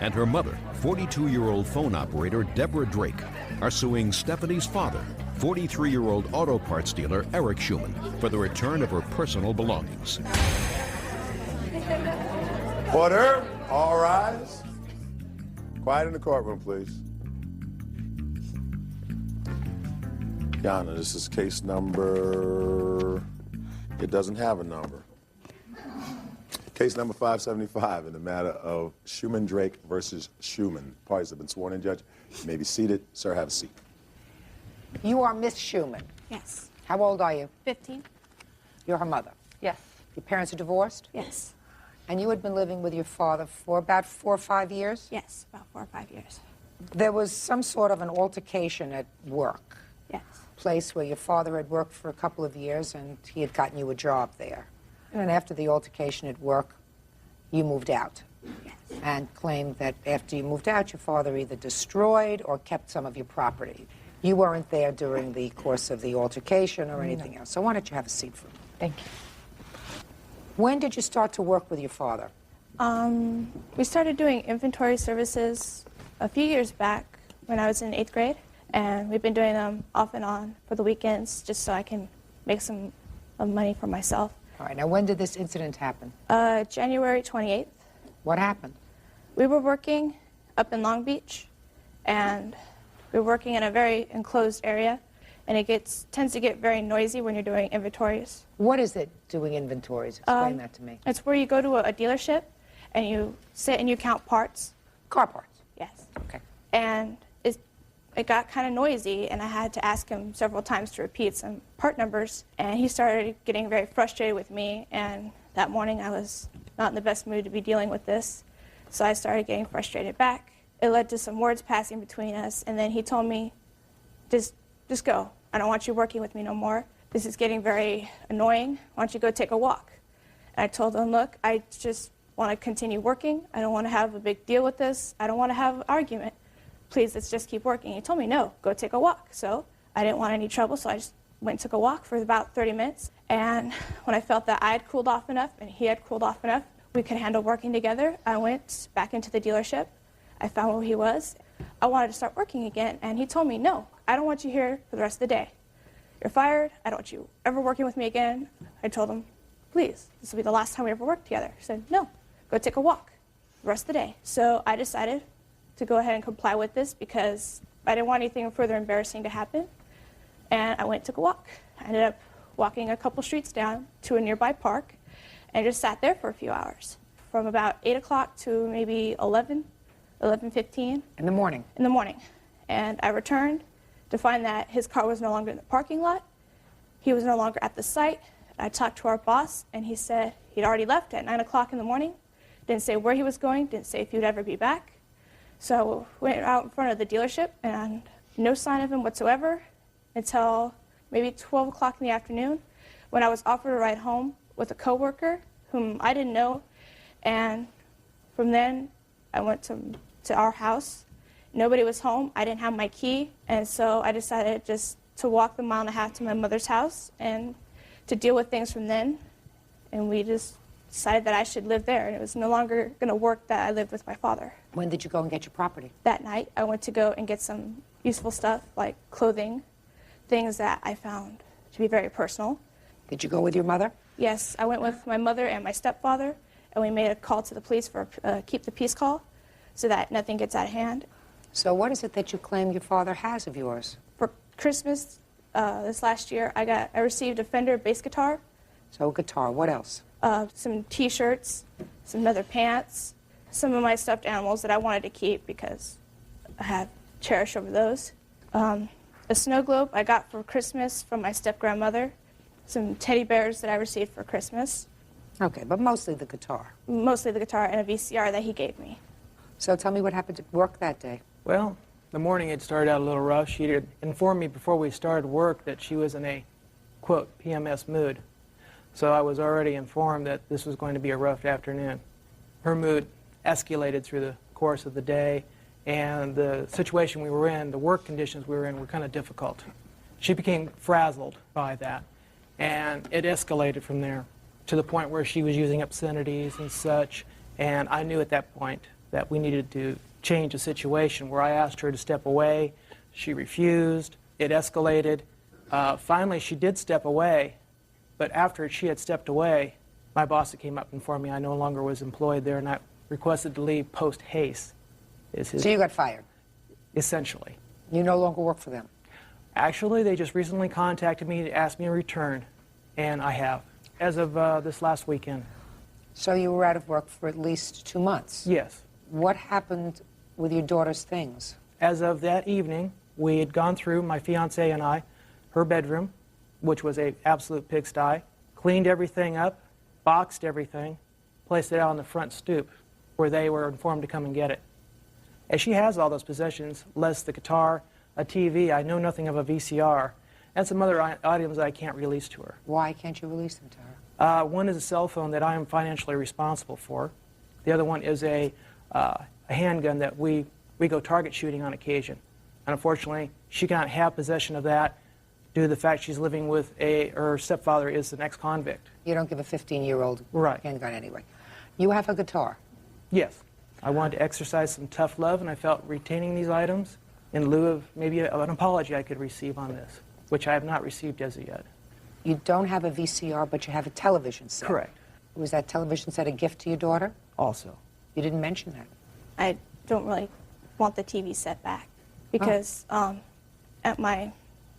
and her mother, 42-year-old phone operator Deborah Drake, are suing Stephanie's father, 43-year-old auto parts dealer Eric Schumann, for the return of her personal belongings. Order, all rise. Quiet in the courtroom, please. Yana, this is case number, it doesn't have a number. Case number 575 in the matter of Schumann Drake versus Schumann. Parties have been sworn in, Judge. You may be seated. Sir, have a seat. You are Miss Schumann. Yes. How old are you? 15. You're her mother. Yes. Your parents are divorced? Yes. And you had been living with your father for about 4 or 5 years? Yes, about 4 or 5 years. There was some sort of an altercation at work. Yes. Place where your father had worked for a couple of years and he had gotten you a job there. And after the altercation at work, you moved out. Yes. And claimed that after you moved out, your father either destroyed or kept some of your property. You weren't there during the course of the altercation or anything else. So why don't you have a seat for me? Thank you. When did you start to work with your father? We started doing inventory services a few years back when I was in 8th grade, and we've been doing them off and on for the weekends just so I can make some money for myself. All right, now when did this incident happen? January 28th. What happened? We were working up in Long Beach, and we were working in a very enclosed area, and it tends to get very noisy when you're doing inventories. What is it, doing inventories? Explain that to me. It's where you go to a dealership, and you sit and you count parts. Car parts? Yes. Okay. And it got kind of noisy, and I had to ask him several times to repeat some part numbers, and he started getting very frustrated with me, and that morning I was not in the best mood to be dealing with this, so I started getting frustrated back. It led to some words passing between us, and then he told me, just go. I don't want you working with me no more. This is getting very annoying. Why don't you go take a walk? And I told him, look, I just want to continue working. I don't want to have a big deal with this. I don't want to have an argument. Please, let's just keep working. He told me, no, go take a walk. So I didn't want any trouble, so I just went and took a walk for about 30 minutes. And when I felt that I had cooled off enough and he had cooled off enough, we could handle working together, I went back into the dealership. I found where he was. I wanted to start working again, and he told me, no, I don't want you here for the rest of the day. You're fired. I don't want you ever working with me again. I told him, please, this will be the last time we ever work together. He said, no, go take a walk the rest of the day. So I decided to go ahead and comply with this because I didn't want anything further embarrassing to happen. And I went and took a walk. I ended up walking a couple streets down to a nearby park and just sat there for a few hours from about 8 o'clock to maybe 11:15. In the morning? In the morning. And I returned to find that his car was no longer in the parking lot. He was no longer at the site. I talked to our boss, and he said he'd already left at 9 o'clock in the morning. Didn't say where he was going, didn't say if he would ever be back. So I went out in front of the dealership, and no sign of him whatsoever until maybe 12 o'clock in the afternoon when I was offered a ride home with a coworker whom I didn't know. And from then, I went to our house. Nobody was home. I didn't have my key, and so I decided just to walk the 1.5 miles to my mother's house and to deal with things from then. And we just decided that I should live there, and it was no longer going to work that I lived with my father. When did you go and get your property? That night, I went to go and get some useful stuff like clothing, things that I found to be very personal. Did you go with your mother? Yes, I went with my mother and my stepfather, and we made a call to the police for a keep the peace call so that nothing gets out of hand. So what is it that you claim your father has of yours? For Christmas this last year, I received a Fender bass guitar. So a guitar, what else? Some T-shirts, some leather pants, some of my stuffed animals that I wanted to keep because I have cherished over those. A snow globe I got for Christmas from my step-grandmother, some teddy bears that I received for Christmas. Okay, but mostly the guitar. Mostly the guitar and a VCR that he gave me. So tell me what happened at work that day. Well, the morning had started out a little rough. She had informed me before we started work that she was in a, quote, PMS mood. So I was already informed that this was going to be a rough afternoon. Her mood escalated through the course of the day, and the situation we were in, the work conditions we were in, were kind of difficult. She became frazzled by that, and it escalated from there to the point where she was using obscenities and such, and I knew at that point that we needed to change the situation, where I asked her to step away. She refused. It escalated. Finally, she did step away, but after she had stepped away, my boss came up and informed me I no longer was employed there, and I requested to leave post haste. So you got fired? Essentially. You no longer work for them? Actually, they just recently contacted me to ask me to return, and I have, as of this last weekend. So you were out of work for at least 2 months? Yes. What happened with your daughter's things? As of that evening, we had gone through, my fiance and I, her bedroom, which was an absolute pigsty, cleaned everything up, boxed everything, placed it out on the front stoop where they were informed to come and get it. As she has all those possessions, less the guitar, a TV, I know nothing of a VCR, and some other items I can't release to her. Why can't you release them to her? One is a cell phone that I am financially responsible for. The other one is a handgun that we go target shooting on occasion. And unfortunately, she cannot have possession of that due to the fact she's living with her stepfather is an ex-convict. You don't give a 15-year-old Right. handgun anyway. You have a guitar. Yes. I wanted to exercise some tough love, and I felt retaining these items in lieu of maybe an apology I could receive on this, which I have not received as of yet. You don't have a VCR, but you have a television set. Correct. Was that television set a gift to your daughter? Also. You didn't mention that. I don't really want the TV set back because at my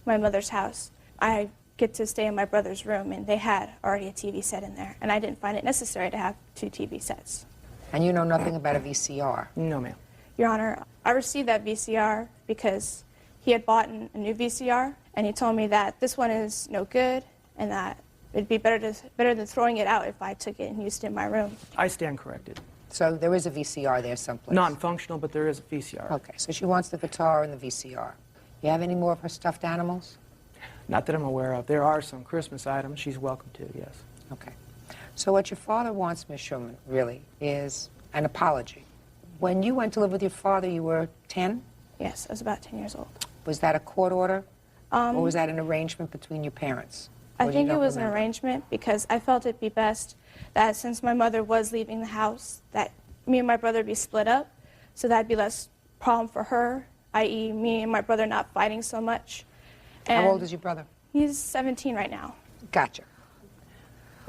mother's house, I get to stay in my brother's room, and they had already a TV set in there, and I didn't find it necessary to have 2 TV sets. And you know nothing about a VCR? No, ma'am. Your Honor, I received that VCR because he had bought a new VCR, and he told me that this one is no good and that it'd be better than throwing it out if I took it and used it in my room. I stand corrected. So there is a VCR there someplace? Non-functional, but there is a VCR. Okay, so she wants the guitar and the VCR. You have any more of her stuffed animals? Not that I'm aware of. There are some Christmas items she's welcome to, yes. Okay. So what your father wants, Ms. Schumann, really, is an apology. When you went to live with your father, you were 10? Yes, I was about 10 years old. Was that a court order? Or was that an arrangement between your parents? I Or you think it don't was remember? an arrangement because I felt it'd be best that since my mother was leaving the house, that me and my brother be split up, so that'd be less problem for her, i.e. me and my brother not fighting so much. How And old is your brother? He's 17 right now. Gotcha.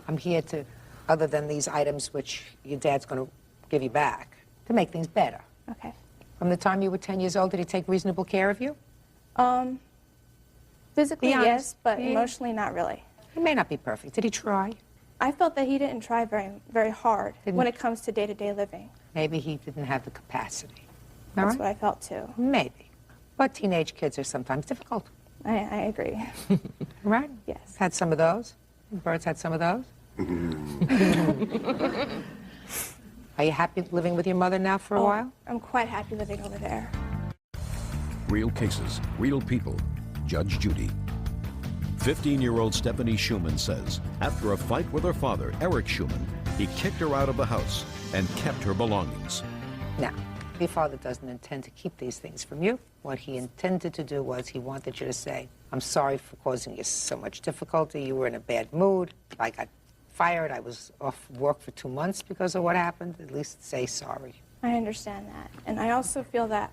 I'm here to, other than these items which your dad's going to give you back, to make things better. Okay. From the time you were 10 years old, did he take reasonable care of you? Physically, Be honest. yes, but Yeah. emotionally, not really. He may not be perfect. Did he try? I felt that he didn't try very hard Didn't- when it comes to day-to-day living. Maybe he didn't have the capacity. All That's right? what I felt too. Maybe. But teenage kids are sometimes difficult. I agree. Right? Yes. Had some of those. Bert's had some of those. Are you happy living with your mother now for a while? I'm quite happy living over there. Real cases, real people. Judge Judy. 15-year-old Stephanie Schumann says after a fight with her father, Eric Schumann, he kicked her out of the house and kept her belongings. Now, your father doesn't intend to keep these things from you. What he intended to do was he wanted you to say, I'm sorry for causing you so much difficulty. You were in a bad mood. I got fired. I was off work for 2 months because of what happened. At least say sorry. I understand that. And I also feel that,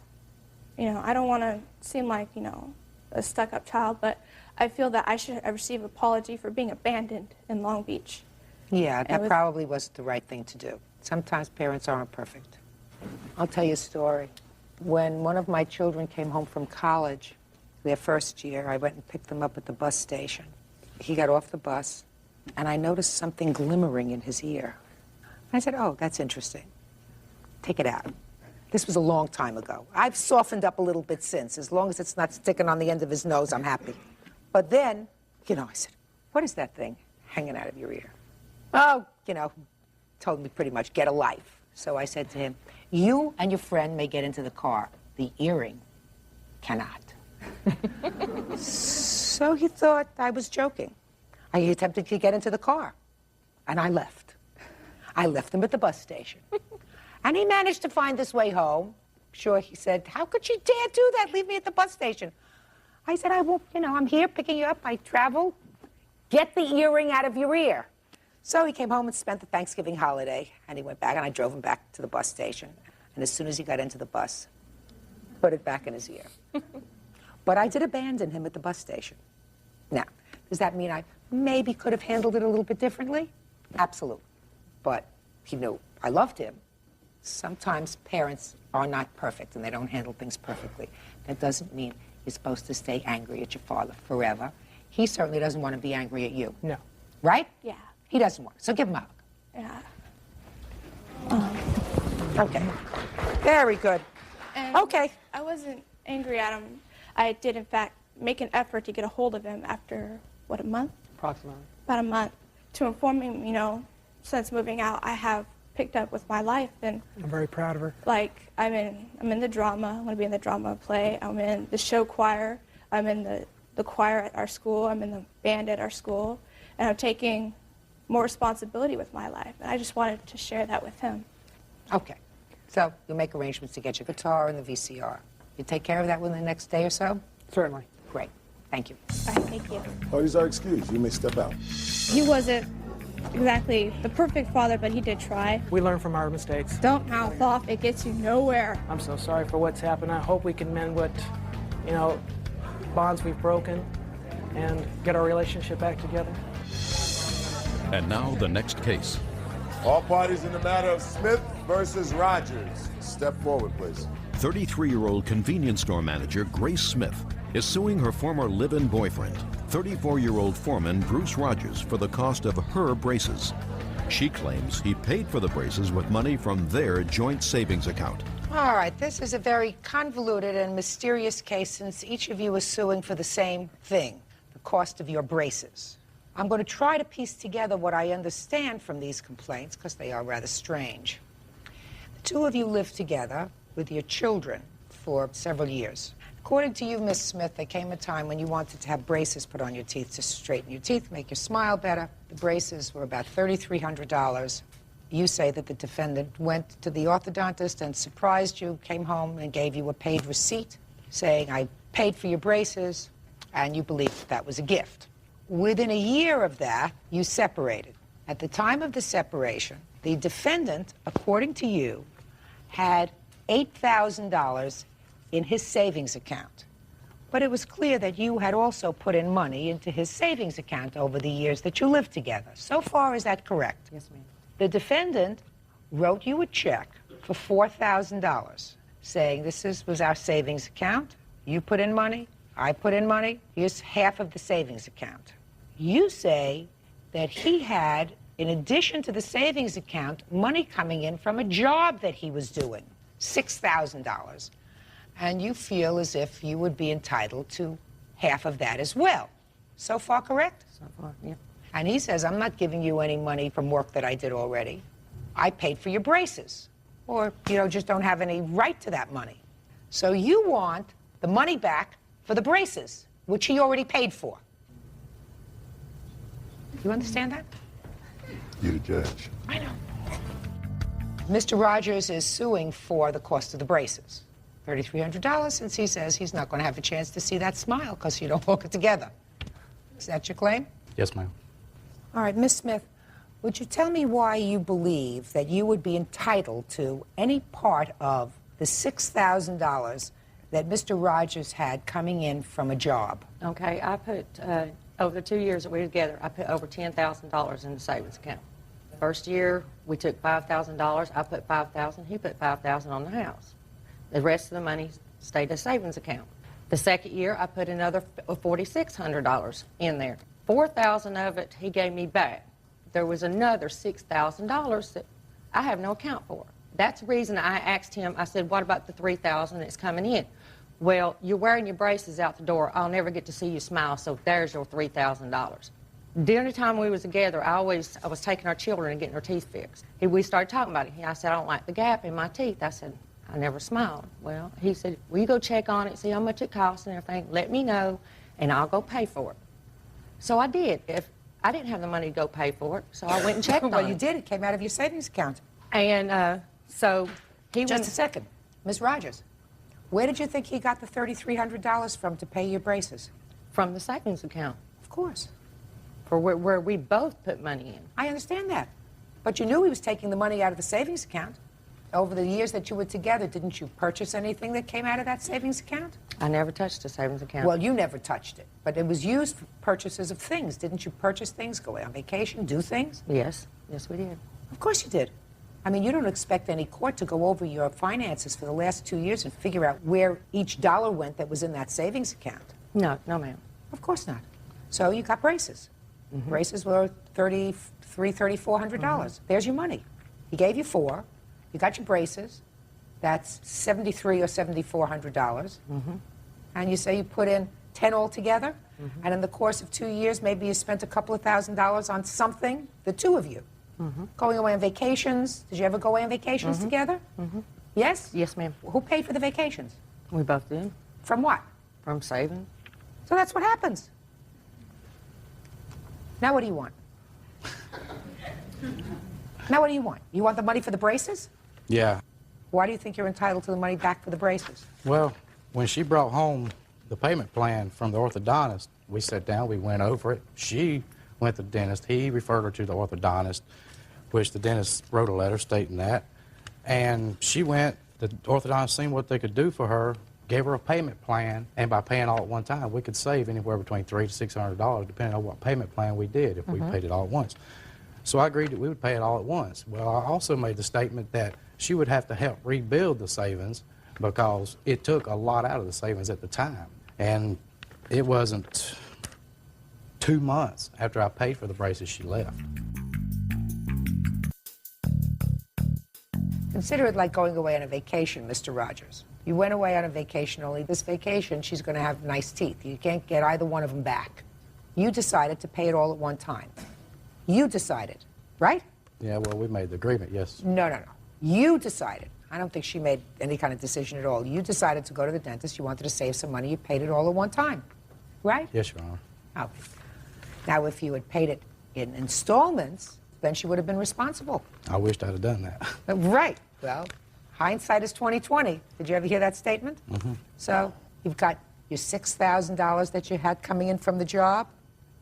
I don't want to seem like, a stuck-up child, but I feel that I should receive an apology for being abandoned in Long Beach. Yeah, that with- probably wasn't the right thing to do. Sometimes parents aren't perfect. I'll tell you a story. When one of my children came home from college, their first year, I went and picked them up at the bus station. He got off the bus, and I noticed something glimmering in his ear. I said, oh, that's interesting. Take it out. This was a long time ago. I've softened up a little bit since. As long as it's not sticking on the end of his nose, I'm happy. But then, I said, what is that thing hanging out of your ear? Oh, told me pretty much, get a life. So I said to him, you and your friend may get into the car. The earring cannot. So he thought I was joking. I attempted to get into the car, and I left. I left him at the bus station. And he managed to find his way home. Sure, he said, how could you dare do that? Leave me at the bus station. I said, I won't, I'm here picking you up. I travel. Get the earring out of your ear. So he came home and spent the Thanksgiving holiday, and he went back, and I drove him back to the bus station. and as soon as he got into the bus, put it back in his ear. But I did abandon him at the bus station. Now, does that mean I maybe could have handled it a little bit differently? Absolutely. But he knew I loved him. Sometimes parents are not perfect and they don't handle things perfectly. That doesn't mean you're supposed to stay angry at your father forever. He certainly doesn't want to be angry at you. No. Right? Yeah. He doesn't want it. So give him a hug. Yeah. Okay. Very good. And Okay. I wasn't angry at him. I did, in fact, make an effort to get a hold of him after, what, a month? Approximately. About a month, to inform him, you know, since moving out, I have picked up with my life, and I'm very proud of her. like I'm in the drama. I'm going to be in the drama play. I'm in the show choir. I'm in the choir at our school. I'm in the band at our school, and I'm taking more responsibility with my life. And I just wanted to share that with him. Okay. So you'll make arrangements to get your guitar and the VCR. You take care of that within the next day or so? Certainly. Great. Thank you. All right, thank you. Parties are excused. You may step out. He wasn't exactly the perfect father, but he did try. We learn from our mistakes. Don't mouth off. It gets you nowhere. I'm so sorry for what's happened. I hope we can mend what, bonds we've broken and get our relationship back together. And now the next case. All parties in the matter of Smith versus Rogers. Step forward, please. 33-year-old convenience store manager Grace Smith is suing her former live-in boyfriend, 34-year-old foreman Bruce Rogers, for the cost of her braces. She claims he paid for the braces with money from their joint savings account. All right, this is a very convoluted and mysterious case since each of you is suing for the same thing, the cost of your braces. I'm going to try to piece together what I understand from these complaints, because they are rather strange. The two of you lived together with your children for several years. According to you, Miss Smith, there came a time when you wanted to have braces put on your teeth to straighten your teeth, make your smile better. The braces were about $3,300. You say that the defendant went to the orthodontist and surprised you, came home and gave you a paid receipt saying, I paid for your braces, and you believed that was a gift. Within a year of that, you separated. At the time of the separation, the defendant, according to you, had $8,000 in his savings account. But it was clear that you had also put in money into his savings account over the years that you lived together. So far, is that correct? Yes, ma'am. The defendant wrote you a check for $4,000, saying this was our savings account. You put in money, I put in money, here's half of the savings account. You say that he had, in addition to the savings account, money coming in from a job that he was doing, $6,000. And you feel as if you would be entitled to half of that as well. So far, correct? So far, yeah. And he says, I'm not giving you any money from work that I did already. I paid for your braces. Or, just don't have any right to that money. So you want the money back for the braces, which he already paid for. You understand that? You're the judge. I know. Mr. Rogers is suing for the cost of the braces. $3,300, since he says he's not going to have a chance to see that smile because you don't look it together. Is that your claim? Yes, ma'am. All right, Miss Smith, would you tell me why you believe that you would be entitled to any part of the $6,000 that Mr. Rogers had coming in from a job? Okay, I put, over the 2 years that we were together, I put over $10,000 in the savings account. First year, we took $5,000. I put $5,000. He put $5,000 on the house. The rest of the money stayed in a savings account. The second year, I put another $4,600 in there. $4,000 of it he gave me back. There was another $6,000 that I have no account for. That's the reason I asked him, I said, what about the $3,000 that's coming in? Well, you're wearing your braces out the door. I'll never get to see you smile, so there's your $3,000. During the time we was together, I was taking our children and getting their teeth fixed. We started talking about it. I said, I don't like the gap in my teeth. I said, I never smiled. Well, he said, well, you go check on it, see how much it costs and everything. Let me know, and I'll go pay for it. So I did. If I didn't have the money to go pay for it, so I went and checked on it. Well, you did. It came out of your savings account. And so he Just a second. Ms. Rogers, where did you think he got the $3,300 from to pay your braces? from the savings account Of course. for where we both put money in. I understand that. But you knew he was taking the money out of the savings account. over the years that you were together, didn't you purchase anything that came out of that savings account? I never touched a savings account. Well, you never touched it, but it was used for purchases of things. Didn't you purchase things, go on vacation, do things? Yes, yes, we did. Of course you did. I mean, you don't expect any court to go over your finances for the last 2 years and figure out where each dollar went that was in that savings account. No, no, ma'am. Of course not. So you got braces. Braces were $300, $400. There's your money. He gave you $4. You got your braces. That's $7,300 or $7,400. And you say you put in 10 altogether, and in the course of 2 years, maybe you spent a couple of $1,000s on something, the two of you. Going away on vacations. Did you ever go away on vacations together? Yes? Yes, ma'am. Who paid for the vacations? We both did. From what? From saving. So that's what happens. Now what do you want? Now what do you want? You want the money for the braces? Yeah. Why do you think you're entitled to the money back for the braces? Well, when she brought home the payment plan from the orthodontist, we sat down, we went over it. She went to the dentist. He referred her to the orthodontist, which the dentist wrote a letter stating that. And she went, the orthodontist seen what they could do for her, gave her a payment plan, and by paying all at one time, we could save anywhere between $300 to $600, depending on what payment plan we did, if we paid it all at once. So I agreed that we would pay it all at once. Well, I also made the statement that she would have to help rebuild the savings because it took a lot out of the savings at the time. And it wasn't 2 months after I paid for the braces she left. Consider it like going away on a vacation, Mr. Rogers. You went away on a vacation, only this vacation she's going to have nice teeth. You can't get either one of them back. You decided to pay it all at one time. You decided, right? Yeah, well, we made the agreement, yes. No. You decided. I don't think she made any kind of decision at all. You decided to go to the dentist. You wanted to save some money. You paid it all at one time, right? Yes, Your Honor. Okay. Now, if you had paid it in installments, then she would have been responsible. I wished I'd have done that. Right. Well, hindsight is 20/20. Did you ever hear that statement? So you've got your $6,000 that you had coming in from the job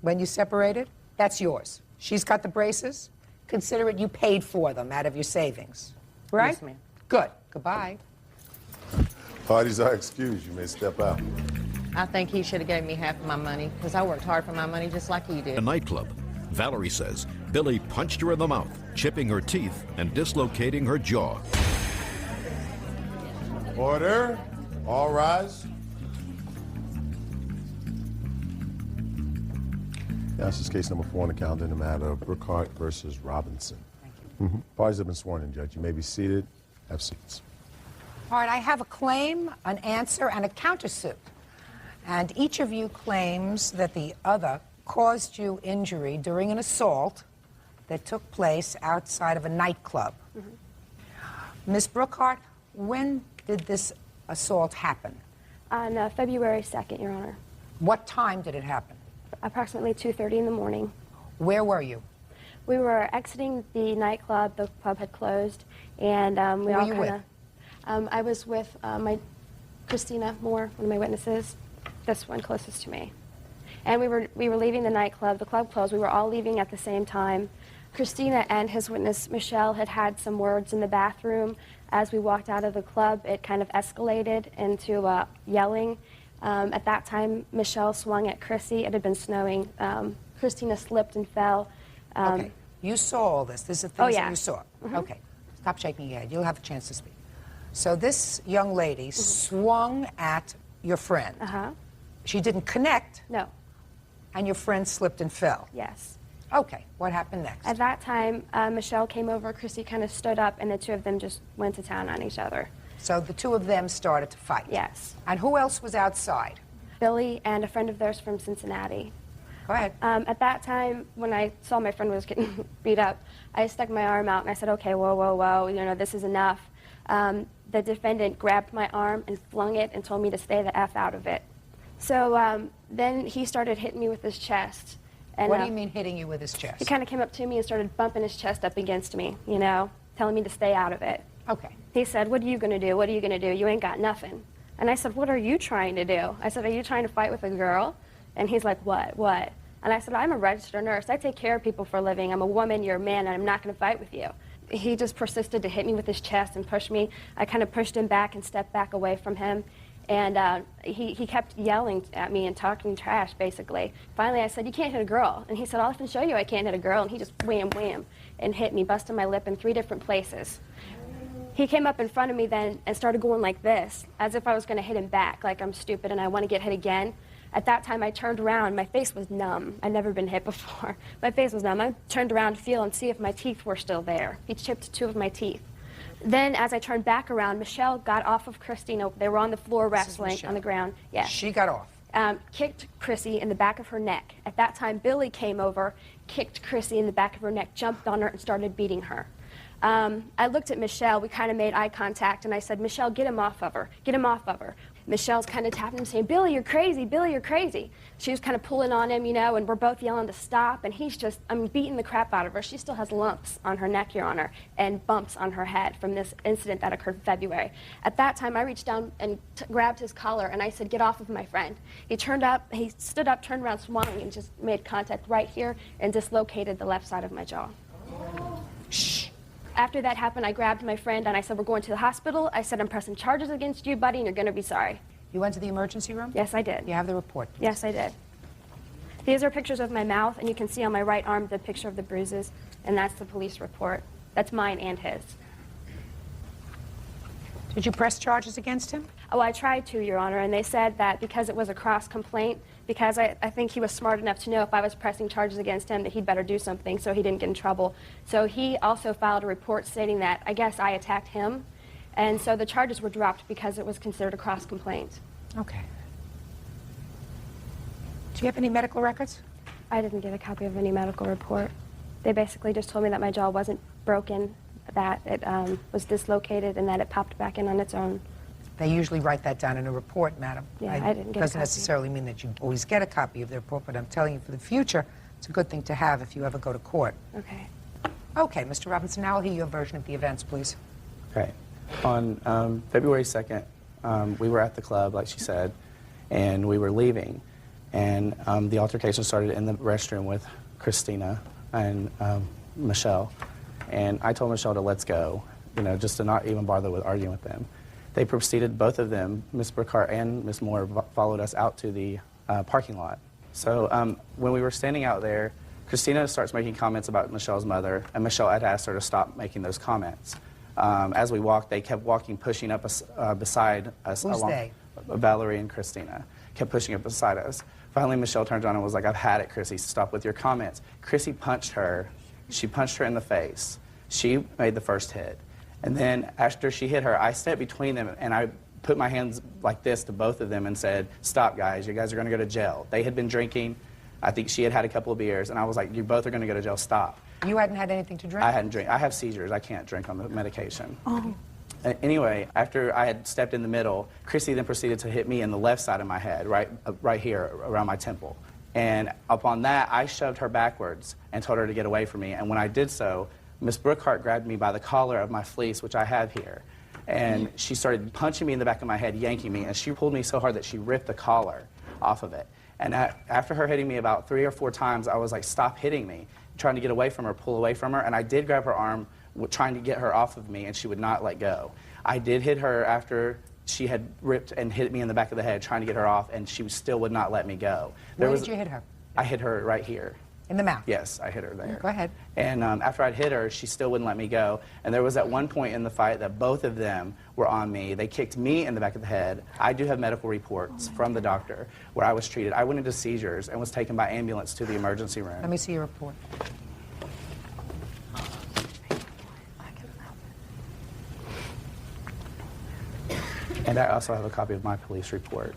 when you separated. That's yours. She's got the braces. Consider it you paid for them out of your savings. Right? Yes, ma'am. Good. Goodbye. Parties are excused. You may step out. I think he should have gave me half of my money because I worked hard for my money just like he A did. nightclub. Valerie says Billy punched her in the mouth, chipping her teeth and dislocating her jaw. Order. All rise. Now, this is case number 4 on the calendar in the matter of Brookhart versus Robinson. Thank you. Parties have been sworn in, Judge. You may be seated. Have seats. All right, I have a claim, an answer, and a countersuit. And each of you claims that the other caused you injury during an assault that took place outside of a nightclub. Ms. Brookhart, when did this assault happen? On February 2nd, Your Honor. What time did it happen? Approximately 2:30 in the morning. Where were you? We were exiting the nightclub. The club had closed, and we Who all were you kind of. I was with my Christina Moore, one of my witnesses. This one closest to me, and we were leaving the nightclub. The club closed. We were all leaving at the same time. Christina and his witness Michelle had some words in the bathroom. As we walked out of the club, it kind of escalated into yelling. At that time, Michelle swung at Chrissy. It had been snowing. Christina slipped and fell. Okay. You saw all this. This is the things Oh, yeah. that you saw. Okay. Stop shaking your head. You'll have a chance to speak. So this young lady swung at your friend. She didn't connect, No. and your friend slipped and fell. Yes. Okay. What happened next? At that time, Michelle came over. Chrissy kind of stood up, and the two of them just went to town on each other. So the two of them started to fight. Yes. And who else was outside? Billy and a friend of theirs from Cincinnati. Go ahead. At that time, when I saw my friend was getting beat up, I stuck my arm out and I said, okay, whoa, you know, this is enough. The defendant grabbed my arm and flung it and told me to stay the F out of it. So then he started hitting me with his chest. And, What do you mean hitting you with his chest? He kind of came up to me and started bumping his chest up against me, you know, telling me to stay out of it. Okay. He said, what are you going to do? What are you going to do? You ain't got nothing. And I said, what are you trying to do? I said, are you trying to fight with a girl? And he's like, what? And I said, I'm a registered nurse. I take care of people for a living. I'm a woman, you're a man, and I'm not going to fight with you. he just persisted to hit me with his chest and push me. I kind of pushed him back and stepped back away from him. And he kept yelling at me and talking trash, basically. Finally, I said, "You can't hit a girl." And he said, "I'll have to show you I can't hit a girl." And he just wham, wham, and hit me, busted my lip in 3 different places. He came up in front of me then and started going like this, as if I was going to hit him back, like I'm stupid and I want to get hit again. At that time, I turned around. My face was numb. I'd never been hit before. My face was numb. I turned around to feel and see if my teeth were still there. He chipped 2 of my teeth. Then, as I turned back around, Michelle got off of Christina. They were on the floor wrestling on the ground. Yes. She got off. Kicked Chrissy in the back of her neck. At that time, Billy came over, kicked Chrissy in the back of her neck, jumped on her, and started beating her. I looked at Michelle. We kind of made eye contact, and I said, "Michelle, get him off of her. Get him off of her." Michelle's kind of tapping him, saying, "Billy, you're crazy. Billy, you're crazy." She was kind of pulling on him, you know, and we're both yelling to stop, and he's just, beating the crap out of her. She still has lumps on her neck, Your Honor, and bumps on her head from this incident that occurred in February. At that time, I reached down and grabbed his collar, and I said, "Get off of my friend." He stood up, turned around, swung, and just made contact right here and dislocated the left side of my jaw. Shh. After that happened, I grabbed my friend and I said, "We're going to the hospital." I said, "I'm pressing charges against you, buddy, and you're going to be sorry." You went to the emergency room? Yes, I did. You have the report? Yes, I did. These are pictures of my mouth, and you can see on my right arm the picture of the bruises, and that's the police report. That's mine and his. Did you press charges against him? Oh, I tried to, Your Honor, and they said that because it was a cross complaint, because I think he was smart enough to know if I was pressing charges against him that he'd better do something so he didn't get in trouble. So he also filed a report stating that I guess I attacked him, and so the charges were dropped because it was considered a cross complaint. Okay. Do you have any medical records? I didn't get a copy of any medical report. They basically just told me that my jaw wasn't broken, that it was dislocated, and that it popped back in on its own. They usually write that down in a report, madam. Yeah, I didn't get a Doesn't copy. necessarily mean that you always get a copy of the report, but I'm telling you for the future, it's a good thing to have if you ever go to court. Okay. Okay, Mr. Robinson, now I'll hear your version of the events, please. Okay. On February 2nd, we were at the club, like she said, and we were leaving. And the altercation started in the restroom with Christina and Michelle. And I told Michelle to let's go, you know, just to not even bother with arguing with them. They proceeded, both of them, Ms. Burkhart and Ms. Moore, followed us out to the parking lot. So when we were standing out there, Christina starts making comments about Michelle's mother, and Michelle had asked her to stop making those comments. As we walked, they kept walking, pushing up beside us. Who's they? Valerie and Christina kept pushing up beside us. Finally, Michelle turned around and was like, "I've had it, Chrissy. Stop with your comments." Chrissy punched her. She punched her in the face. She made the first hit. And then after she hit her, I stepped between them and I put my hands like this to both of them and said, "Stop, guys. You guys are going to go to jail." They had been drinking. I think she had had a couple of beers. And I was like, "You both are going to go to jail. Stop." You hadn't had anything to drink? I hadn't drank. I have seizures. I can't drink on the medication. Oh. Anyway, after I had stepped in the middle, Chrissy then proceeded to hit me in the left side of my head, right here, around my temple. And upon that, I shoved her backwards and told her to get away from me. And when I did so, Miss Burkhart grabbed me by the collar of my fleece, which I have here. And she started punching me in the back of my head, yanking me. And she pulled me so hard that she ripped the collar off of it. And after her hitting me about 3 or 4 times, I was like, "Stop hitting me," trying to get away from her, pull away from her. And I did grab her arm, trying to get her off of me, and she would not let go. I did hit her after she had ripped and hit me in the back of the head, trying to get her off, and she still would not let me go. Where did you hit her? I hit her right here. In the mouth? Yes, I hit her there. Go ahead. And after I'd hit her, she still wouldn't let me go. And there was at one point in the fight that both of them were on me. They kicked me in the back of the head. I do have medical reports from the doctor where I was treated. I went into seizures and was taken by ambulance to the emergency room. Let me see your report. And I also have a copy of my police report.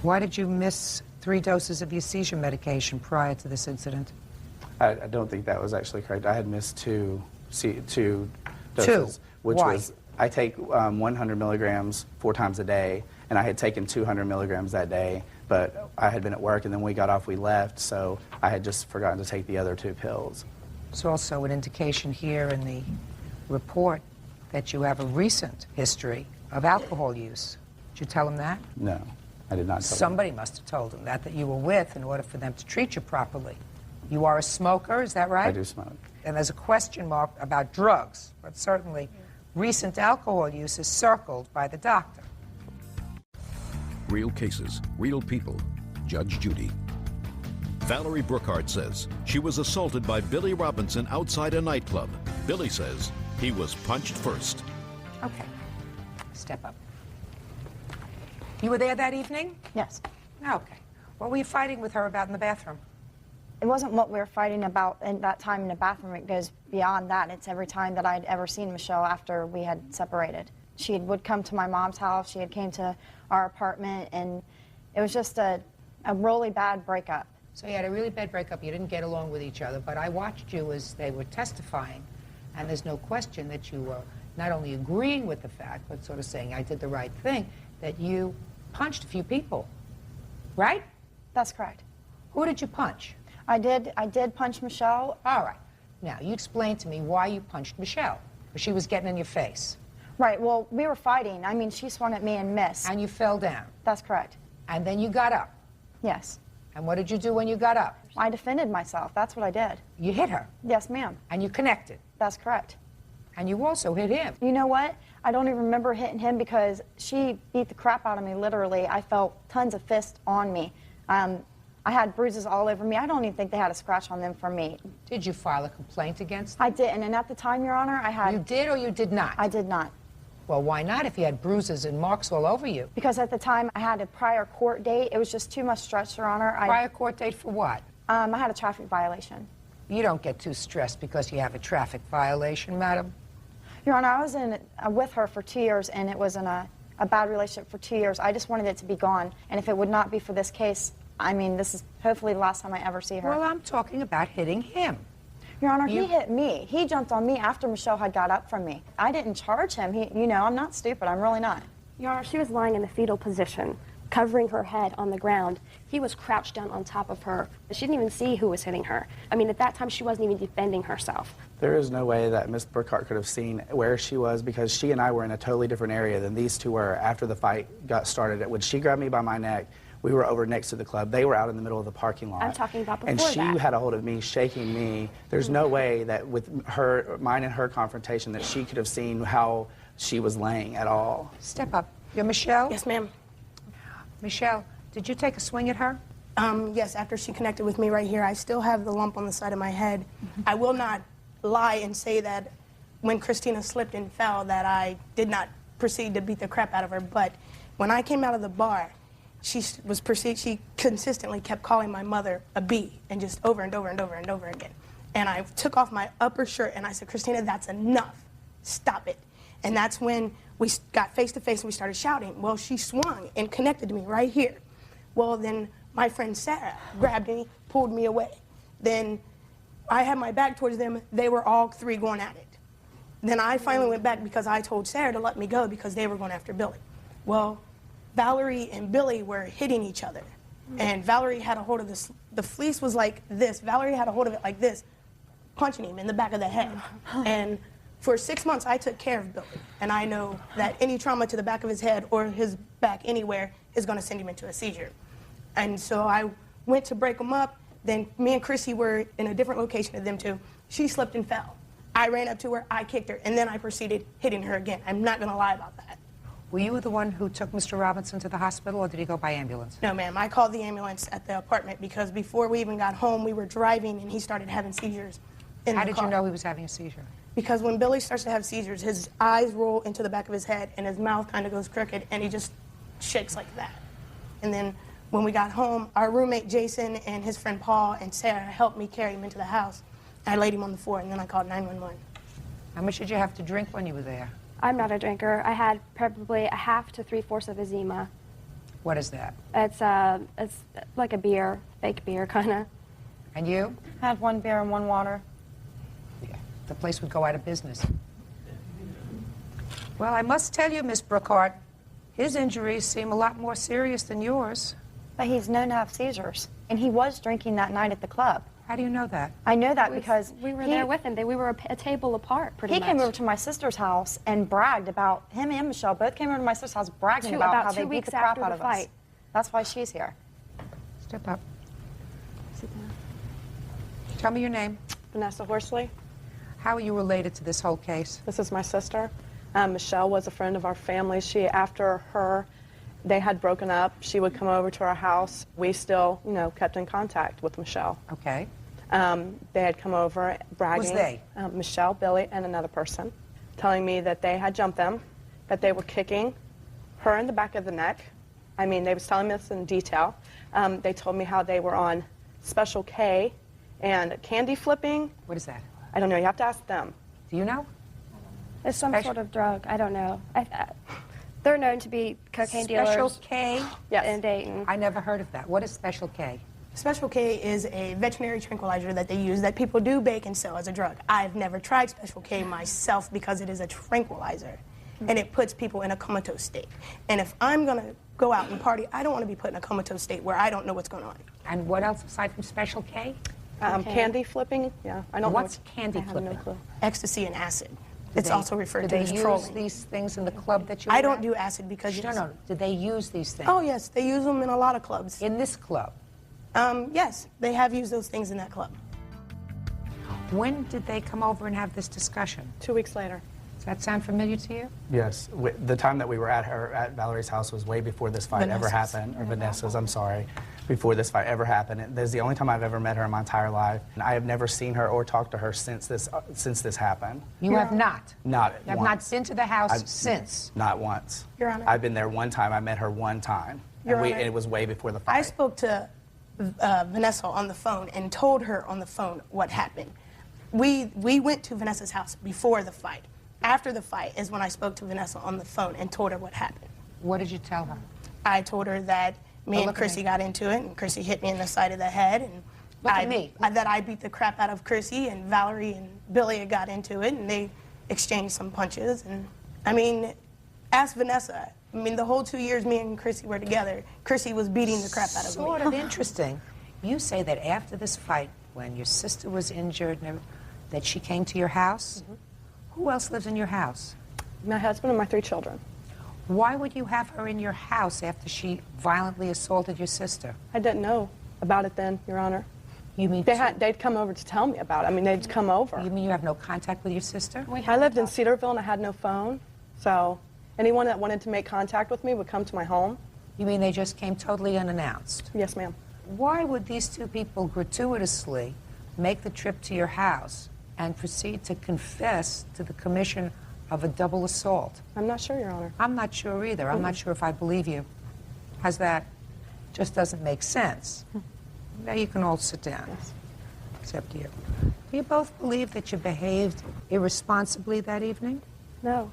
Why did you miss 3 doses of your seizure medication prior to this incident? I don't think that was actually correct. I had missed two doses. Which Why? was, I take 100 milligrams 4 times a day, and I had taken 200 milligrams that day, but I had been at work, and then we got off, we left, so I had just forgotten to take the other 2 pills. There's also an indication here in the report that you have a recent history of alcohol use. Did you tell him that? No, I did not tell Somebody must have told him that you were with in order for them to treat you properly. You are a smoker, is that right? I do smoke. And there's a question mark about drugs, but certainly recent alcohol use is circled by the doctor. Real cases, real people. Judge Judy. Valerie Brookhart says she was assaulted by Billy Robinson outside a nightclub. Billy says he was punched first. Okay, step up. You were there that evening? Yes. Okay. What were you fighting with her about in the bathroom? It wasn't what we were fighting about in that time in the bathroom. It goes beyond that. It's every time that I'd ever seen Michelle after we had separated. She would come to my mom's house. She had came to our apartment, and it was just a really bad breakup. So you had a really bad breakup. You didn't get along with each other, but I watched you as they were testifying, and there's no question that you were not only agreeing with the fact, but sort of saying, I did the right thing, that you punched a few people, right? That's correct. Who did you punch? I did punch Michelle. All right. Now, you explain to me why you punched Michelle, because she was getting in your face. Right, well, we were fighting. I mean, she swung at me and missed. And you fell down. That's correct. And then you got up. Yes. And what did you do when you got up? I defended myself. That's what I did. You hit her. Yes, ma'am. And you connected. That's correct. And you also hit him. You know what? I don't even remember hitting him because she beat the crap out of me, literally. I felt tons of fists on me. I had bruises all over me. I don't even think they had a scratch on them from me. Did you file a complaint against them? I didn't, and at the time, Your Honor, I had... You did or you did not? I did not. Well, why not if you had bruises and marks all over you? Because at the time, I had a prior court date. It was just too much stress, Your Honor. Prior court date for what? I had a traffic violation. You don't get too stressed because you have a traffic violation, madam. Your Honor, I was with her for 2 years, and it was in a bad relationship for 2 years. I just wanted it to be gone, and if it would not be for this case, I mean, this is hopefully the last time I ever see her. Well, I'm talking about hitting him. Your Honor, he hit me. He jumped on me after Michelle had got up from me. I didn't charge him. You know, I'm not stupid. I'm really not. Your Honor, she was lying in the fetal position, covering her head on the ground. He was crouched down on top of her. She didn't even see who was hitting her. I mean, at that time, she wasn't even defending herself. There is no way that Miss Brookhart could have seen where she was because she and I were in a totally different area than these two were after the fight got started. When she grabbed me by my neck, we were over next to the club. They were out in the middle of the parking lot. I'm talking about before and she that. had a hold of me, shaking me. There's no way that with mine and her confrontation that she could have seen how she was laying at all. Step up. You're Michelle? Yes, ma'am. Michelle, did you take a swing at her? Yes, after she connected with me right here, I still have the lump on the side of my head. I will not lie and say that when Christina slipped and fell that I did not proceed to beat the crap out of her, but when I came out of the bar, she consistently kept calling my mother a B, and just over and over and over and over again. And I took off my upper shirt and I said, Christina, that's enough. Stop it. And that's when we got face to face and we started shouting. Well, she swung and connected to me right here. Well, then my friend Sarah grabbed me, pulled me away. Then I had my back towards them. They were all three going at it. Then I finally went back because I told Sarah to let me go because they were going after Billy. Well, Valerie and Billy were hitting each other. And Valerie had a hold of this. The fleece was like this. Valerie had a hold of it like this, punching him in the back of the head. And for 6 months, I took care of Billy. And I know that any trauma to the back of his head or his back anywhere is going to send him into a seizure. And so I went to break him up. Then me and Chrissy were in a different location than them two. She slipped and fell. I ran up to her, I kicked her, and then I proceeded hitting her again. I'm not going to lie about that. Were you the one who took Mr. Robinson to the hospital, or did he go by ambulance? No, ma'am. I called the ambulance at the apartment because before we even got home, we were driving and he started having seizures in the car. How did you know he was having a seizure? Because when Billy starts to have seizures, his eyes roll into the back of his head and his mouth kind of goes crooked and he just shakes like that. And then when we got home, our roommate Jason and his friend Paul and Sarah helped me carry him into the house. I laid him on the floor and then I called 911. How much did you have to drink when you were there? I'm not a drinker. I had probably a half to 3/4 of a Zima. What is that? It's like a beer, fake beer, kind of. And you? I had 1 beer and 1 water. Yeah. The place would go out of business. Well, I must tell you, Miss Brookhart, his injuries seem a lot more serious than yours. But he's known to have seizures. And he was drinking that night at the club. How do you know that? I know that because we were there with him. We were a table apart, pretty much. He came over to my sister's house and bragged about, him and Michelle both came over to my sister's house bragging about how they beat the crap out of us. That's why she's here. Step up. Sit down. Tell me your name. Vanessa Horsley. How are you related to this whole case? This is my sister. Michelle was a friend of our family. After they had broken up, she would come over to our house. We still, kept in contact with Michelle. Okay. They had come over bragging. Who's they? Michelle, Billy, and another person, telling me that they had jumped them, that they were kicking her in the back of the neck. I mean, they was telling me this in detail. They told me how they were on Special K and candy flipping. What is that? I don't know. You have to ask them. Do you know? It's some sort of drug. I don't know. They're known to be cocaine dealers. Special K? Yes. In Dayton. I never heard of that. What is Special K? Special K is a veterinary tranquilizer that they use that people do bake and sell as a drug. I've never tried Special K myself because it is a tranquilizer, and it puts people in a comatose state. And if I'm going to go out and party, I don't want to be put in a comatose state where I don't know what's going on. And what else aside from Special K? Candy flipping, yeah. I don't What's know. candy I have flipping? no clue. Ecstasy and acid. It's also referred to as Do they trolling. use these things in the club that you I were don't at? do acid because... No. Do they use these things? Oh, yes. They use them in a lot of clubs. In this club? Yes. They have used those things in that club. When did they come over and have this discussion? 2 weeks later. Does that sound familiar to you? Yes. The time that we were at Valerie's house was way before this fight ever Vanessa's. happened, or Vanessa's, I'm sorry, before this fight ever happened. This is the only time I've ever met her in my entire life, and I have never seen her or talked to her since this happened. You have not? Not You have once. not been to the house since? Not once. Your Honor. I've been there one time. I met her one time. Your Honor. And it was way before the fight. I spoke to Vanessa on the phone and told her on the phone what happened. We went to Vanessa's house before the fight. After the fight is when I spoke to Vanessa on the phone and told her what happened. What did you tell her? I told her that me and Chrissy got into it, and Chrissy hit me in the side of the head, and that I beat the crap out of Chrissy, and Valerie and Billy had got into it, and they exchanged some punches. And I mean, ask Vanessa. I mean, the whole 2 years me and Chrissy were together, Chrissy was beating the crap out of me. Sort of interesting. You say that after this fight, when your sister was injured, that she came to your house? Mm-hmm. Who else lives in your house? My husband and my 3 children. Why would you have her in your house after she violently assaulted your sister? I didn't know about it then, Your Honor. You mean they'd come over to tell me about it. I mean, they'd come over. You mean you have no contact with your sister? I lived in Cedarville and I had no phone, so anyone that wanted to make contact with me would come to my home. You mean they just came totally unannounced? Yes, ma'am. Why would these 2 people gratuitously make the trip to your house and proceed to confess to the commission of a double assault? I'm not sure, Your Honor. I'm not sure either. I'm not sure if I believe you. How's that? Just doesn't make sense. Now you can all sit down, except you. Do you both believe that you behaved irresponsibly that evening? No.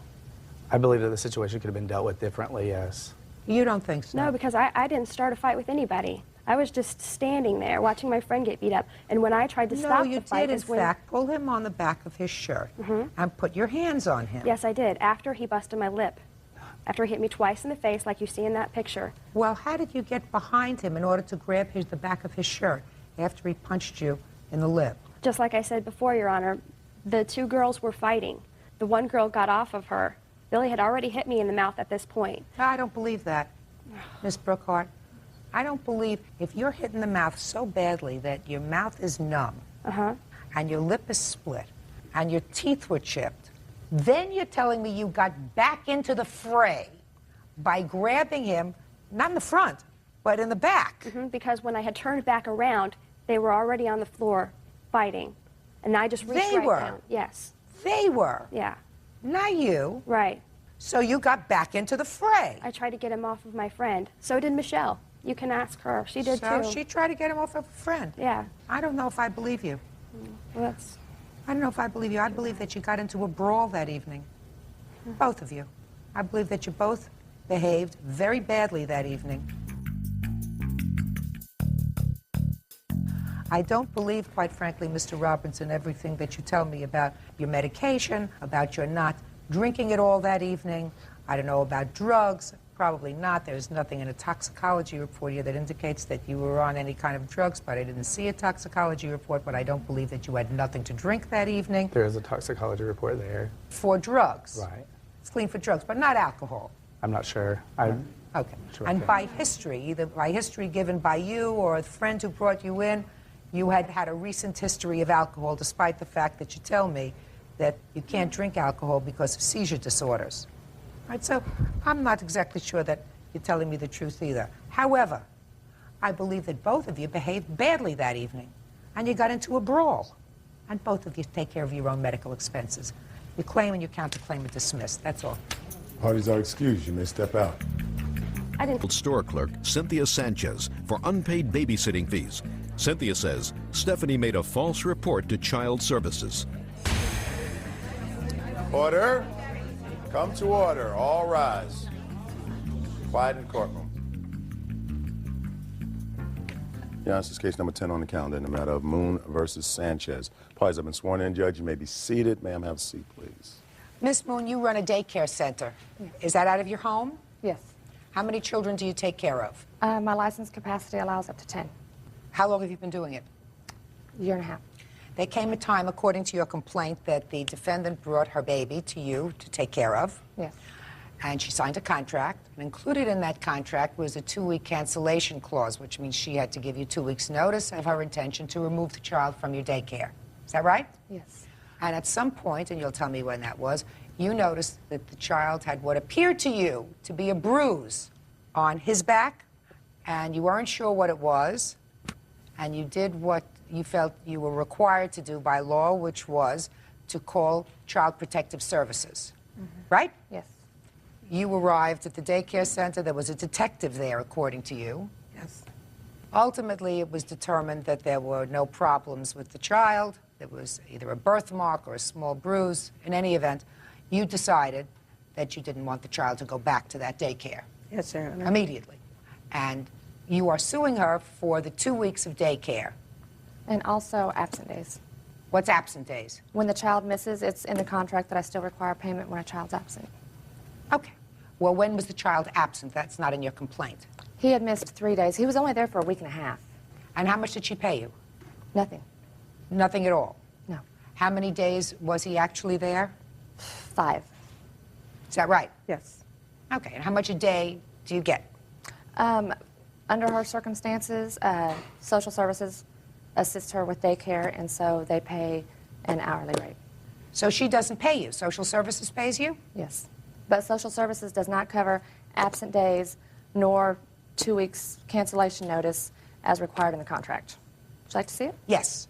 I believe that the situation could have been dealt with differently, yes. You don't think so? No, because I didn't start a fight with anybody. I was just standing there watching my friend get beat up. And when I tried to stop the fight, you did, in fact, pull him on the back of his shirt and put your hands on him. Yes, I did, after he busted my lip. After he hit me twice in the face, like you see in that picture. Well, how did you get behind him in order to grab the back of his shirt after he punched you in the lip? Just like I said before, Your Honor, the 2 girls were fighting. The one girl got off of her. Billy had already hit me in the mouth at this point. I don't believe that, Miss Brookhart. I don't believe if you're hit in the mouth so badly that your mouth is numb and your lip is split and your teeth were chipped, then you're telling me you got back into the fray by grabbing him, not in the front, but in the back. Because when I had turned back around, they were already on the floor fighting. And I just reached They were? down. Yes. They were? Yeah. Not you. Right. So you got back into the fray. I tried to get him off of my friend. So did Michelle. You can ask her. She did too. So she tried to get him off of a friend. Yeah. I don't know if I believe you. Well, I don't know if I believe you. I believe that you got into a brawl that evening. Both of you. I believe that you both behaved very badly that evening. I don't believe, quite frankly, Mr. Robinson, everything that you tell me about your medication, about your not drinking it all that evening. I don't know about drugs. Probably not. There's nothing in a toxicology report here that indicates that you were on any kind of drugs, but I didn't see a toxicology report, but I don't believe that you had nothing to drink that evening. There is a toxicology report there. For drugs? Right. It's clean for drugs, but not alcohol. I'm not sure. Okay. And by history, either by history given by you or a friend who brought you in, you had had a recent history of alcohol, despite the fact that you tell me that you can't drink alcohol because of seizure disorders. Right, so I'm not exactly sure that you're telling me the truth either. However, I believe that both of you behaved badly that evening, and you got into a brawl. And both of you take care of your own medical expenses. You claim and your counterclaim are dismissed. That's all. Parties are excused. You may step out. Store clerk Cynthia Sanchez for unpaid babysitting fees. Cynthia says Stephanie made a false report to Child Services. Order. Come to order. All rise. Quiet in the courtroom. Yeah, this is case number 10 on the calendar in the matter of Moon versus Sanchez. Parties have been sworn in. Judge, you may be seated. Ma'am, have a seat, please. Miss Moon, you run a daycare center. Is that out of your home? Yes. How many children do you take care of? My license capacity allows up to 10. How long have you been doing it? A year and a half. There came a time, according to your complaint, that the defendant brought her baby to you to take care of. Yes. And she signed a contract. And included in that contract was a 2-week cancellation clause, which means she had to give you 2 weeks' notice of her intention to remove the child from your daycare. Is that right? Yes. And at some point, and you'll tell me when that was, you noticed that the child had what appeared to you to be a bruise on his back, and you weren't sure what it was, and you did what you felt you were required to do by law, which was to call Child Protective Services. Right? Yes. You arrived at the daycare center. There was a detective there, according to you. Yes. Ultimately, it was determined that there were no problems with the child. There was either a birthmark or a small bruise. In any event, you decided that you didn't want the child to go back to that daycare. Yes, sir. Immediately. And you are suing her for the 2 weeks of daycare. And also absent days. What's absent days? When the child misses, it's in the contract that I still require payment when a child's absent. Okay. Well, when was the child absent? That's not in your complaint. He had missed 3 days. He was only there for a week and a half. And how much did she pay you? Nothing. Nothing at all? No. How many days was he actually there? 5. Is that right? Yes. Okay. And how much a day do you get? Under her circumstances, social services assist her with daycare, and so they pay an hourly rate. So she doesn't pay you? Social services pays you? Yes. But social services does not cover absent days nor 2 weeks cancellation notice as required in the contract. Would you like to see it? Yes.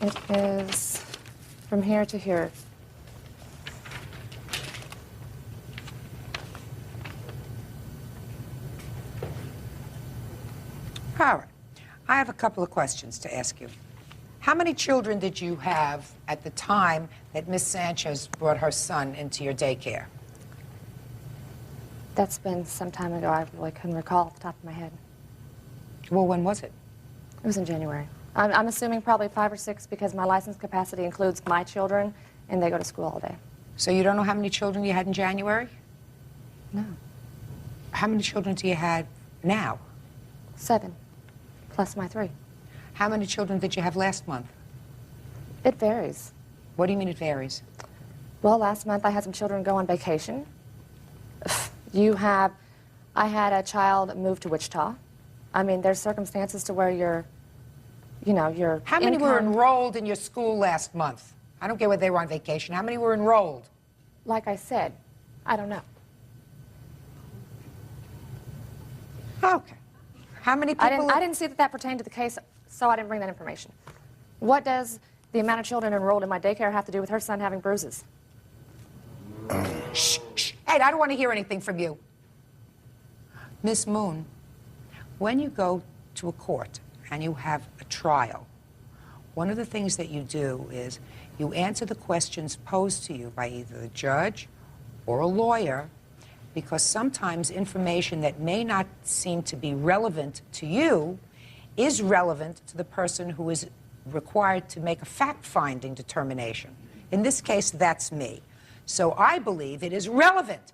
It is from here to here. All right. I have a couple of questions to ask you. How many children did you have at the time that Miss Sanchez brought her son into your daycare? That's been some time ago. I really couldn't recall off the top of my head. Well, when was it? It was in January. I'm assuming probably 5 or 6 because my license capacity includes my children, and they go to school all day. So you don't know how many children you had in January? No. How many children do you have now? 7, plus my 3. How many children did you have last month? It varies. What do you mean it varies? Well, last month I had some children go on vacation. I had a child move to Wichita. I mean, there's circumstances to where your How many were enrolled in your school last month? I don't care whether they were on vacation. How many were enrolled? Like I said, I don't know. Okay. How many people... I didn't see that pertained to the case, so I didn't bring that information. What does the amount of children enrolled in my daycare have to do with her son having bruises? Shh, shh. Ed, I don't want to hear anything from you. Miss Moon, when you go to a court and you have a trial, one of the things that you do is you answer the questions posed to you by either the judge or a lawyer, because sometimes information that may not seem to be relevant to you is relevant to the person who is required to make a fact-finding determination. In this case, that's me. So I believe it is relevant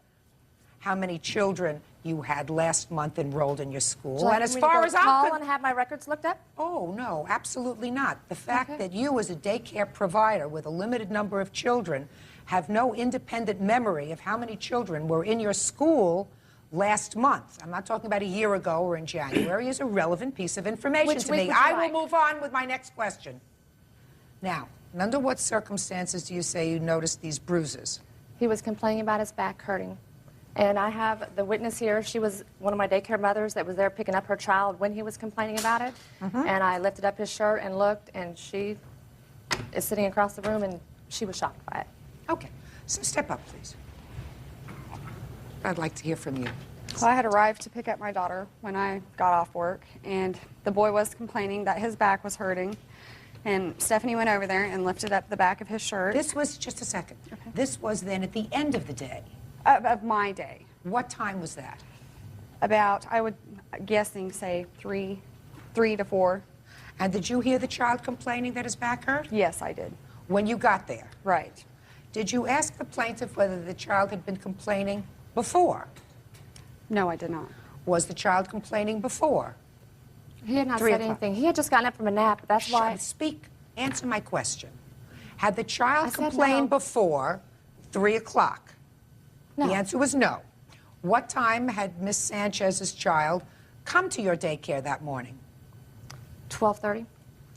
how many children you had last month enrolled in your school. And as far as I'm concerned, and have my records looked up? Oh, no, absolutely not. The fact that you as a daycare provider with a limited number of children have no independent memory of how many children were in your school last month, I'm not talking about a year ago or in January, is a relevant piece of information Which to week me. would you I like? will move on with my next question. Now, under what circumstances do you say you noticed these bruises? He was complaining about his back hurting. And I have the witness here. She was one of my daycare mothers that was there picking up her child when he was complaining about it. And I lifted up his shirt and looked, and she is sitting across the room, and she was shocked by it. Okay, so step up, please. I'd like to hear from you. Well, I had arrived to pick up my daughter when I got off work, and the boy was complaining that his back was hurting. And Stephanie went over there and lifted up the back of his shirt. This was, just a second, this was then at the end of the day. Of my day. What time was that? About, I would guessing, say 3 to 4. And did you hear the child complaining that his back hurt? Yes, I did. When you got there? Right. Did you ask the plaintiff whether the child had been complaining before? No, I did not. Was the child complaining before? He had not 3 said o'clock. anything. He had just gotten up from a nap. That's why. Speak. Answer my question. Had the child I said complained no. before 3 o'clock? No. The answer was no. What time had Miss Sanchez's child come to your daycare that morning? 12:30.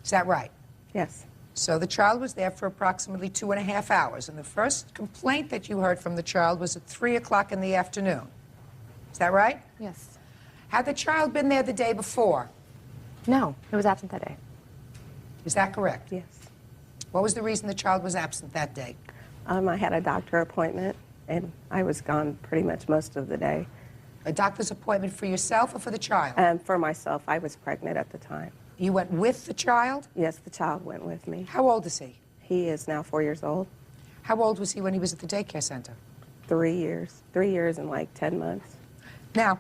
Is that right? Yes. So the child was there for approximately 2.5 hours, and the first complaint that you heard from the child was at 3 o'clock in the afternoon. Is that right? Yes. Had the child been there the day before? No, he was absent that day. Is that correct? Yes. What was the reason the child was absent that day? I had a doctor appointment, and I was gone pretty much most of the day. A doctor's appointment for yourself or for the child? For myself. I was pregnant at the time. You went with the child? Yes, the child went with me. How old is he? He is now 4 years old. How old was he when he was at the daycare center? 3 years. 3 years and like 10 months. Now,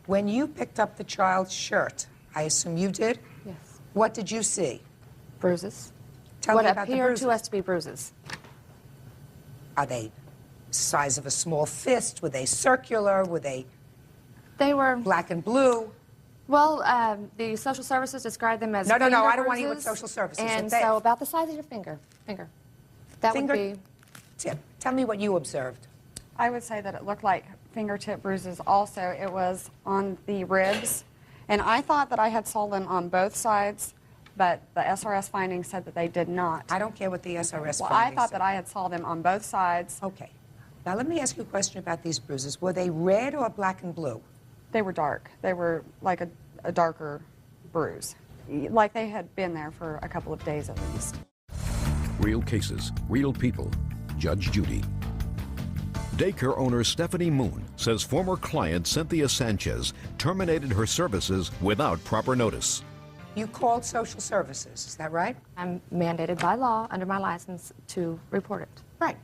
when you picked up the child's shirt, I assume you did? Yes. What did you see? Bruises. Tell what me about the appeared bruises. to us to be bruises. Are they size of a small fist? Were they circular? Were they They were black and blue? Well, the social services described them as No, finger I don't want to hear what bruises, social services. And They- so about the size of your finger. That Finger- would be. Tip. Tell me what you observed. I would say that it looked like fingertip bruises also. It was on the ribs. And I thought that I had saw them on both sides, but the SRS findings said that they did not. I don't care what the SRS Well, I findings thought said. that I had saw them on both sides. Okay. Now let me ask you a question about these bruises. Were they red or black and blue? They were dark. They were like a darker bruise. Like they had been there for a couple of days at least. Real cases, real people. Judge Judy. Daycare owner Stephanie Moon says former client Cynthia Sanchez terminated her services without proper notice. You called social services, is that right? I'm mandated by law under my license to report it. Right.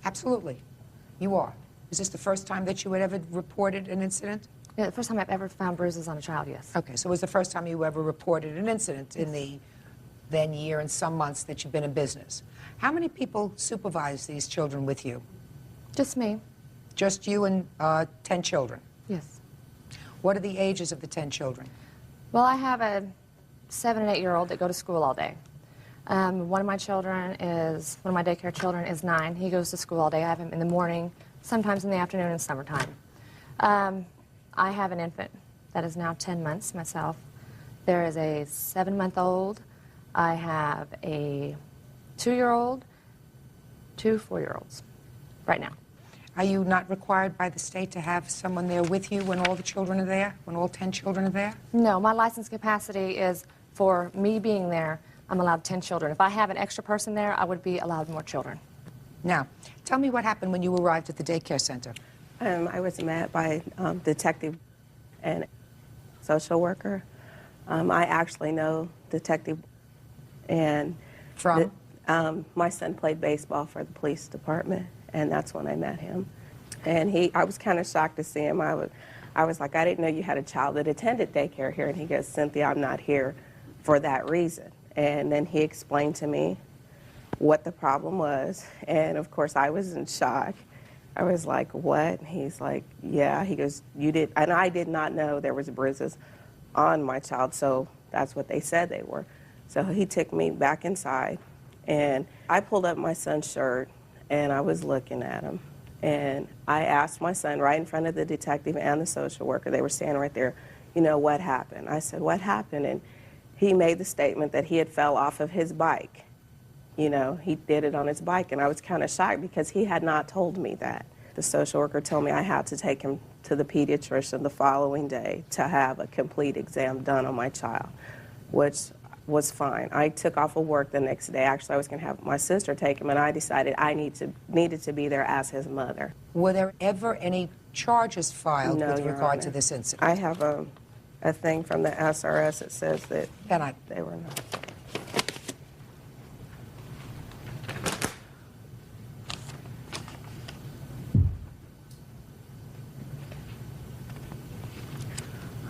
Absolutely. You are. Is this the first time that you had ever reported an incident? Yeah, the first time I've ever found bruises on a child, yes. Okay, so it was the first time you ever reported an incident in the then year and some months that you've been in business. How many people supervise these children with you? Just me. Just you and 10 children? Yes. What are the ages of the 10 children? Well, I have a 7 and 8 year old that go to school all day. One of my daycare children is 9. He goes to school all day. I have him in the morning, sometimes in the afternoon in summertime. I have an infant that is now 10 months myself. There is a 7-month-old. I have a 2-year-old, 2 4-year-olds right now. Are you not required by the state to have someone there with you when all the children are there, when all 10 children are there? No, my license capacity is for me being there, I'm allowed 10 children. If I have an extra person there, I would be allowed more children. Now, tell me what happened when you arrived at the daycare center. I was met by detective and social worker. I actually know detective, and From? My son played baseball for the police department, and that's when I met him. And I was kind of shocked to see him. I was like, I didn't know you had a child that attended daycare here. And he goes, Cynthia, I'm not here for that reason. And then he explained to me what the problem was. And of course, I was in shock. I was like, what? He's like, yeah. He goes, you did, and I did not know there was bruises on my child, so that's what they said they were. So he took me back inside, and I pulled up my son's shirt, and I was looking at him. And I asked my son right in front of the detective and the social worker, they were standing right there, you know, what happened? I said, what happened? And he made the statement that he had fell off of his bike. You know, he did it on his bike, and I was kind of shocked because he had not told me that. The social worker told me I had to take him to the pediatrician the following day to have a complete exam done on my child, which was fine. I took off of work the next day. Actually, I was going to have my sister take him, and I decided I needed to be there as his mother. Were there ever any charges filed No, with Your regard Honor. to this incident? I have a thing from the SRS that says that they were not.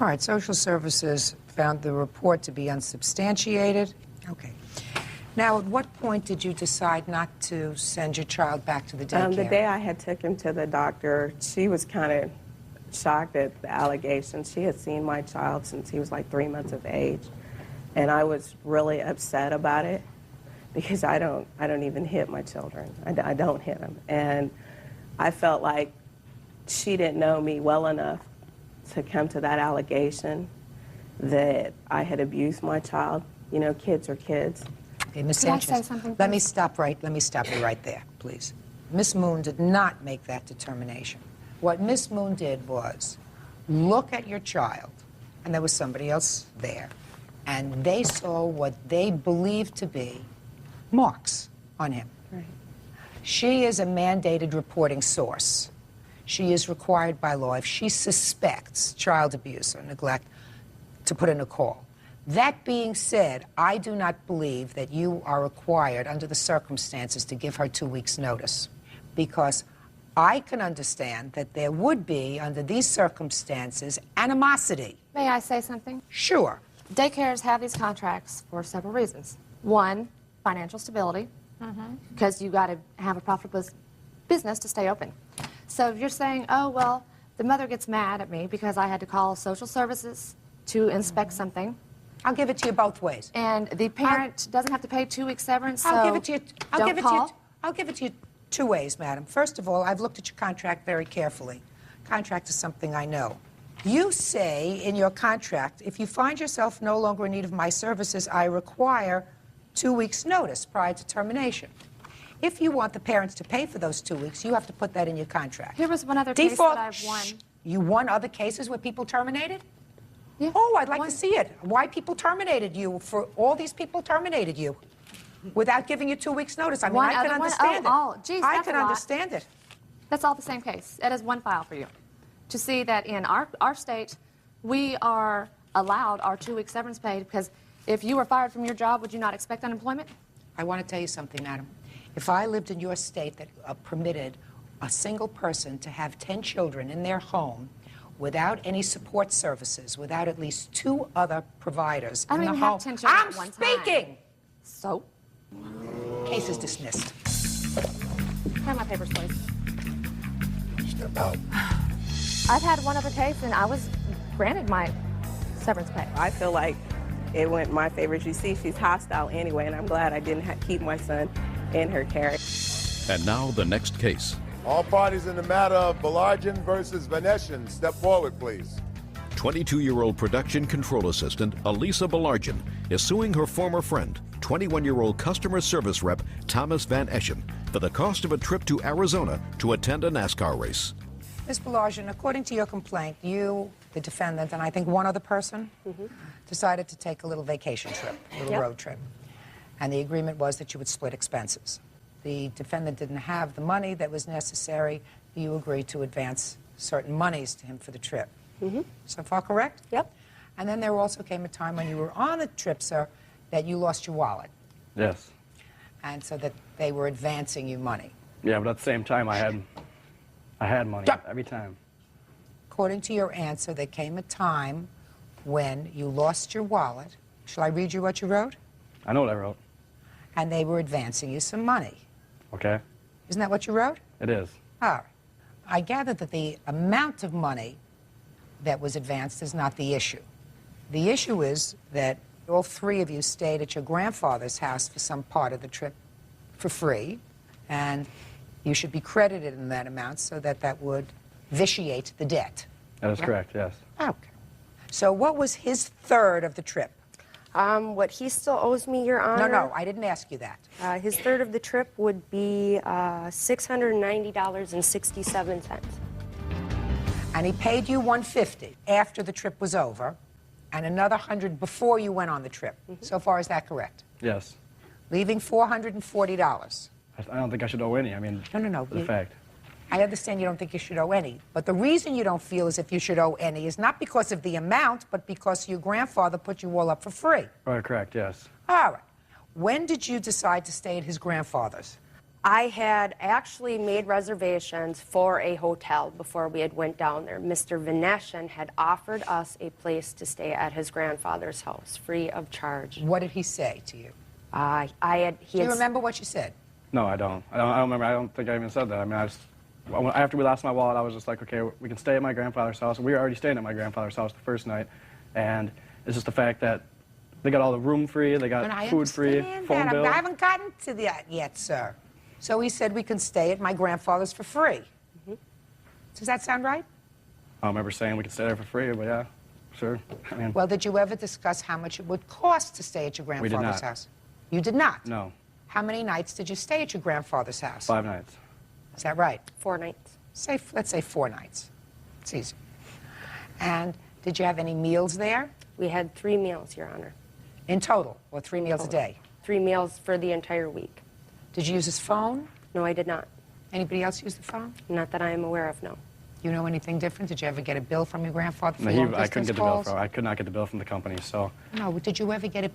All right, social services found the report to be unsubstantiated. Okay. Now, at what point did you decide not to send your child back to the daycare? The day I had took him to the doctor, she was kind of shocked at the allegations. She had seen my child since he was like 3 months of age, and I was really upset about it because I don't even hit my children. I don't hit them, and I felt like she didn't know me well enough to come to that allegation that I had abused my child. You know, kids are kids. Okay, Ms. Can I Sanchez, say something, let me please? stop you right there, please. Ms. Moon did not make that determination. What Ms. Moon did was look at your child, and there was somebody else there, and they saw what they believed to be marks on him. Right. She is a mandated reporting source. She is required by law, if she suspects child abuse or neglect, to put in a call. That being said, I do not believe that you are required, under the circumstances, to give her 2 weeks' notice, because I can understand that there would be, under these circumstances, animosity. May I say something? Sure. Daycares have these contracts for several reasons. One, financial stability, because you got to have a profitable business to stay open. So if you're saying, oh, well, the mother gets mad at me because I had to call social services to inspect something. I'll give it to you both ways. And the parent doesn't have to pay 2 weeks severance, so I'll give it to you. I'll give it to you 2 ways, madam. First of all, I've looked at your contract very carefully. Contract is something I know. You say in your contract, if you find yourself no longer in need of my services, I require 2 weeks' notice prior to termination. If you want the parents to pay for those 2 weeks, you have to put that in your contract. Here was one other case that I've won. You won other cases where people terminated? Yeah. Oh, I'd like to see it. Why people terminated you, for all these people terminated you without giving you 2 weeks' notice. I mean, I can understand it. Oh, geez, I that's can a lot. understand it. That's all the same case. It is one file for you. To see that in our state, we are allowed our 2 weeks severance pay, because if you were fired from your job, would you not expect unemployment? I want to tell you something, madam. If I lived in your state that permitted a single person to have 10 children in their home without any support services, without at least 2 other providers in the home. I don't even have 10 children I'm at one speaking! time. So? Case is dismissed. Have my papers, please. Step out. I've had one other case, and I was granted my severance pay. I feel like it went in my favor. As you see, she's hostile anyway, and I'm glad I didn't keep my son in her care. And now the next case. All parties in the matter of Balarjan versus Venetian, step forward, please. 22-year-old production control assistant Elisa Balarjan is suing her former friend, 21-year-old customer service rep Thomas Van Eschen, for the cost of a trip to Arizona to attend a NASCAR race. Ms. Balarjan, according to your complaint, you, the defendant, and I think one other person, decided to take a little vacation trip, a little road trip. And the agreement was that you would split expenses. The defendant didn't have the money that was necessary. You agreed to advance certain monies to him for the trip. So far correct? Yep. And then there also came a time when you were on the trip, sir, that you lost your wallet. Yes. And so that they were advancing you money. Yeah, but at the same time, I had money every time. According to your answer, there came a time when you lost your wallet. Shall I read you what you wrote? I know what I wrote. And they were advancing you some money. Okay. Isn't that what you wrote? It is. All right. I gather that the amount of money that was advanced is not the issue. The issue is that all 3 of you stayed at your grandfather's house for some part of the trip for free, and You should be credited in that amount so that that would vitiate the debt. That is correct, yes. Okay. So what was his third of the trip? What he still owes me, Your Honor. No, I didn't ask you that. His third of the trip would be $690.67. And he paid you $150 after the trip was over, and another $100 before you went on the trip. So far, is that correct? Yes. Leaving $440. I don't think I should owe any. I mean, No. the fact. I understand you don't think you should owe any, but the reason you don't feel as if you should owe any is not because of the amount, but because your grandfather put you all up for free. Right, correct, yes. All right. When did you decide to stay at his grandfather's? I had actually made reservations for a hotel before we had went down there. Mr. Vaneshan had offered us a place to stay at his grandfather's house, free of charge. What did he say to you? Do you remember what you said? No, I don't. I don't remember. I don't think I even said that. I mean, after we lost my wallet, I was just like, okay, we can stay at my grandfather's house. We were already staying at my grandfather's house the first night, and it's just the fact that they got all the room free, they got food free, phone bill. I haven't gotten to that yet, sir. So he said we can stay at my grandfather's for free. Does that sound right? I don't remember saying we could stay there for free, but yeah, sure. I mean, Well, did you ever discuss how much it would cost to stay at your We did grandfather's not. house? You did not? no, How many nights did you stay at your grandfather's house? 5 nights. Is that right? 4 nights. Let's say 4 nights. It's easy. And did you have any meals there? We had 3 meals, Your Honor. In total, or 3 meals a day? 3 meals for the entire week. Did you use his phone? No, I did not. Anybody else use the phone? Not that I am aware of, no. You know anything different? Did you ever get a bill from your grandfather for No, long I couldn't distance get the bill calls? from. I could not get the bill from the company. So No, did you ever get a...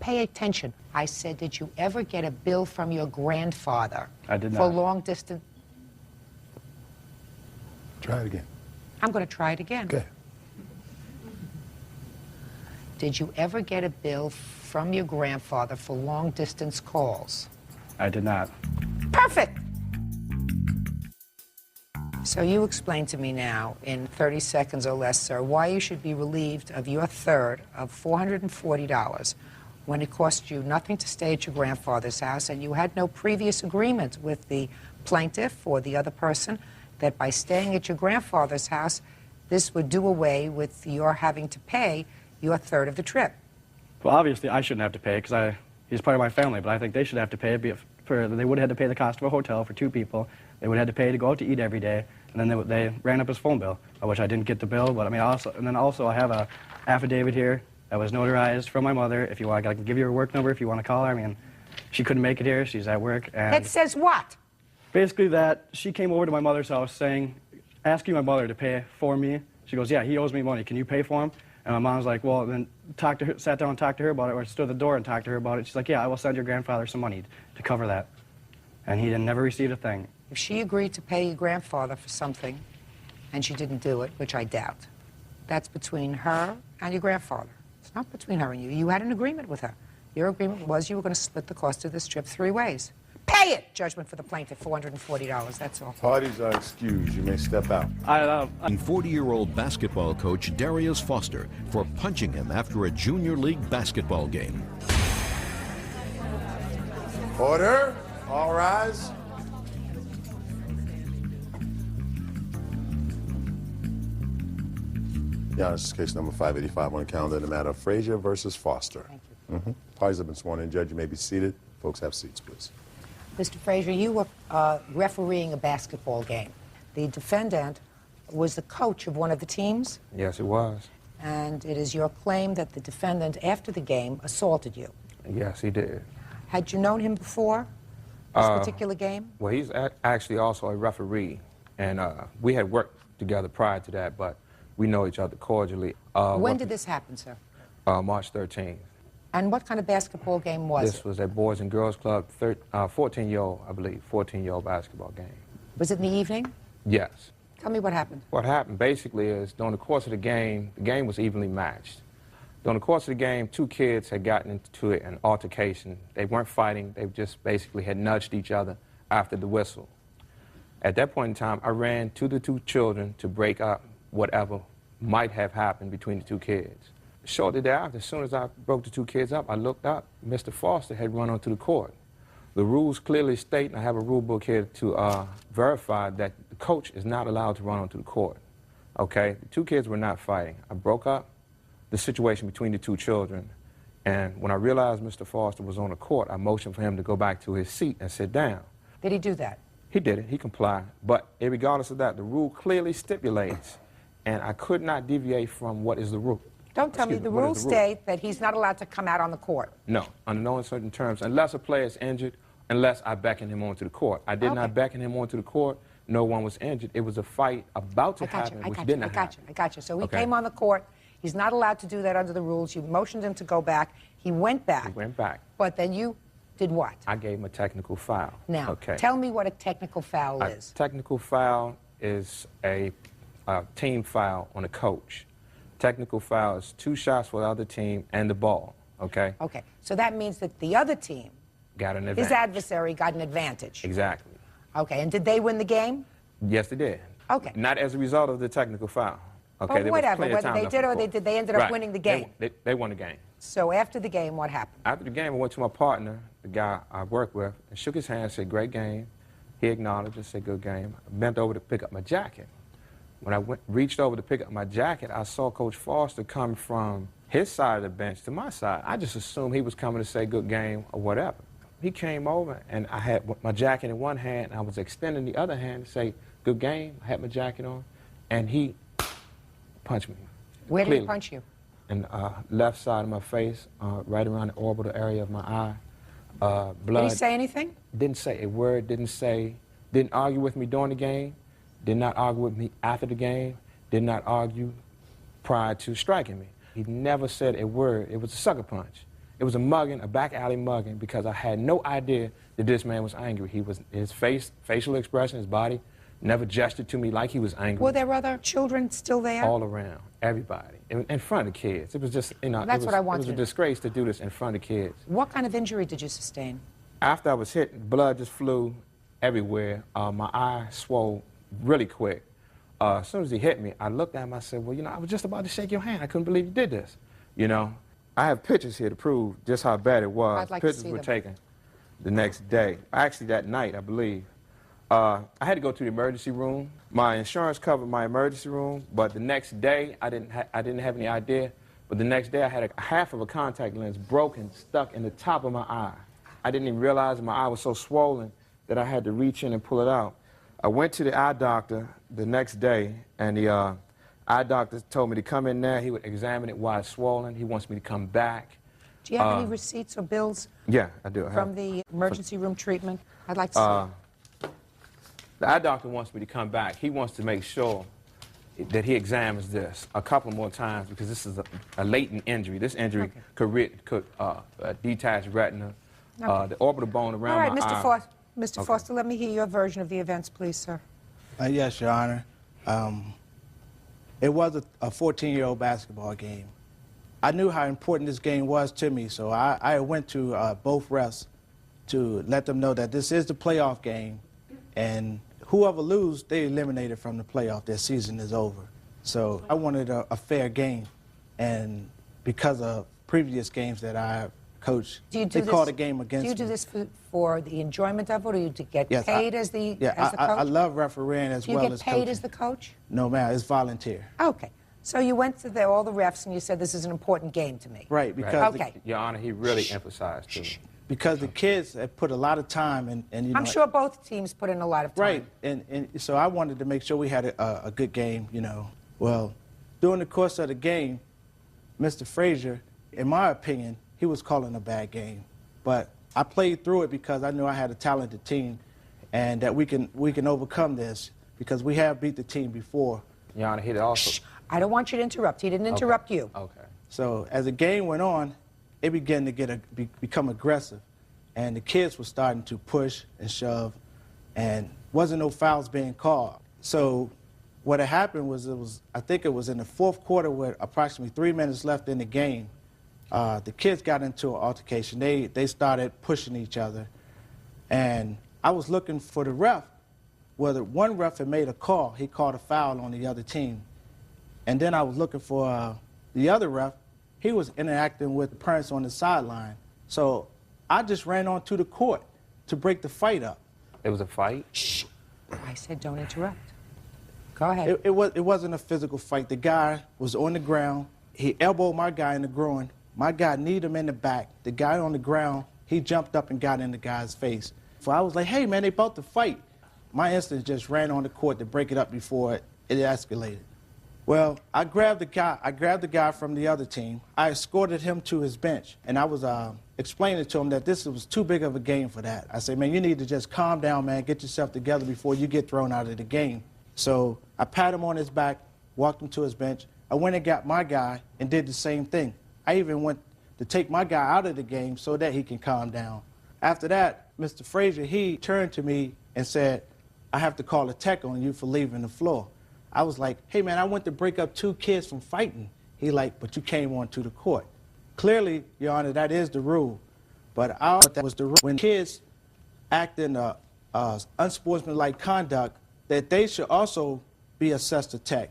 Pay attention. I said, did you ever get a bill from your grandfather? I did For not. long distance... Try it again. I'm going to try it again. Okay. Did you ever get a bill from your grandfather for long distance calls? I did not. Perfect! So you explain to me now, in 30 seconds or less, sir, why you should be relieved of your third of $440 when it cost you nothing to stay at your grandfather's house and you had no previous agreement with the plaintiff or the other person that by staying at your grandfather's house, this would do away with your having to pay your third of the trip. Well, obviously, I shouldn't have to pay because he's part of my family, but I think they should have to pay. They would have had to pay the cost of a hotel for 2 people. They would have had to pay to go out to eat every day, and then they ran up his phone bill, which I didn't get the bill. But I mean, I have a affidavit here that was notarized from my mother. If you want, I can give you her work number if you want to call her. I mean, she couldn't make it here. She's at work. And It says what? basically that she came over to my mother's house asking my mother to pay for me. She goes, yeah, he owes me money. Can you pay for him? And my mom's like, well, then sat down and talked to her about it, or stood at the door and talked to her about it. She's like, yeah, I will send your grandfather some money to cover that. And he never received a thing. If she agreed to pay your grandfather for something and she didn't do it, which I doubt, that's between her and your grandfather. It's not between her and you. You had an agreement with her. Your agreement was you were going to split the cost of this trip 3 ways. Pay it! Judgment for the plaintiff, $440, that's all. Parties are excused. You may step out. And 40-year-old basketball coach Darius Foster for punching him after a junior league basketball game. Order. All rise. Yeah, this is case number 585 on the calendar in the matter of Frazier versus Foster. Thank you. Parties have been sworn in. Judge, you may be seated. Folks, have seats, please. Mr. Frazier, you were refereeing a basketball game. The defendant was the coach of one of the teams, Yes, it was. and it is your claim that the defendant, after the game, assaulted you. Yes, he did. Had you known him before this particular game? Well, he's actually also a referee, and we had worked together prior to that, but we know each other cordially. When did this happen, sir? March 13th. And what kind of basketball game was This it? was a Boys and Girls Club, 14-year-old, I believe, 14-year-old basketball game. Was it in the evening? Yes. Tell me what happened. What happened basically is during the course of the game was evenly matched. During the course of the game, 2 kids had gotten into an altercation. They weren't fighting, they just basically had nudged each other after the whistle. At that point in time, I ran to the 2 children to break up whatever might have happened between the 2 kids. Shortly thereafter, as soon as I broke the 2 kids up, I looked up. Mr. Foster had run onto the court. The rules clearly state, and I have a rule book here to verify that the coach is not allowed to run onto the court. Okay? The two kids were not fighting. I broke up the situation between the two children, and when I realized Mr. Foster was on the court, I motioned for him to go back to his seat and sit down. Did he do that? He did it. He complied. But regardless of that, the rule clearly stipulates, and I could not deviate from what is the rule. Don't tell me the rules state that he's not allowed to come out on the court. No, under no uncertain terms, unless a player is injured, unless I beckon him onto the court. I did not beckon him onto the court. No one was injured. It was a fight about to happen, which did not happen. I got you. So he came on the court. He's not allowed to do that under the rules. You motioned him to go back. He went back. He went back. But then you did what? I gave him a technical foul. Now, tell me what a technical foul is. A technical foul is a team foul on a coach. Technical foul is 2 shots for the other team and the ball, okay? Okay, so that means that the other team, got an advantage. his adversary, got an advantage. Exactly. Okay, and did they win the game? Yes, they did. Okay. Not as a result of the technical foul. Okay, Or whatever, whether they did or they ended up winning the game. They won the game. So after the game, what happened? After the game, I went to my partner, the guy I work with, and shook his hand and said, great game. He acknowledged and said, good game. I bent over to pick up my jacket. When I reached over to pick up my jacket, I saw Coach Foster come from his side of the bench to my side. I just assumed he was coming to say good game or whatever. He came over, and I had my jacket in one hand, and I was extending the other hand to say good game. I had my jacket on, and he punched me. Where did he punch you? In the left side of my face, right around the orbital area of my eye. Blood. Did he say anything? Didn't say a word, didn't argue with me during the game, did not argue with me after the game, did not argue prior to striking me. He never said a word. It was a sucker punch. It was a mugging, a back alley mugging, because I had no idea that this man was angry. His facial expression, his body, never gestured to me like he was angry. Were there other children still there? All around, everybody, in front of kids. It was just, That's what I wanted. It was a disgrace to do this in front of kids. What kind of injury did you sustain? After I was hit, blood just flew everywhere. My eye swelled really quick. As soon as he hit me, I looked at him, I said, well, I was just about to shake your hand. I couldn't believe you did this, I have pictures here to prove just how bad it was. I'd like Pictures to see were them. taken the next day. Actually, that night, I believe. I had to go to the emergency room. My insurance covered my emergency room, but the next day, I didn't have any idea. But the next day, I had half of a contact lens broken, stuck in the top of my eye. I didn't even realize my eye was so swollen that I had to reach in and pull it out. I went to the eye doctor the next day, and the eye doctor told me to come in there. He would examine it while it's swollen. He wants me to come back. Do you have any receipts or bills? Yeah, I do. From the emergency room treatment? I'd like to see. The eye doctor wants me to come back. He wants to make sure that he examines this a couple more times, because this is a latent injury. This injury could detach retina, the orbital bone around my eye. All right, Mr. Foster, let me hear your version of the events, please, sir. Yes, Your Honor. It was a 14-year-old basketball game. I knew how important this game was to me, so I went to both refs to let them know that this is the playoff game, and whoever loses, they eliminated from the playoff. Their season is over. So I wanted a fair game, and because of previous games that I coached, they called a game against me. Do you do this for the enjoyment of it, or do you get paid as the coach? I love refereeing as well as coaching. Do you get paid as the coach? No, ma'am. It's volunteer. Okay. So you went to all the refs and you said, this is an important game to me. Right, because... Your Honor, he really emphasized to me. Because the kids have put a lot of time and I'm sure both teams put in a lot of time. Right, and so I wanted to make sure we had a good game, Well, during the course of the game, Mr. Frazier, in my opinion, he was calling a bad game. But I played through it because I knew I had a talented team and that we can overcome this because we have beat the team before. Your Honor, he also... I don't want you to interrupt. He didn't interrupt you. Okay. So as the game went on, it began to become aggressive. And the kids were starting to push and shove, and wasn't no fouls being called. So what had happened was, I think it was in the fourth quarter with approximately 3 minutes left in the game, the kids got into an altercation. They started pushing each other. And I was looking for the ref. Whether one ref had made a call, he called a foul on the other team. And then I was looking for the other ref. He was interacting with the parents on the sideline. So I just ran onto the court to break the fight up. It was a fight? Shh. I said don't interrupt. Go ahead. It wasn't a physical fight. The guy was on the ground. He elbowed my guy in the groin. My guy kneed him in the back. The guy on the ground, he jumped up and got in the guy's face. So I was like, hey, man, they about to fight. My instinct just ran on the court to break it up before it escalated. Well, I grabbed the guy from the other team. I escorted him to his bench, and I was explaining to him that this was too big of a game for that. I said, man, you need to just calm down, man, get yourself together before you get thrown out of the game. So I pat him on his back, walked him to his bench. I went and got my guy and did the same thing. I even went to take my guy out of the game so that he can calm down. After that, Mr. Frazier, he turned to me and said, I have to call a tech on you for leaving the floor. I was like, hey, man, I went to break up 2 kids from fighting. He like, but you came onto the court. Clearly, Your Honor, that is the rule. But I thought that was the rule. When kids act in unsportsmanlike conduct, that they should also be assessed a tech.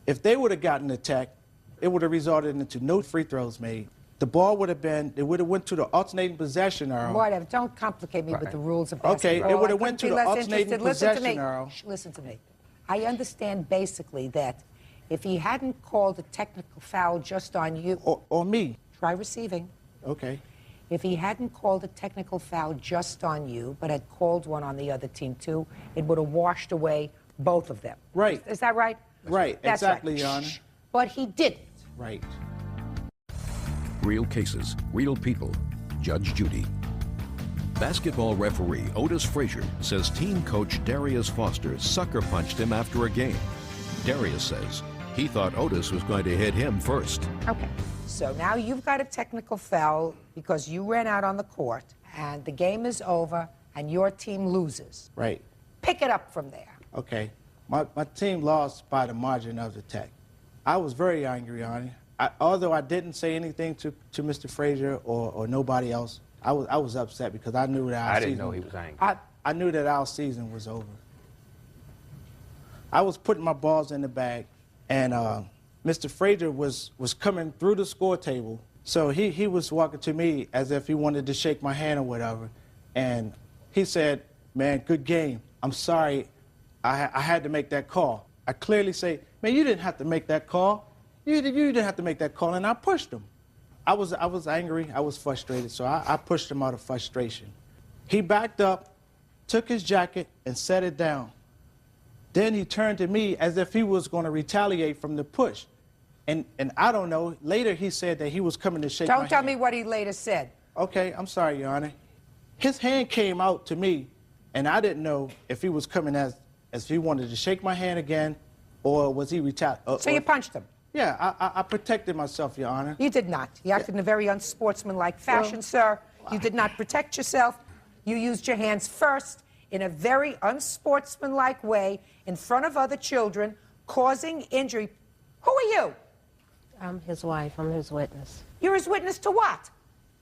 If they would have gotten a tech, it would have resulted into no free throws made. The ball would have went to the alternating possession arrow. Whatever, don't complicate me with the rules of basketball. Okay, it would have went to the alternating possession arrow. Listen to me. I understand basically that if he hadn't called a technical foul just on you... Or me. Try receiving. Okay. If he hadn't called a technical foul just on you, but had called one on the other team too, it would have washed away both of them. Right. Is that right? Right, That's exactly, right. Your Honor. But he didn't. Right. Real cases, real people. Judge Judy. Basketball referee Otis Frazier says team coach Darius Foster sucker punched him after a game. Darius says he thought Otis was going to hit him first. Okay. So now you've got a technical foul because you ran out on the court and the game is over and your team loses. Right. Pick it up from there. Okay. My team lost by the margin of the tech. I was very angry, Your Honor. Although I didn't say anything to Mr. Frazier or nobody else, I was upset because I knew that I didn't know he was angry. I knew that our season was over. I was putting my balls in the bag, and Mr. Frazier was coming through the score table. So he was walking to me as if he wanted to shake my hand or whatever. And he said, man, good game. I'm sorry I had to make that call. I clearly say, man, you didn't have to make that call. You didn't have to make that call, and I pushed him. I was angry, I was frustrated, so I pushed him out of frustration. He backed up, took his jacket, and set it down. Then he turned to me as if he was going to retaliate from the push. And I don't know, later he said that he was coming to shake my hand. Don't tell me what he later said. Okay, I'm sorry, Your Honor. His hand came out to me, and I didn't know if he was coming as if he wanted to shake my hand again, or was he retaliating. So you punched him? Yeah, I protected myself, Your Honor. You did not. You acted in a very unsportsmanlike fashion, sir. You did not protect yourself. You used your hands first in a very unsportsmanlike way in front of other children, causing injury. Who are you? I'm his wife. I'm his witness. You're his witness to what?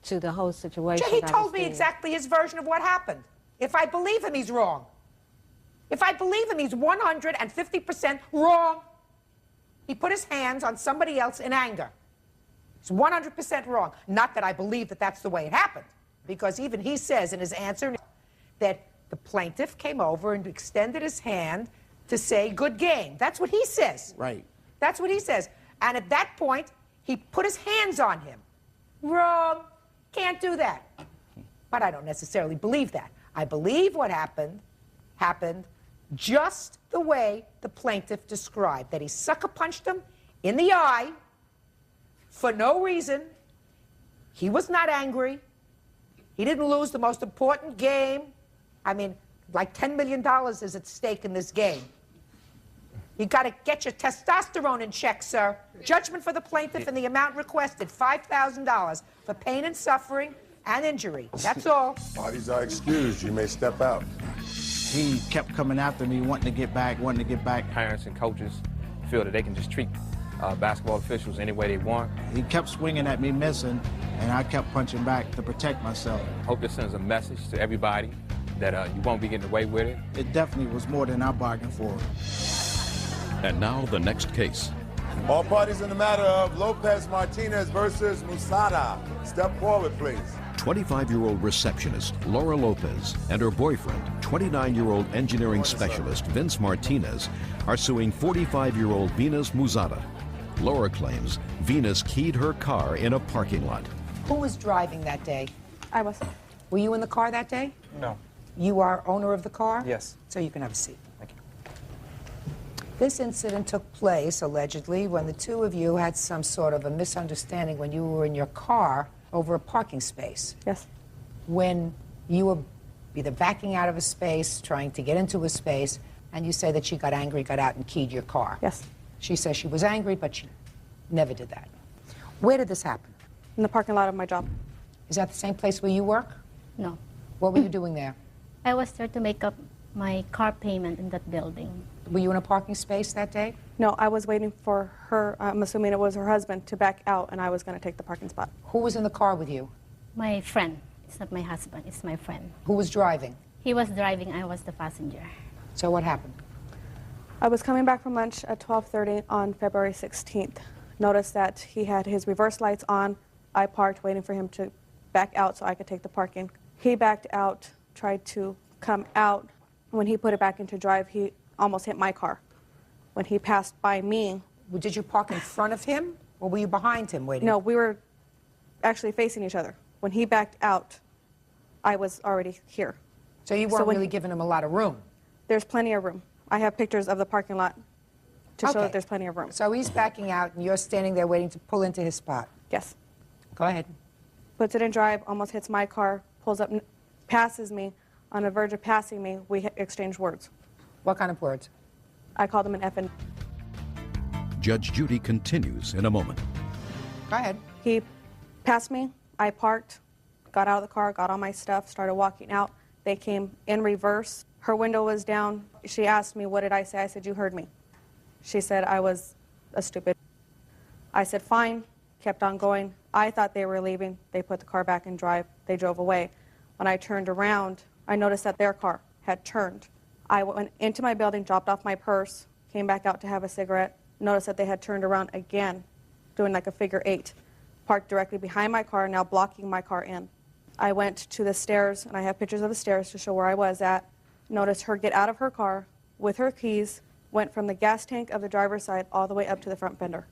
To the whole situation. He told me exactly his version of what happened. If I believe him, he's wrong. If I believe him, he's 150% wrong. He put his hands on somebody else in anger. It's 100% wrong. Not that I believe that that's the way it happened, because even he says in his answer that the plaintiff came over and extended his hand to say, good game. That's what he says. Right. That's what he says. And at that point, he put his hands on him. Wrong. Can't do that. But I don't necessarily believe that. I believe what happened just the way the plaintiff described, that he sucker punched him in the eye for no reason. He was not angry. He didn't lose the most important game. I mean, like $10 million is at stake in this game. You got to get your testosterone in check, sir. Judgment for the plaintiff and the amount requested, $5,000 for pain and suffering and injury. That's all. Parties are excused. You may step out. He kept coming after me, wanting to get back. Parents and coaches feel that they can just treat basketball officials any way they want. He kept swinging at me, missing, and I kept punching back to protect myself. I hope this sends a message to everybody that you won't be getting away with it. It definitely was more than I bargained for. And now the next case. All parties in the matter of Lopez Martinez versus Musada. Step forward, please. 25-year-old receptionist Laura Lopez and her boyfriend, 29-year-old engineering specialist Vince Martinez, are suing 45-year-old Venus Muzada. Laura claims Venus keyed her car in a parking lot. Who was driving that day? I was. Were you in the car that day? No. You are owner of the car? Yes. So you can have a seat. Thank you. This incident took place, allegedly, when the two of you had some sort of a misunderstanding when you were in your car over a parking space. Yes. When you were either backing out of a space, trying to get into a space, and you say that she got angry, got out and keyed your car. Yes. She says she was angry, but she never did that. Where did this happen? In the parking lot of my job. Is that the same place where you work? No. What were you doing there? I was there to make up my car payment in that building. Were you in a parking space that day? No, I was waiting for her, I'm assuming it was her husband, to back out, and I was going to take the parking spot. Who was in the car with you? My friend. It's not my husband, it's my friend. Who was driving? He was driving, I was the passenger. So what happened? I was coming back from lunch at 12:30 on February 16th. Noticed that he had his reverse lights on. I parked, waiting for him to back out so I could take the parking. He backed out, tried to come out. When he put it back into drive, he almost hit my car. When he passed by me... Did you park in front of him, or were you behind him waiting? No, we were actually facing each other. When he backed out, I was already here. So you weren't really giving him a lot of room? There's plenty of room. I have pictures of the parking lot to show Okay. that there's plenty of room. So he's backing out, and you're standing there waiting to pull into his spot? Yes. Go ahead. Puts it in drive, almost hits my car, pulls up, passes me. On the verge of passing me, we exchanged words. What kind of words? I called him an effing. Judge Judy continues in a moment. Go ahead. He passed me. I parked, got out of the car, got all my stuff, started walking out. They came in reverse. Her window was down. She asked me, what did I say? I said, you heard me. She said I was a stupid. I said, fine, kept on going. I thought they were leaving. They put the car back in drive. They drove away. When I turned around, I noticed that their car had turned. I went into my building, dropped off my purse, came back out to have a cigarette, noticed that they had turned around again, doing like a figure 8, parked directly behind my car, now blocking my car in. I went to the stairs, and I have pictures of the stairs to show where I was at. Noticed her get out of her car with her keys, went from the gas tank of the driver's side all the way up to the front fender.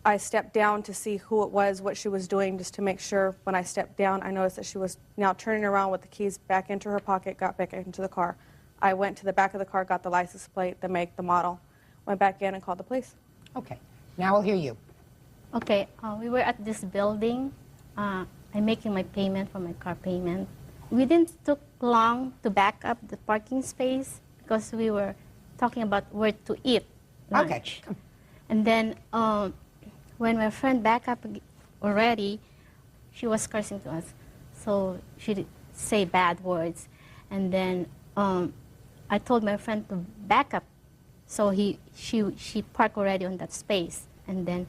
I stepped down to see who it was, what she was doing, just to make sure. When I stepped down, I noticed that she was now turning around with the keys back into her pocket, got back into the car. I went to the back of the car, got the license plate, the make, the model, went back in and called the police. Okay. Now I'll hear you. Okay, we were at this building. I'm making my payment for my car payment. We didn't took long to back up the parking space because we were talking about where to eat lunch. Okay. And then when my friend backed up already, she was cursing to us. So she did say bad words. And then I told my friend to back up. So she parked already on that space. And then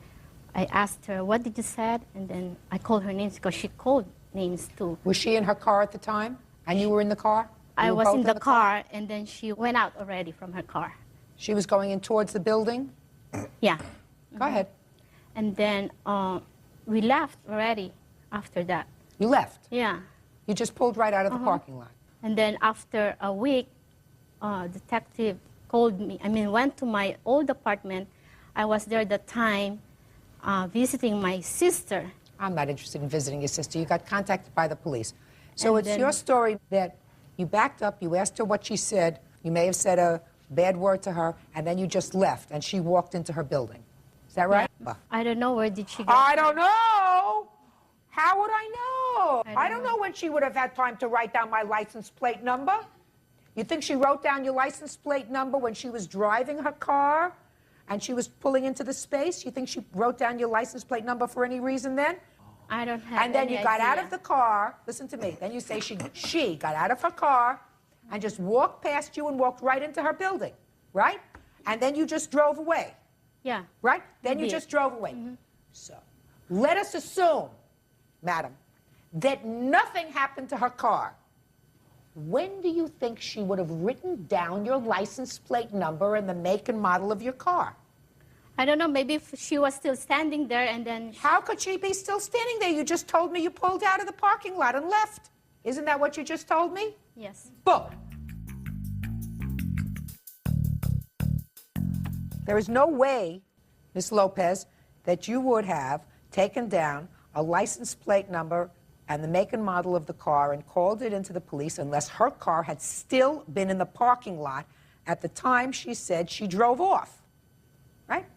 I asked her, what did you say? And then I called her names because she called names too. Was she in her car at the time? And you were in the car? I was in the car, and then she went out already from her car. She was going in towards the building? Yeah. Go ahead. And then we left already after that. You left? Yeah. You just pulled right out of the parking lot? And then after a week, detective called me, went to my old apartment. I was there at the time visiting my sister. I'm not interested in visiting your sister. You got contacted by the police. So And it's then- your story that you backed up, you asked her what she said, you may have said a bad word to her, and then you just left, and she walked into her building. Is that right? Yeah. I don't know where did she go. I don't know. How would I know? I don't know when she would have had time to write down my license plate number. You think she wrote down your license plate number when she was driving her car and she was pulling into the space? You think she wrote down your license plate number for any reason then? I don't have And then any you got out idea. of the car, listen to me, then you say she got out of her car and just walked past you and walked right into her building, right? And then you just drove away. Yeah. Right? Then you Indeed. just drove away. So let us assume, madam, that nothing happened to her car. When do you think she would have written down your license plate number and the make and model of your car? I don't know, maybe if she was still standing there and then... How could she be still standing there? You just told me you pulled out of the parking lot and left. Isn't that what you just told me? Yes. Boom. There is no way, Ms. Lopez, that you would have taken down a license plate number and the make and model of the car and called it into the police unless her car had still been in the parking lot at the time she said she drove off, right?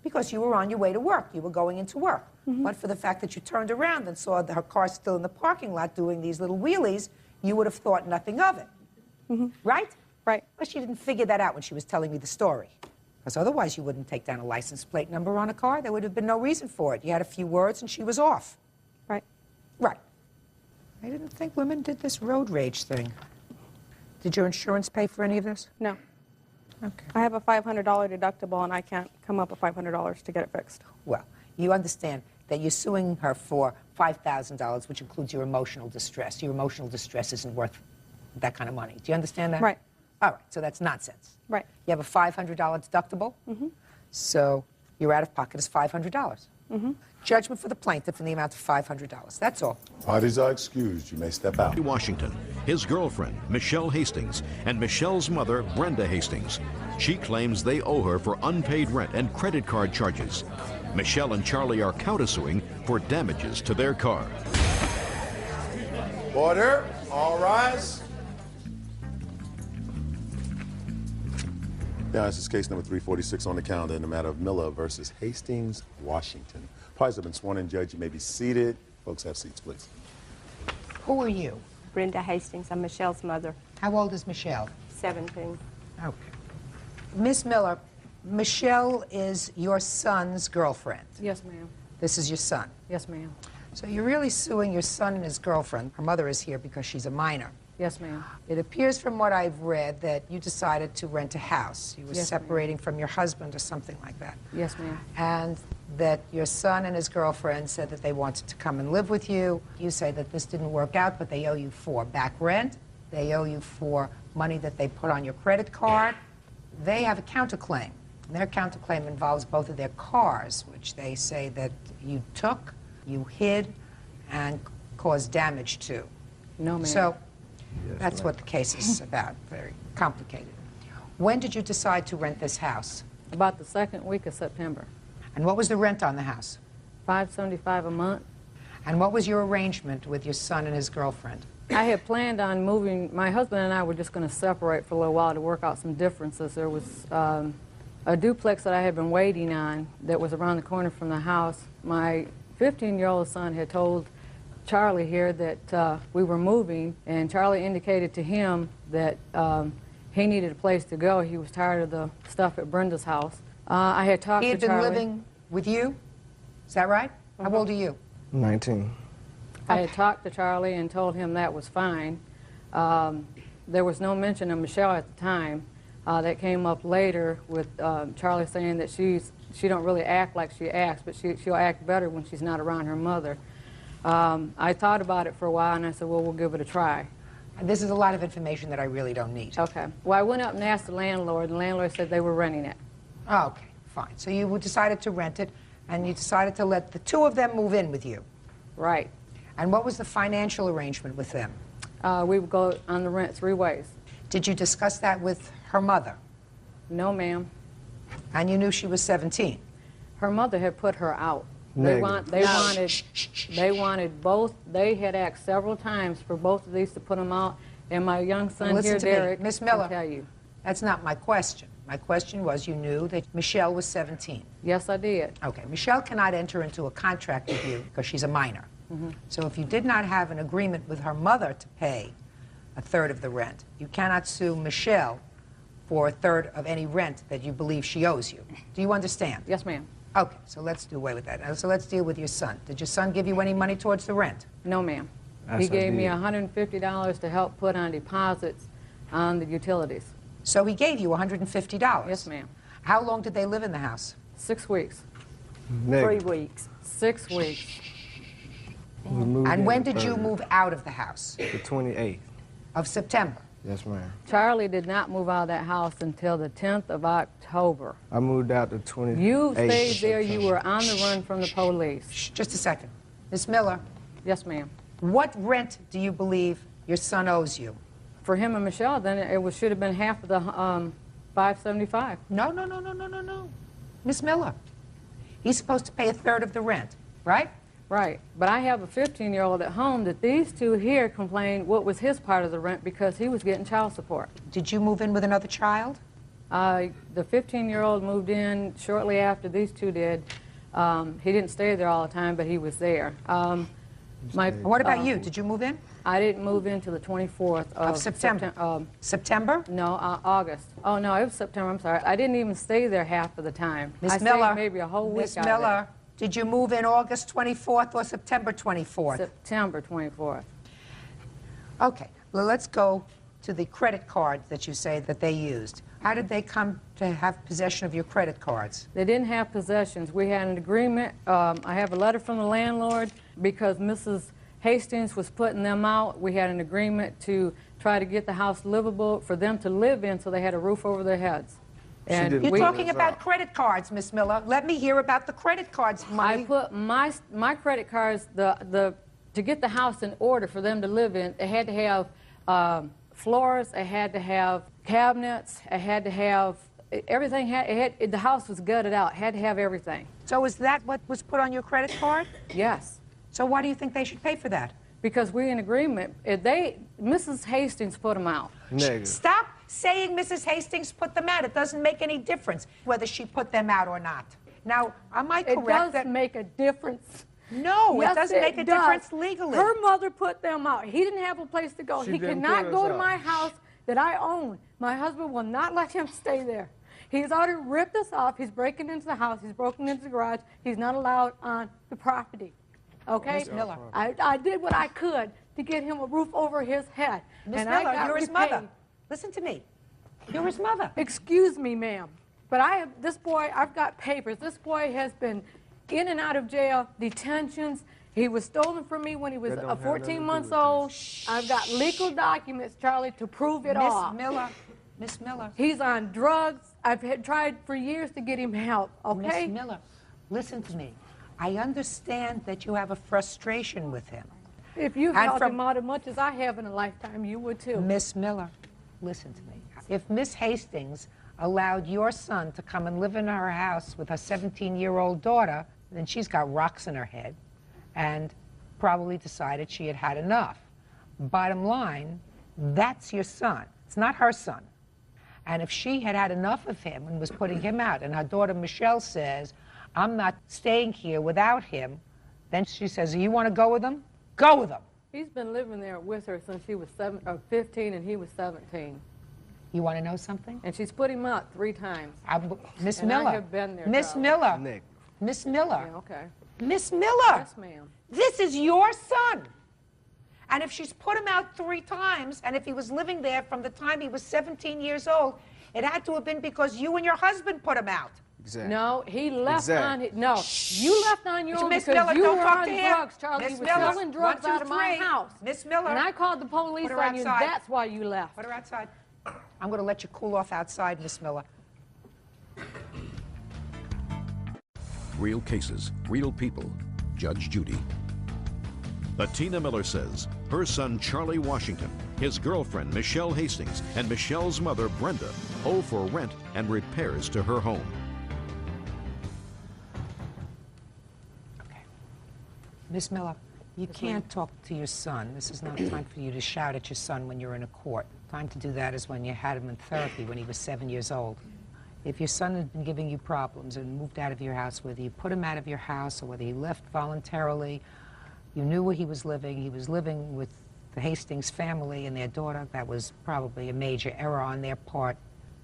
Because you were on your way to work. You were going into work. But for the fact that you turned around and saw her car still in the parking lot doing these little wheelies, you would have thought nothing of it, right? Right. But she didn't figure that out when she was telling me the story. Because otherwise you wouldn't take down a license plate number on a car. There would have been no reason for it. You had a few words and she was off. Right. Right. I didn't think women did this road rage thing. Did your insurance pay for any of this? No. Okay. I have a $500 deductible, and I can't come up with $500 to get it fixed. Well, you understand that you're suing her for $5,000, which includes your emotional distress. Your emotional distress isn't worth that kind of money. Do you understand that? Right. All right, so that's nonsense. Right. You have a $500 deductible, so your out-of-pocket is $500. Judgment for the plaintiff in the amount of $500. That's all. Parties are excused. You may step out. Washington, his girlfriend, Michelle Hastings, and Michelle's mother, Brenda Hastings. She claims they owe her for unpaid rent and credit card charges. Michelle and Charlie are countersuing for damages to their car. Order. All rise. Yeah, this is case number 346 on the calendar in the matter of Miller versus Hastings, Washington. Parties have been sworn in, Judge. You may be seated. Folks, have seats, please. Who are you? Brenda Hastings. I'm Michelle's mother. How old is Michelle? 17. Okay. Miss Miller, Michelle is your son's girlfriend. Yes, ma'am. This is your son. Yes, ma'am. So you're really suing your son and his girlfriend. Her mother is here because she's a minor. Yes, ma'am. It appears from what I've read that you decided to rent a house. You were Yes, separating from your husband or something like that. Yes, ma'am. And that your son and his girlfriend said that they wanted to come and live with you. You say that this didn't work out, but they owe you for back rent. They owe you for money that they put on your credit card. They have a counterclaim. And their counterclaim involves both of their cars, which they say that you took, you hid, and caused damage to. No, ma'am. So that's what the case is about. Very complicated. When did you decide to rent this house? About the second week of September. And what was the rent on the house? $575 a month. And what was your arrangement with your son and his girlfriend? I had planned on moving. My husband and I were just going to separate for a little while to work out some differences. There was a duplex that I had been waiting on that was around the corner from the house. My 15-year-old son had told Charlie here that we were moving, and Charlie indicated to him that he needed a place to go. He was tired of the stuff at Brenda's house. I had talked to Charlie. He had been living with you? Is that right? How old are you? 19. I had talked to Charlie and told him that was fine. There was no mention of Michelle at the time. That came up later with Charlie saying that she don't really act like she acts, but she'll act better when she's not around her mother. I thought about it for a while, and I said, well, we'll give it a try. And this is a lot of information that I really don't need. Okay. Well, I went up and asked the landlord, and the landlord said they were renting it. Oh, okay, fine. So you decided to rent it, and you decided to let the two of them move in with you. Right. And what was the financial arrangement with them? We would go on the rent 3 ways. Did you discuss that with her mother? No, ma'am. And you knew she was 17? Her mother had put her out. Negative. They wanted both. They had asked several times for both of these to put them out. And my young son Listen here, to Derek, me. Miss Miller, can tell you. That's not my question. My question was, you knew that Michelle was 17. Yes, I did. Okay. Michelle cannot enter into a contract with you because she's a minor. So if you did not have an agreement with her mother to pay a third of the rent, you cannot sue Michelle for a third of any rent that you believe she owes you. Do you understand? Yes, ma'am. Okay, so let's do away with that. Now, so let's deal with your son. Did your son give you any money towards the rent? No, ma'am. Yes, He I gave me did. $150 to help put on deposits on the utilities. So he gave you $150? Yes, ma'am. How long did they live in the house? 6 weeks. Negative. 3 weeks. 6 weeks. We moved And in when the did you third, move out of the house? The 28th. Of September? Yes, ma'am. Charlie did not move out of that house until the 10th of October. I moved out the 28th. You stayed there. You were on the run from the police. Shh, just a second. Miss Miller. Yes, ma'am. What rent do you believe your son owes you? For him and Michelle, then it should have been half of the $575. No. Miss Miller. He's supposed to pay a third of the rent, right? Right. But I have a 15-year-old at home that these two here complained what was his part of the rent because he was getting child support. Did you move in with another child? The 15-year-old moved in shortly after these two did. He didn't stay there all the time, but he was there. What about you? Did you move in? I didn't move in till the 24th of September. September? No, August. Oh, no, it was September. I'm sorry. I didn't even stay there half of the time. Miss I Miller. stayed maybe a whole week Miss out of Miller, did you move in August 24th or September 24th? September 24th. Okay, well, let's go to the credit cards that you say that they used. How did they come to have possession of your credit cards? They didn't have possessions. We had an agreement. I have a letter from the landlord because Mrs. Hastings was putting them out. We had an agreement to try to get the house livable for them to live in so they had a roof over their heads. And you're talking about credit cards, Miss Miller. Let me hear about the credit cards money. I put my credit cards, to get the house in order for them to live in, they had to have floors, they had to have cabinets, it had to have everything. The house was gutted out. It had to have everything. So is that what was put on your credit card? Yes. So why do you think they should pay for that? Because we're in agreement. Mrs. Hastings put them out. Negative. Stop saying Mrs. Hastings put them out. It doesn't make any difference whether she put them out or not. Now, am I correct? It does make a difference. No, yes, it doesn't make a difference legally. Her mother put them out. He didn't have a place to go. He cannot go to my house that I own. My husband will not let him stay there. He's already ripped us off. He's breaking into the house. He's broken into the garage. He's not allowed on the property. Okay? Miss Miller. I did what I could to get him a roof over his head. Miss Miller, you're his mother. Listen to me. You're his mother. Excuse me, ma'am. But I've got papers. This boy has been in and out of jail, detentions. He was stolen from me when he was 14 months old. I've got legal documents, Charlie, to prove it all. Miss Miller. He's on drugs. I've tried for years to get him help, okay? Miss Miller, listen to me. I understand that you have a frustration with him. If you helped him out as much as I have in a lifetime, you would too. Miss Miller, listen to me. If Miss Hastings allowed your son to come and live in her house with her 17-year-old daughter, then she's got rocks in her head and probably decided she had had enough. Bottom line, that's your son. It's not her son. And if she had had enough of him and was putting him out, and her daughter Michelle says, I'm not staying here without him, then she says, you want to go with him? Go with him. He's been living there with her since she was 15 and he was 17. You want to know something? And she's put him out 3 times. Miss Miller. I have been there. Miss Miller. Miss Miller. Yeah, okay. Miss Miller. Yes, ma'am. This is your son. And if she's put him out 3 times, and if he was living there from the time he was 17 years old, it had to have been because you and your husband put him out. Exactly. No, he left on it. No, you left on your own Miss because Miller, you don't were talk on to him. drugs, Charlie. Miss You were Miller, selling drugs 1, 2, out of my 3. house. Miss Miller. And I called the police Put her on you. outside. That's why you left. Put her outside. I'm going to let you cool off outside, Miss Miller. Real cases, real people. Judge Judy. Bettina Miller says her son Charlie Washington, his girlfriend Michelle Hastings, and Michelle's mother Brenda owe for rent and repairs to her home. Miss Miller, you can't talk to your son. This is not time for you to shout at your son when you're in a court. Time to do that is when you had him in therapy when he was 7 years old. If your son had been giving you problems and moved out of your house, whether you put him out of your house or whether he left voluntarily, you knew where he was living with the Hastings family and their daughter. That was probably a major error on their part.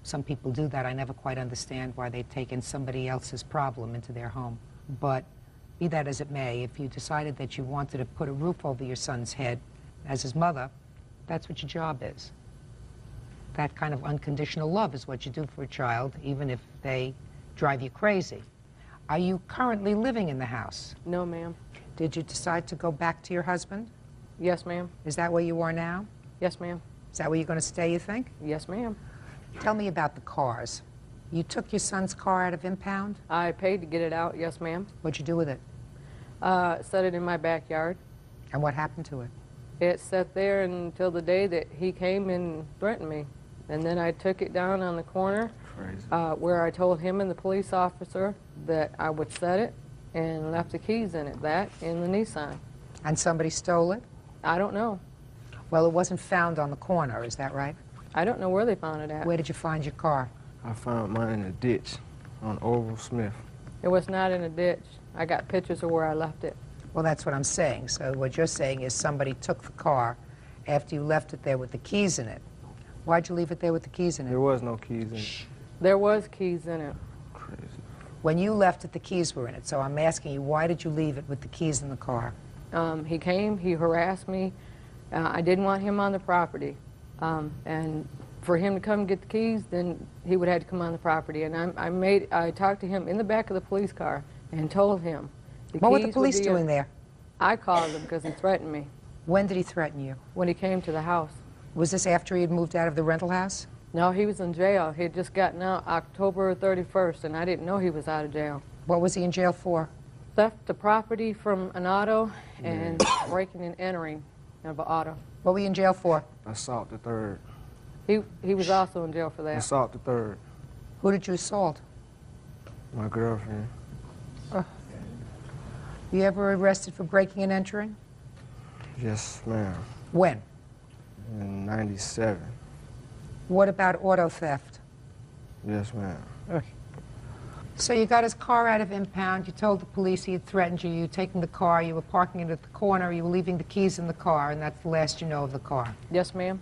Some people do that. I never quite understand why they've taken somebody else's problem into their home. But be that as it may, if you decided that you wanted to put a roof over your son's head as his mother, that's what your job is. That kind of unconditional love is what you do for a child, even if they drive you crazy. Are you currently living in the house? No, ma'am. Did you decide to go back to your husband? Yes, ma'am. Is that where you are now? Yes, ma'am. Is that where you're going to stay, you think? Yes, ma'am. Tell me about the cars. You took your son's car out of impound? I paid to get it out, yes, ma'am. What'd you do with it? Set it in my backyard. And what happened to it? It sat there until the day that he came and threatened me. And then I took it down on the corner where I told him and the police officer that I would set it and left the keys in it, that in the Nissan. And somebody stole it? I don't know. Well, it wasn't found on the corner, is that right? I don't know where they found it at. Where did you find your car? I found mine in a ditch on Orville Smith. It was not in a ditch. I got pictures of where I left it. Well, that's what I'm saying. So what you're saying is somebody took the car after you left it there with the keys in it. Why'd you leave it there with the keys in it? There was no keys in it. There was keys in it. Crazy. When you left it, the keys were in it. So I'm asking you, why did you leave it with the keys in the car? He came, he harassed me. I didn't want him on the property. And for him to come get the keys, then he would have to come on the property. And I talked to him in the back of the police car and told him. What were the police doing there? I called him because he threatened me. When did he threaten you? When he came to the house. Was this after he had moved out of the rental house? No, he was in jail. He had just gotten out October 31st, and I didn't know he was out of jail. What was he in jail for? Theft of property from an auto and breaking and entering of an auto. What were you in jail for? Assault the third. He was also in jail for that. Assault the third. Who did you assault? My girlfriend. You ever arrested for breaking and entering? Yes, ma'am. When? In 97. What about auto theft? Yes, ma'am. So you got his car out of impound, you told the police he had threatened you, you were taking the car, you were parking it at the corner, you were leaving the keys in the car, and that's the last you know of the car. Yes, ma'am.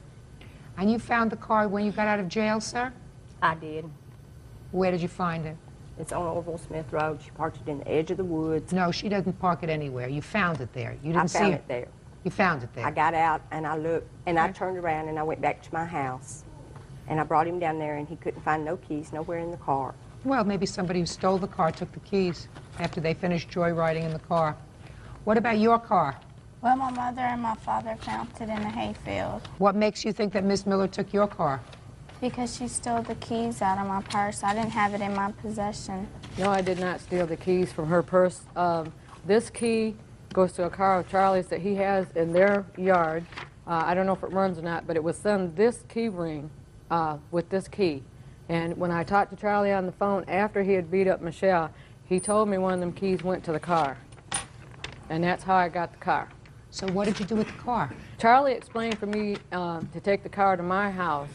And you found the car when you got out of jail, sir? I did. Where did you find it? It's on Orville Smith Road. She parked it in the edge of the woods. No, she doesn't park it anywhere. You found it there. You didn't I see found it there. You found it there. I got out and I looked and I turned around and I went back to my house. And I brought him down there and he couldn't find no keys nowhere in the car. Well, maybe somebody who stole the car took the keys after they finished joyriding in the car. What about your car? Well, my mother and my father found it in a hayfield. What makes you think that Miss Miller took your car? Because she stole the keys out of my purse. I didn't have it in my possession. No, I did not steal the keys from her purse. This key goes to a car of Charlie's that he has in their yard. I don't know if it runs or not, but it was on this key ring with this key. And when I talked to Charlie on the phone after he had beat up Michelle, he told me one of them keys went to the car. And that's how I got the car. So what did you do with the car? Charlie explained for me to take the car to my house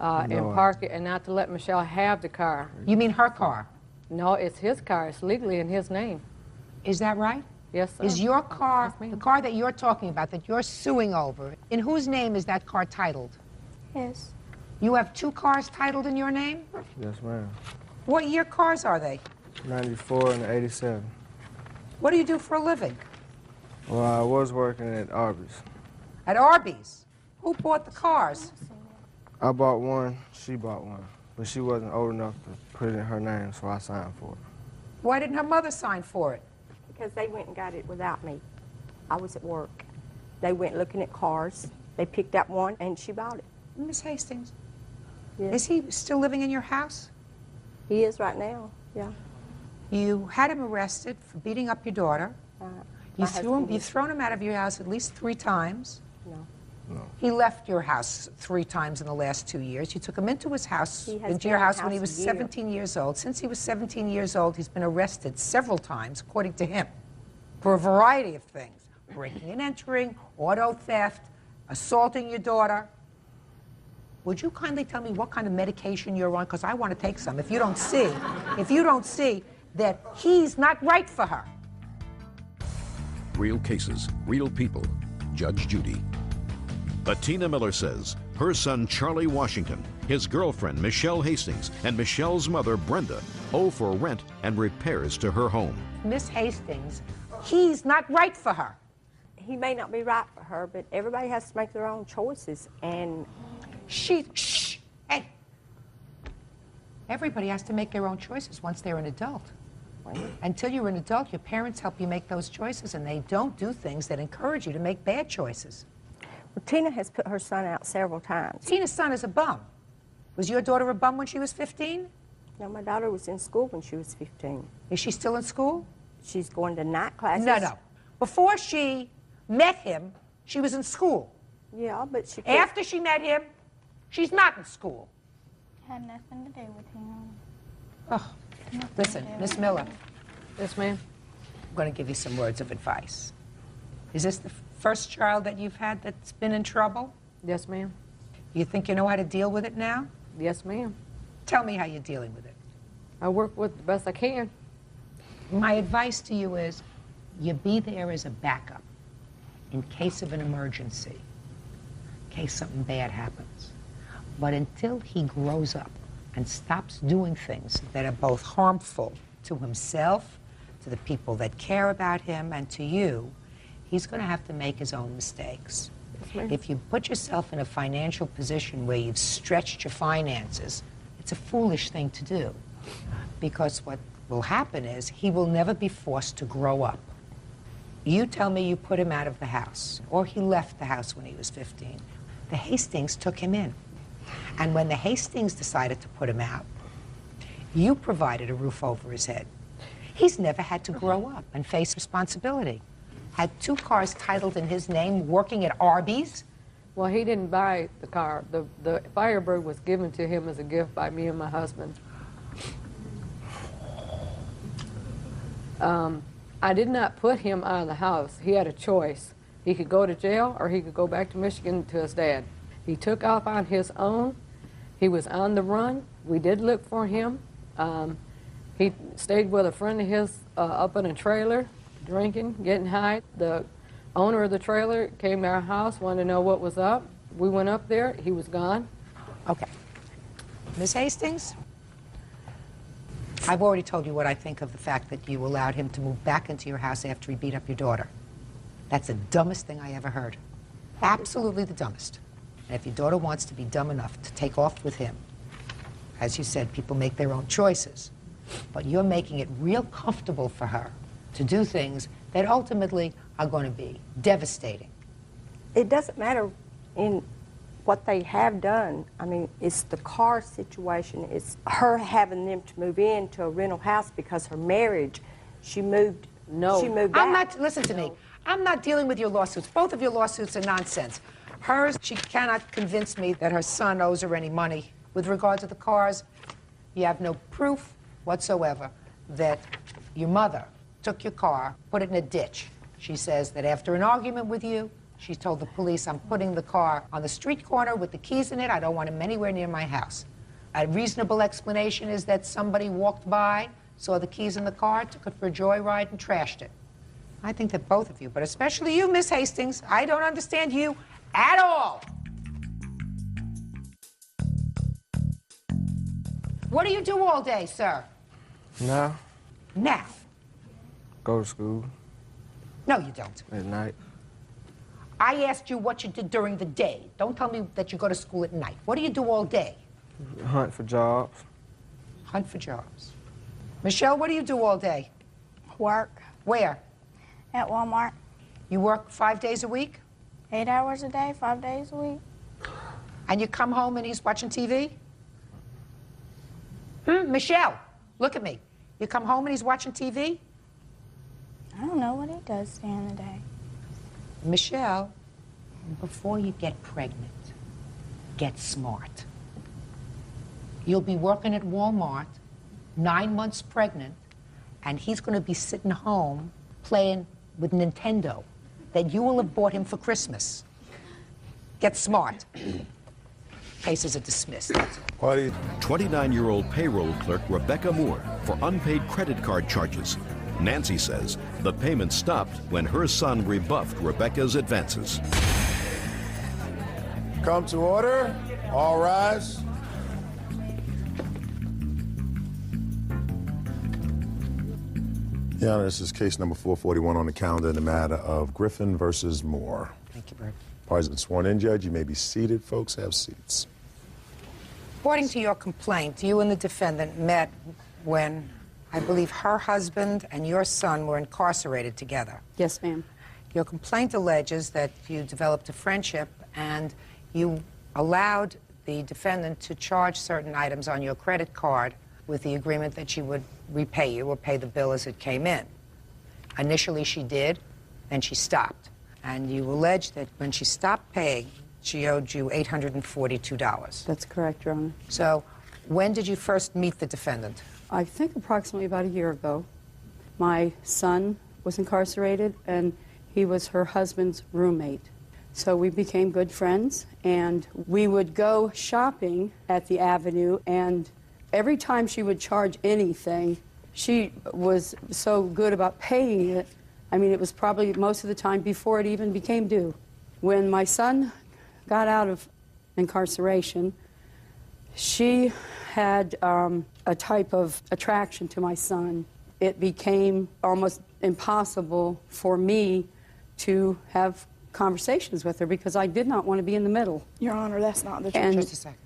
and park it and not to let Michelle have the car. You mean her car? No, it's his car. It's legally in his name. Is that right? Yes, sir. Is your car, the car that you're talking about, that you're suing over, in whose name is that car titled? Yes. You have two cars titled in your name? Yes, ma'am. What year cars are they? 94 and 87. What do you do for a living? Well, I was working at Arby's. At Arby's? Who bought the cars? I bought one, she bought one. But she wasn't old enough to put it in her name, so I signed for it. Why didn't her mother sign for it? Because they went and got it without me. I was at work. They went looking at cars. They picked up one, and she bought it. Miss Hastings, yes. Is he still living in your house? He is right now, yeah. You had him arrested for beating up your daughter. You've thrown him out of your house at least 3 times. No. He left your house 3 times in the last 2 years. You took him into his house, when he was 17 years old. Since he was 17 years old, he's been arrested several times, according to him, for a variety of things. Breaking and entering, auto theft, assaulting your daughter. Would you kindly tell me what kind of medication you're on? Because I want to take some. If you don't see that he's not right for her. Real cases, real people. Judge Judy. Bettina Miller says her son Charlie Washington, his girlfriend Michelle Hastings, and Michelle's mother Brenda owe for rent and repairs to her home. Miss Hastings, he's not right for her. He may not be right for her, but everybody has to make their own choices, and... Hey. Everybody has to make their own choices once they're an adult. Until you're an adult, your parents help you make those choices, and they don't do things that encourage you to make bad choices. Tina has put her son out several times. Tina's son is a bum. Was your daughter a bum when she was 15? No, my daughter was in school when she was 15. Is she still in school? She's going to night classes. No. Before she met him, she was in school. Yeah, but she... After she met him, she's not in school. Had nothing to do with him. Oh, listen, Miss Miller. Yes, ma'am. I'm going to give you some words of advice. Is this the first child that you've had that's been in trouble? Yes, ma'am. You think you know how to deal with it now? Yes, ma'am. Tell me how you're dealing with it. I work with the best I can. My advice to you is you be there as a backup in case of an emergency, in case something bad happens. But until he grows up and stops doing things that are both harmful to himself, to the people that care about him, and to you, he's going to have to make his own mistakes. If you put yourself in a financial position where you've stretched your finances, it's a foolish thing to do. Because what will happen is he will never be forced to grow up. You tell me you put him out of the house, or he left the house when he was 15. The Hastings took him in. And when the Hastings decided to put him out, you provided a roof over his head. He's never had to grow up and face responsibility. Had 2 cars titled in his name, working at Arby's. Well, he didn't buy the car. The Firebird was given to him as a gift by me and my husband. I did not put him out of the house. He had a choice. He could go to jail or he could go back to Michigan to his dad. He took off on his own. He was on the run. We did look for him. He stayed with a friend of his up in a trailer, drinking, getting high. The owner of the trailer came to our house, wanted to know what was up. We went up there. He was gone. Okay. Ms. Hastings, I've already told you what I think of the fact that you allowed him to move back into your house after he beat up your daughter. That's the dumbest thing I ever heard. Absolutely the dumbest. And if your daughter wants to be dumb enough to take off with him, as you said, people make their own choices, but you're making it real comfortable for her to do things that ultimately are going to be devastating. It doesn't matter in what they have done. I mean, it's the car situation. It's her having them to move into a rental house because her marriage, she moved out. Listen to me. I'm not dealing with your lawsuits. Both of your lawsuits are nonsense. Hers, she cannot convince me that her son owes her any money. With regard to the cars, you have no proof whatsoever that your mother took your car, put it in a ditch. She says that after an argument with you, she told the police, I'm putting the car on the street corner with the keys in it. I don't want him anywhere near my house. A reasonable explanation is that somebody walked by, saw the keys in the car, took it for a joyride, and trashed it. I think that both of you, but especially you, Miss Hastings, I don't understand you at all. What do you do all day, sir? Now, Now. go to school No, you don't. at night. I asked you what you did during the day. Don't tell me that you go to school at night. What do you do all day? Hunt for jobs. Hunt for jobs. Michelle, what do you do all day? Work. Where? At Walmart. You work 5 days a week? 8 hours a day, 5 days a week. And you come home and he's watching TV? Michelle, look at me. You come home and he's watching TV? I don't know what he does during the day. Michelle, before you get pregnant, get smart. You'll be working at Walmart, 9 months pregnant, and he's going to be sitting home playing with Nintendo that you will have bought him for Christmas. Get smart. Cases are dismissed, that's all. 29-year-old payroll clerk Rebecca Moore for unpaid credit card charges. Nancy says the payment stopped when her son rebuffed Rebecca's advances. Come to order. All rise. Your Honor, this is case number 441 on the calendar in the matter of Griffin versus Moore. Thank you, Bert. Parties have been sworn in, Judge. You may be seated. Folks, have seats. According to your complaint, you and the defendant met when I believe her husband and your son were incarcerated together. Yes, ma'am. Your complaint alleges that you developed a friendship and you allowed the defendant to charge certain items on your credit card with the agreement that she would repay you or pay the bill as it came in. Initially she did, then she stopped. And you allege that when she stopped paying, she owed you $842. That's correct, Your Honor. So when did you first meet the defendant? I think approximately about a year ago. My son was incarcerated, and he was her husband's roommate. So we became good friends, and we would go shopping at the Avenue, and every time she would charge anything, she was so good about paying it. I mean, it was probably most of the time before it even became due. When my son got out of incarceration, she had a type of attraction to my son. It became almost impossible for me to have conversations with her because I did not want to be in the middle. Your Honor, that's not the truth. Just a second.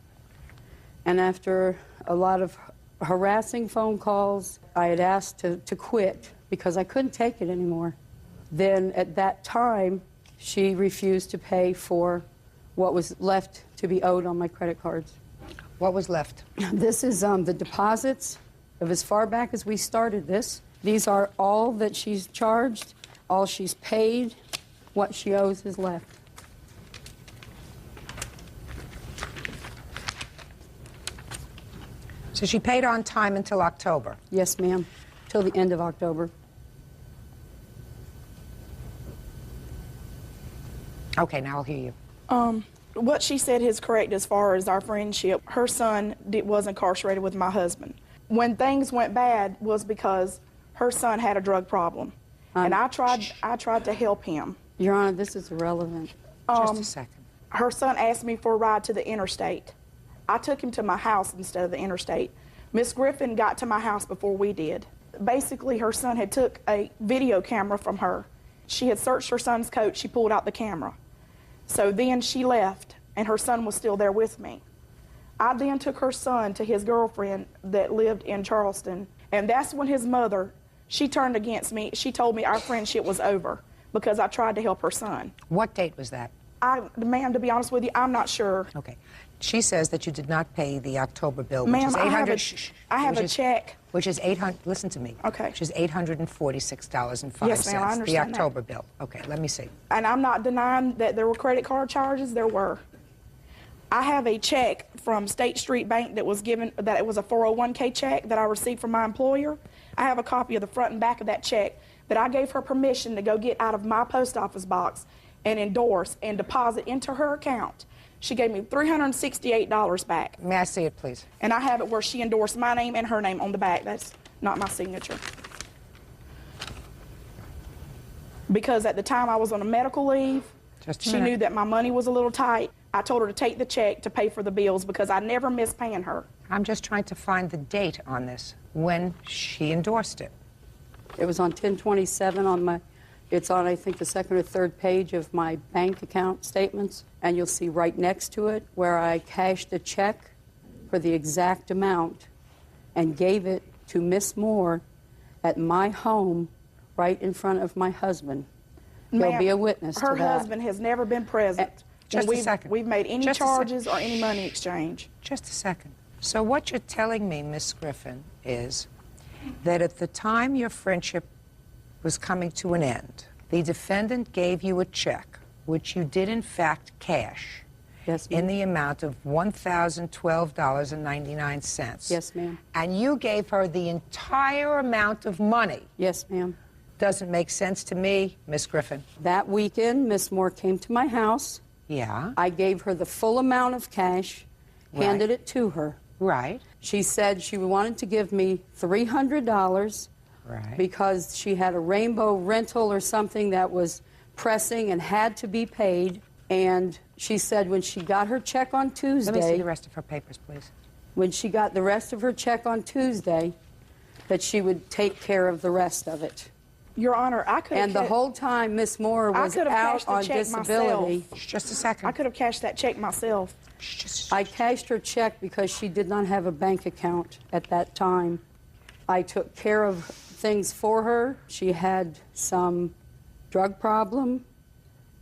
And after a lot of harassing phone calls, I had asked to quit because I couldn't take it anymore. Then at that time, she refused to pay for what was left to be owed on my credit cards. What was left? This is the deposits of as far back as we started this. These are all that she's charged, all she's paid, what she owes is left. So she paid on time until October? Yes, ma'am, till the end of October. Okay, now I'll hear you. What she said is correct as far as our friendship. Her son was incarcerated with my husband. When things went bad was because her son had a drug problem. And I tried to help him. Your Honor, this is irrelevant. Just a second. Her son asked me for a ride to the interstate. I took him to my house instead of the interstate. Miss Griffin got to my house before we did. Basically, her son had took a video camera from her. She had searched her son's coat. She pulled out the camera. So then she left, and her son was still there with me. I then took her son to his girlfriend that lived in Charleston, and that's when his mother, she turned against me. She told me our friendship was over because I tried to help her son. What date was that? Ma'am, to be honest with you, I'm not sure. Okay. She says that you did not pay the October bill, which is $800. I have a check. Which is $800. Listen to me. Okay. Which is $846.05. Yes, ma'am, I understand the October that. bill. Okay, let me see. And I'm not denying that there were credit card charges. There were. I have a check from State Street Bank that was given, that it was a 401k check that I received from my employer. I have a copy of the front and back of that check that I gave her permission to go get out of my post office box and endorse and deposit into her account. She gave me $368 back. May I see it, please? And I have it where she endorsed my name and her name on the back. That's not my signature. Because at the time I was on a medical leave, she knew that my money was a little tight. I told her to take the check to pay for the bills because I never missed paying her. I'm just trying to find the date on this, when she endorsed it. It was on 10/27 on my, it's on, I think, the second or third page of my bank account statements. And you'll see right next to it where I cashed a check for the exact amount and gave it to Miss Moore at my home right in front of my husband. He'll be a witness to that. Her husband has never been present. Just a second. We've made any charges or any money exchange. Just a second. So what you're telling me, Miss Griffin, is that at the time your friendship was coming to an end, the defendant gave you a check, which you did in fact cash, in the amount of $1,012.99. Yes, ma'am. And you gave her the entire amount of money. Yes, ma'am. Doesn't make sense to me, Miss Griffin. That weekend, Miss Moore came to my house. Yeah. I gave her the full amount of cash, handed it to her. Right. She said she wanted to give me $300 because she had a rainbow rental or something that was pressing and had to be paid. And she said when she got her check on Tuesday... Let me see the rest of her papers, please. When she got the rest of her check on Tuesday, that she would take care of the rest of it. Your Honor, I could have... And the whole time Miss Moore was out on disability... Just a second. I could have cashed that check myself. I cashed her check because she did not have a bank account at that time. I took care of things for her. She had some drug problem,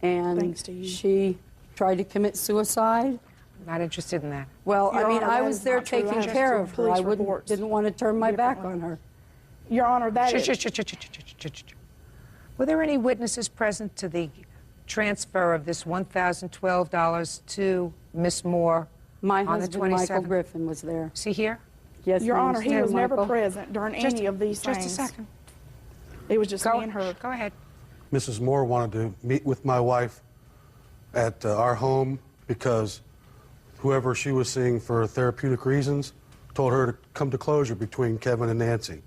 and she tried to commit suicide. Not interested in that. Well, Your I mean, Honor, I that was is there not true. I taking have care two of her. police I reports. didn't want to turn my back on her. Your Honor, that is... Were there any witnesses present to the transfer of this $1,012 to Miss Moore My on the husband, 27th? Michael Griffin, was there. Is he here? Yes, Your ma'am. Honor, he Stand, was never Michael. present during any of these things. Just a second. It was just me and her. Go ahead. Mrs. Moore wanted to meet with my wife at our home because whoever she was seeing for therapeutic reasons told her to come to closure between Kevin and Nancy.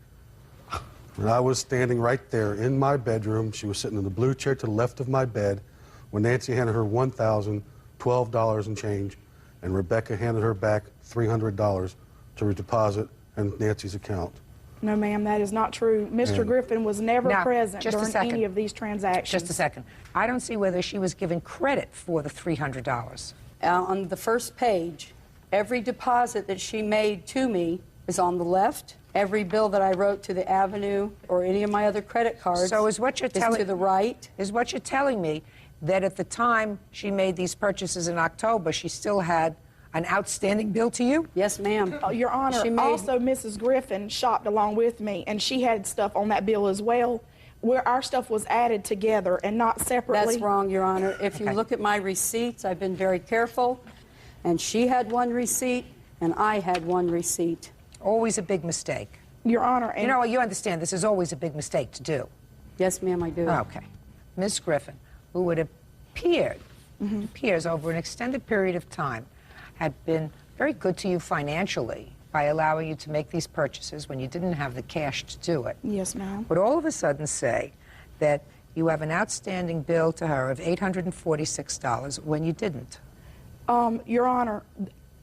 And I was standing right there in my bedroom. She was sitting in the blue chair to the left of my bed when Nancy handed her $1,012 and change, and Rebecca handed her back $300 to deposit in Nancy's account. No, ma'am, that is not true. Mr. And- Griffin was never Now, present just a during second. any of these transactions. Just a second. I don't see whether she was given credit for the $300. On the first page, every deposit that she made to me is on the left. Every bill that I wrote to the Avenue or any of my other credit cards So is what you're telling to the right. Is what you're telling me that at the time she made these purchases in October, she still had an outstanding bill to you? Yes, ma'am. Your Honor, She made- also Mrs. Griffin shopped along with me, and she had stuff on that bill as well, where our stuff was added together and not separately. That's wrong, Your Honor. If you look at my receipts, I've been very careful, and she had one receipt, and I had one receipt. Always a big mistake. Your Honor, and You know, you understand this is always a big mistake to do. Yes, ma'am, I do. Okay. Miss Griffin, who it appears over an extended period of time, had been very good to you financially by allowing you to make these purchases when you didn't have the cash to do it. Yes, ma'am. Would all of a sudden say that you have an outstanding bill to her of $846 when you didn't? Your Honor,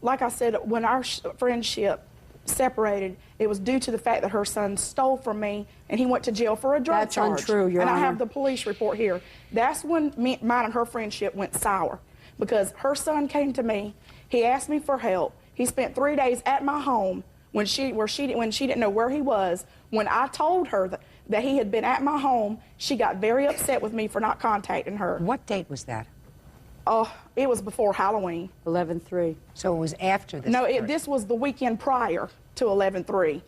like I said, when our friendship separated, it was due to the fact that her son stole from me and he went to jail for a drug That's charge. untrue, Your And I Honor. have the police report here. That's when mine and her friendship went sour, because her son came to me, he asked me for help. He spent 3 days at my home when she didn't know where he was. When I told her that he had been at my home, she got very upset with me for not contacting her. What date was that? It was before Halloween. 11/3. So it was after this? No, period. this was the weekend prior to 11/3.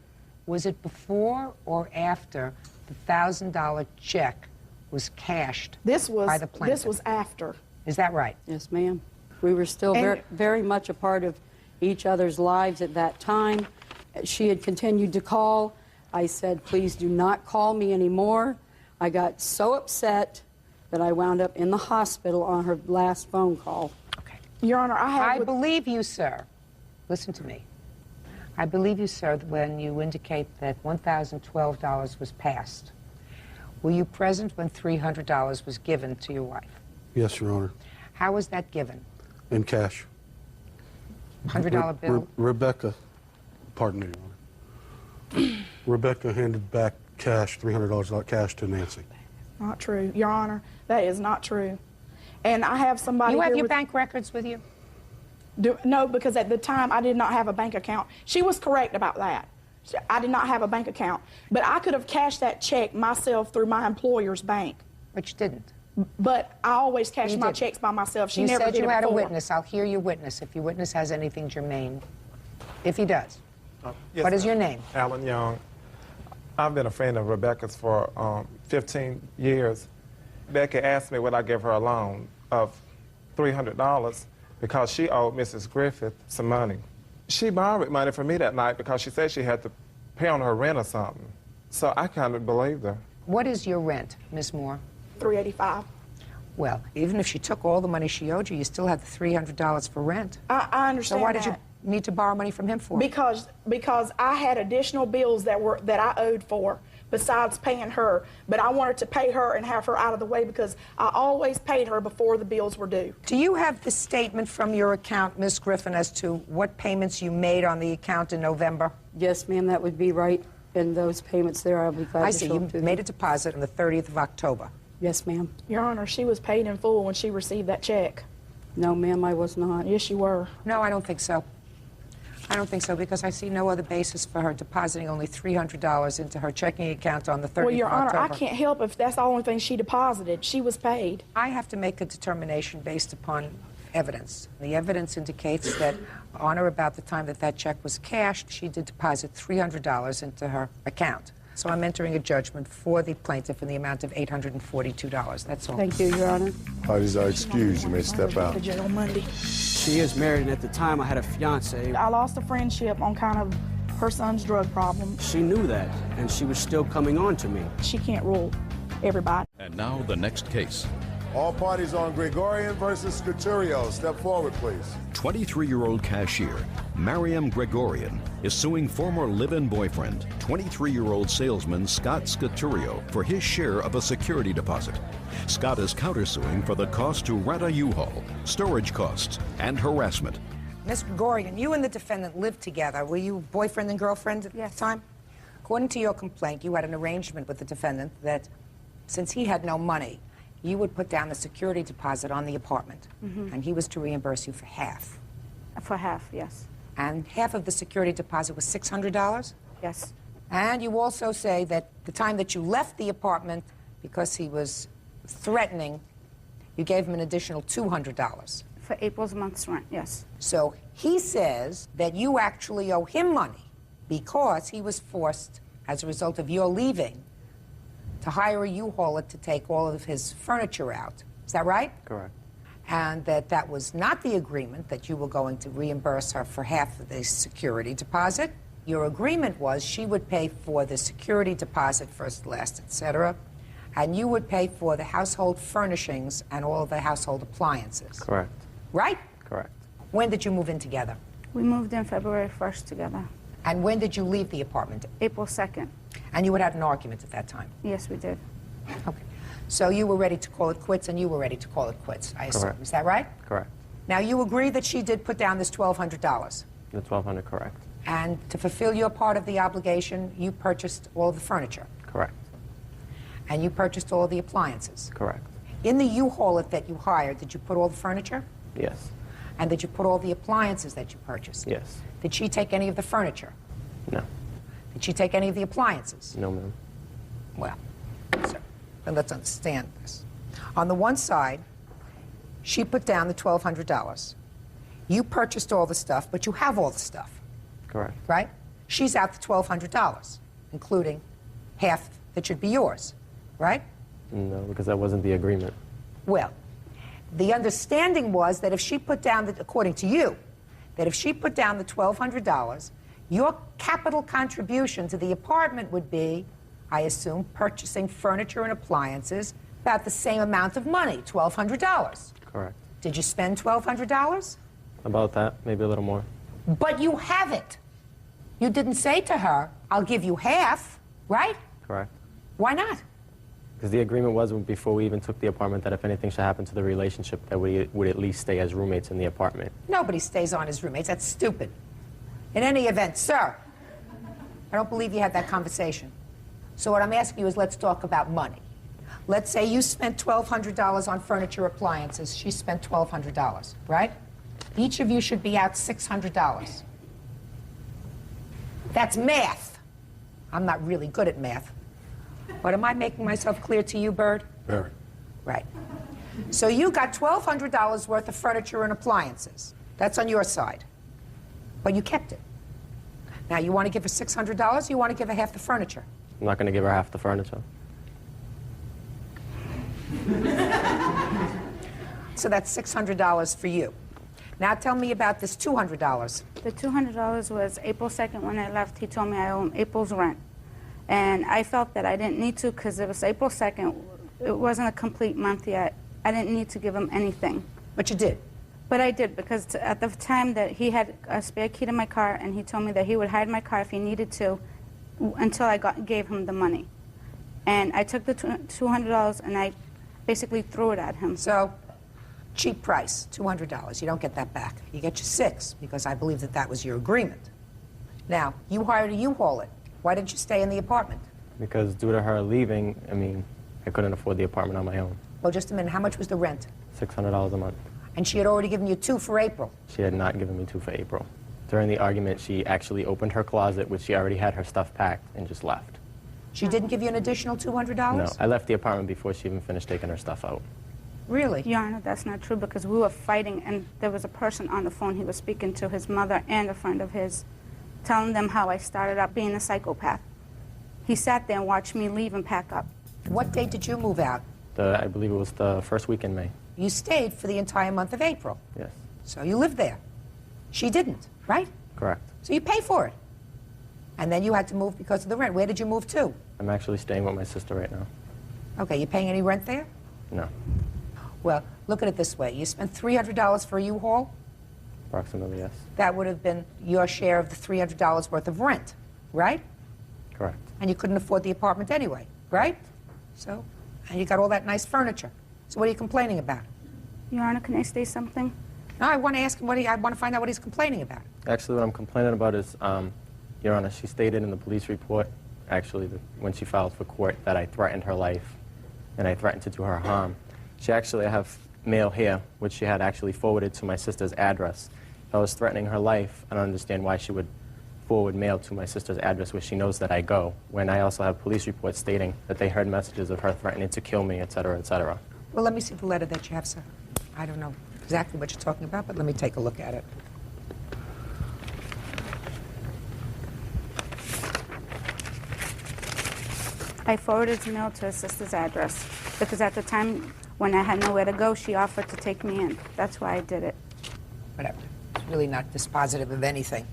Was it before or after the $1,000 check was cashed by the plaintiff? This was after. Is that right? Yes, ma'am. We were still very much a part of each other's lives at that time. She had continued to call. I said, please do not call me anymore. I got so upset that I wound up in the hospital on her last phone call. Okay. Your Honor, I believe you, sir. Listen to me. I believe you, sir, when you indicate that $1,012 was passed. Were you present when $300 was given to your wife? Yes, Your Honor. How was that given? In cash. $100 bill? Rebecca, pardon me, Your Honor. Rebecca handed back cash, $300 cash to Nancy. Not true, Your Honor. That is not true. And I have somebody You have here your with- bank records with you? No, because at the time I did not have a bank account. She was correct about that. I did not have a bank account. But I could have cashed that check myself through my employer's bank. But you didn't. But I always cashed You my didn't. checks by myself. She You never said did you it had a before. witness. I'll hear your witness if your witness has anything germane. If he does. Yes, What is ma'am. your name? Alan Young. I've been a friend of Rebecca's for 15 years. Rebecca asked me would I give her a loan of $300 because she owed Mrs. Griffith some money. She borrowed money from me that night because she said she had to pay on her rent or something. So I kind of believed her. What is your rent, Ms. Moore? $385. Well, even if she took all the money she owed you, you still had the $300 for rent. I understand So why did that. you need to borrow money from him for? Because I had additional bills that I owed for besides paying her, but I wanted to pay her and have her out of the way because I always paid her before the bills were due. Do you have the statement from your account, Ms. Griffin, as to what payments you made on the account in November? Yes, ma'am, that would be right in those payments there. I'll be glad I to see. show You them to made a deposit on the 30th of October. Yes, ma'am. Your Honor, she was paid in full when she received that check. No, ma'am, I was not. Yes, you were. No, I don't think so. I don't think so because I see no other basis for her depositing only $300 into her checking account on the 30th Well, Your of Honor, October. I can't help if that's the only thing she deposited. She was paid. I have to make a determination based upon evidence. The evidence indicates that on or about the time that that check was cashed, she did deposit $300 into her account. So I'm entering a judgment for the plaintiff in the amount of $842. That's all. Thank you, Your Honor. Parties are excused. You may step out. Jail Monday. She is married, and at the time I had a fiance. I lost a friendship on kind of her son's drug problem. She knew that, and she was still coming on to me. She can't rule everybody. And now the next case. All parties on Gregorian versus Scaturio. Step forward, please. 23-year-old cashier Mariam Gregorian is suing former live-in boyfriend, 23-year-old salesman Scott Scaturio, for his share of a security deposit. Scott is countersuing for the cost to rent a U-Haul, storage costs, and harassment. Ms. Gregorian, you and the defendant lived together. Were you boyfriend and girlfriend at the time? According to your complaint, you had an arrangement with the defendant that since he had no money, you would put down the security deposit on the apartment, and he was to reimburse you for half. For half, yes. And half of the security deposit was $600? Yes. And you also say that the time that you left the apartment, because he was threatening, you gave him an additional $200. For April's month's rent, yes. So he says that you actually owe him money because he was forced, as a result of your leaving, to hire a U-Hauler to take all of his furniture out. Is that right? Correct. And that was not the agreement, that you were going to reimburse her for half of the security deposit. Your agreement was she would pay for the security deposit, first, last, etc., and you would pay for the household furnishings and all of the household appliances. Correct. Right? Correct. When did you move in together? We moved in February 1st together. And when did you leave the apartment? April 2nd. And you had had an argument at that time? Yes, we did. Okay. So you were ready to call it quits, and you were ready to call it quits, I assume. Correct. Is that right? Correct. Now, you agree that she did put down this $1,200. The $1,200, correct. And to fulfill your part of the obligation, you purchased all of the furniture. Correct. And you purchased all of the appliances. Correct. In the U-Haul that you hired, did you put all the furniture? Yes. And did you put all the appliances that you purchased? Yes. Did she take any of the furniture? No. Did she take any of the appliances? No, ma'am. Well, so then let's understand this. On the one side, she put down the $1,200. You purchased all the stuff, but you have all the stuff, Correct. right? She's out the $1,200, including half that should be yours, right? No, because that wasn't the agreement. Well, the understanding was that if she put down, according to you, that if she put down the $1,200, your capital contribution to the apartment would be, I assume, purchasing furniture and appliances about the same amount of money, $1,200. Correct. Did you spend $1,200? About that, maybe a little more. But you have it. You didn't say to her, I'll give you half, right? Correct. Why not? Because the agreement was before we even took the apartment that if anything should happen to the relationship, that we would at least stay as roommates in the apartment. Nobody stays on as roommates. That's stupid. In any event, sir, I don't believe you had that conversation. So what I'm asking you is, let's talk about money. Let's say you spent $1,200 on furniture, appliances. She spent $1,200, right? Each of you should be out $600. That's math. I'm not really good at math. But am I making myself clear to you, Bird? Very. Right. So you got $1,200 worth of furniture and appliances. That's on your side. But you kept it. Now, you want to give her $600, you want to give her half the furniture? I'm not going to give her half the furniture. So that's $600 for you. Now tell me about this $200. The $200 was April 2nd when I left. He told me I owe him April's rent. And I felt that I didn't need to because it was April 2nd. It wasn't a complete month yet. I didn't need to give him anything. But you did? But I did, because at the time that he had a spare key to my car, and he told me that he would hide my car if he needed to until I gave him the money. And I took the $200 and I basically threw it at him. So, cheap price, $200. You don't get that back. You get your $6, because I believe that that was your agreement. Now, you hired a U-Haul. Why didn't you stay in the apartment? Because due to her leaving, I mean, I couldn't afford the apartment on my own. Well, just a minute. How much was the rent? $600 a month. And she had already given you $2 for April. She had not given me $2 for April. During the argument, she actually opened her closet, which she already had her stuff packed, and just left. She didn't give you an additional $200? No, I left the apartment before she even finished taking her stuff out. Really? Your Honor, that's not true because we were fighting and there was a person on the phone. He was speaking to his mother and a friend of his, telling them how I started out being a psychopath. He sat there and watched me leave and pack up. What date did you move out? I believe it was the first week in May. You stayed for the entire month of April. Yes. So you lived there. She didn't, right? Correct. So you pay for it. And then you had to move because of the rent. Where did you move to? I'm actually staying with my sister right now. Okay, you paying any rent there? No. Well, look at it this way. You spent $300 for a U-Haul. Approximately, yes. That would have been your share of the $300 worth of rent, right? Correct. And you couldn't afford the apartment anyway, right? So, and you got all that nice furniture. So what are you complaining about? Your Honor, can I say something? No, I want to ask him I want to find out what he's complaining about. Actually, what I'm complaining about is, Your Honor, she stated in the police report, actually, when she filed for court, that I threatened her life and I threatened to do her harm. I have mail here, which she had actually forwarded to my sister's address. If I was threatening her life, I don't understand why she would forward mail to my sister's address where she knows that I go, when I also have police reports stating that they heard messages of her threatening to kill me, etc., etc. Well, let me see the letter that you have, sir. I don't know exactly what you're talking about, but let me take a look at it. I forwarded the mail to her sister's address because at the time when I had nowhere to go, she offered to take me in. That's why I did it. Whatever. It's really not dispositive of anything.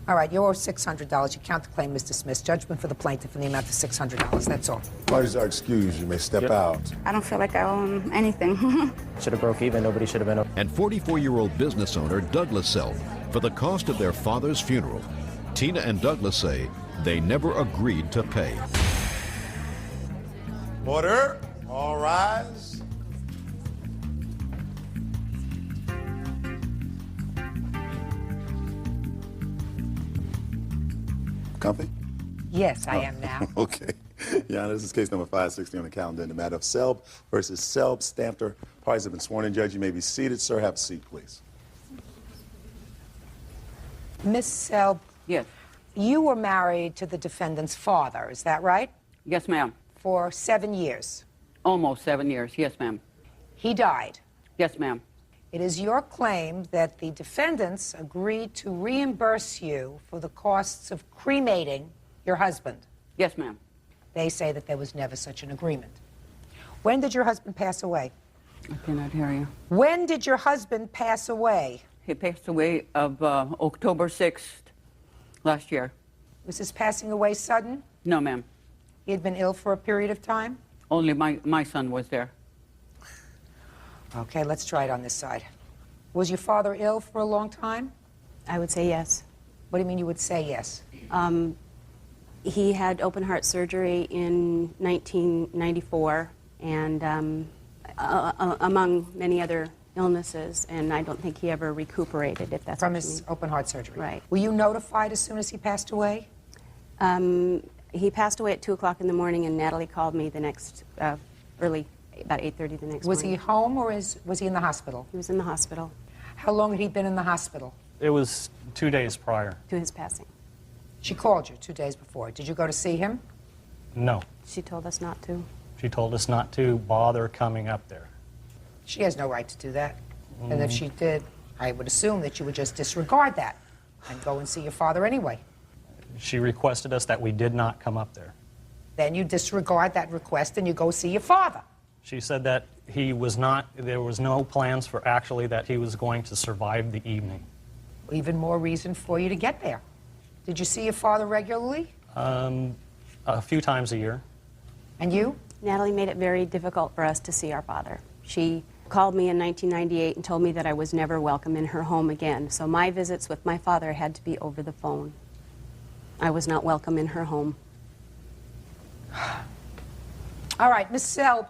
All right, you owe $600. You count the claim is dismissed. Judgment for the plaintiff in the amount of $600. That's all. Parties are excused. You may step out. I don't feel like I owe him anything. Should have broke even. Nobody should have been. And 44-year-old business owner Douglas Self for the cost of their father's funeral. Tina and Douglas say they never agreed to pay. Order. All rise. Comfy? Yes, I am now. Okay. Yeah, this is case number 560 on the calendar in the matter of Selb versus Selb Stamter. Parties have been sworn in. Judge, you may be seated. Sir, have a seat, please. Miss Selb. Yes. You were married to the defendant's father, is that right? Yes, ma'am. For 7 years. Almost 7 years. Yes, ma'am. He died. Yes, ma'am. It is your claim that the defendants agreed to reimburse you for the costs of cremating your husband. Yes, ma'am. They say that there was never such an agreement. When did your husband pass away? I cannot hear you. When did your husband pass away? He passed away of October 6th last year. Was his passing away sudden? No, ma'am. He had been ill for a period of time? Only my son was there. Okay, let's try it on this side. Was your father ill for a long time? I would say yes. What do you mean you would say yes? He had open heart surgery in 1994 and among many other illnesses, and I don't think he ever recuperated, if that's from what you his mean. open heart surgery. Right. Were you notified as soon as he passed away? He passed away at 2 o'clock in the morning, and Natalie called me the next, early, about 8:30 the next morning. Was he home or was he in the hospital? He was in the hospital. How long had he been in the hospital? It was 2 days prior. To his passing. She called you 2 days before. Did you go to see him? No. She told us not to. She told us not to bother coming up there. She has no right to do that. And if she did, I would assume that you would just disregard that and go and see your father anyway. She requested us that we did not come up there. Then you disregard that request and you go see your father. She said that he was not, there was no plans for actually that he was going to survive the evening. Even more reason for you to get there. Did you see your father regularly? A few times a year. And you? Natalie made it very difficult for us to see our father. She called me in 1998 and told me that I was never welcome in her home again. So my visits with my father had to be over the phone. I was not welcome in her home. All right, Miss Selb,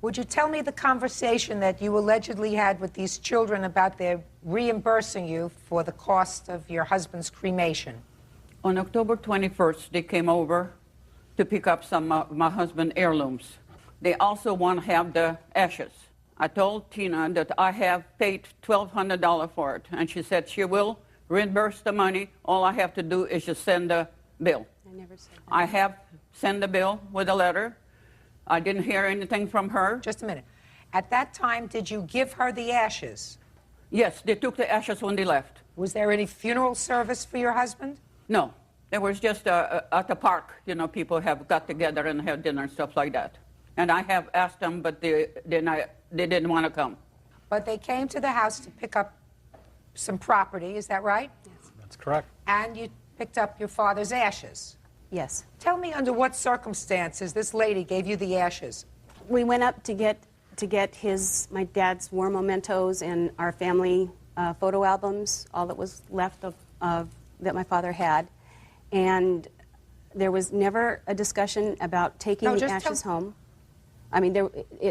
would you tell me the conversation that you allegedly had with these children about their reimbursing you for the cost of your husband's cremation? On October 21st, they came over to pick up some of my husband's heirlooms. They also want to have the ashes. I told Tina that I have paid $1,200 for it, and she said she will reimburse the money. All I have to do is just send the bill. I never said that. I have sent the bill with a letter. I didn't hear anything from her. Just a minute. At that time, did you give her the ashes? Yes, they took the ashes when they left. Was there any funeral service for your husband? No, there was just at the park, you know, people have got together and had dinner and stuff like that. And I have asked them, but they didn't want to come. But they came to the house to pick up some property, is that right? Yes. That's correct. And you picked up your father's ashes? Yes. Tell me under what circumstances this lady gave you the ashes. We went up to get my dad's war mementos and our family photo albums, all that was left of that my father had, and there was never a discussion about taking the ashes home. I mean,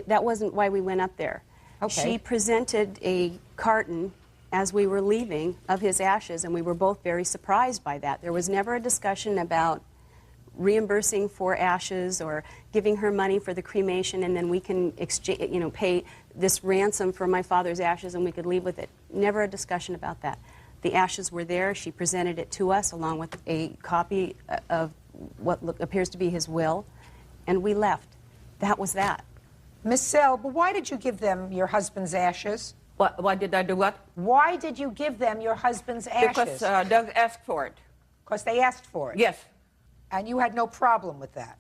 that wasn't why we went up there. Okay. She presented a carton as we were leaving of his ashes, and we were both very surprised by that. There was never a discussion about reimbursing for ashes or giving her money for the cremation, and then we can exchange, you know, pay this ransom for my father's ashes and we could leave with it. Never a discussion about that. The ashes were there. She presented it to us along with a copy of what appears to be his will, and we left. That was that. Miss Selb, why did you give them your husband's ashes? Why did I do what? Why did you give them your husband's ashes? Because Doug asked for it. Because they asked for it? Yes. And you had no problem with that?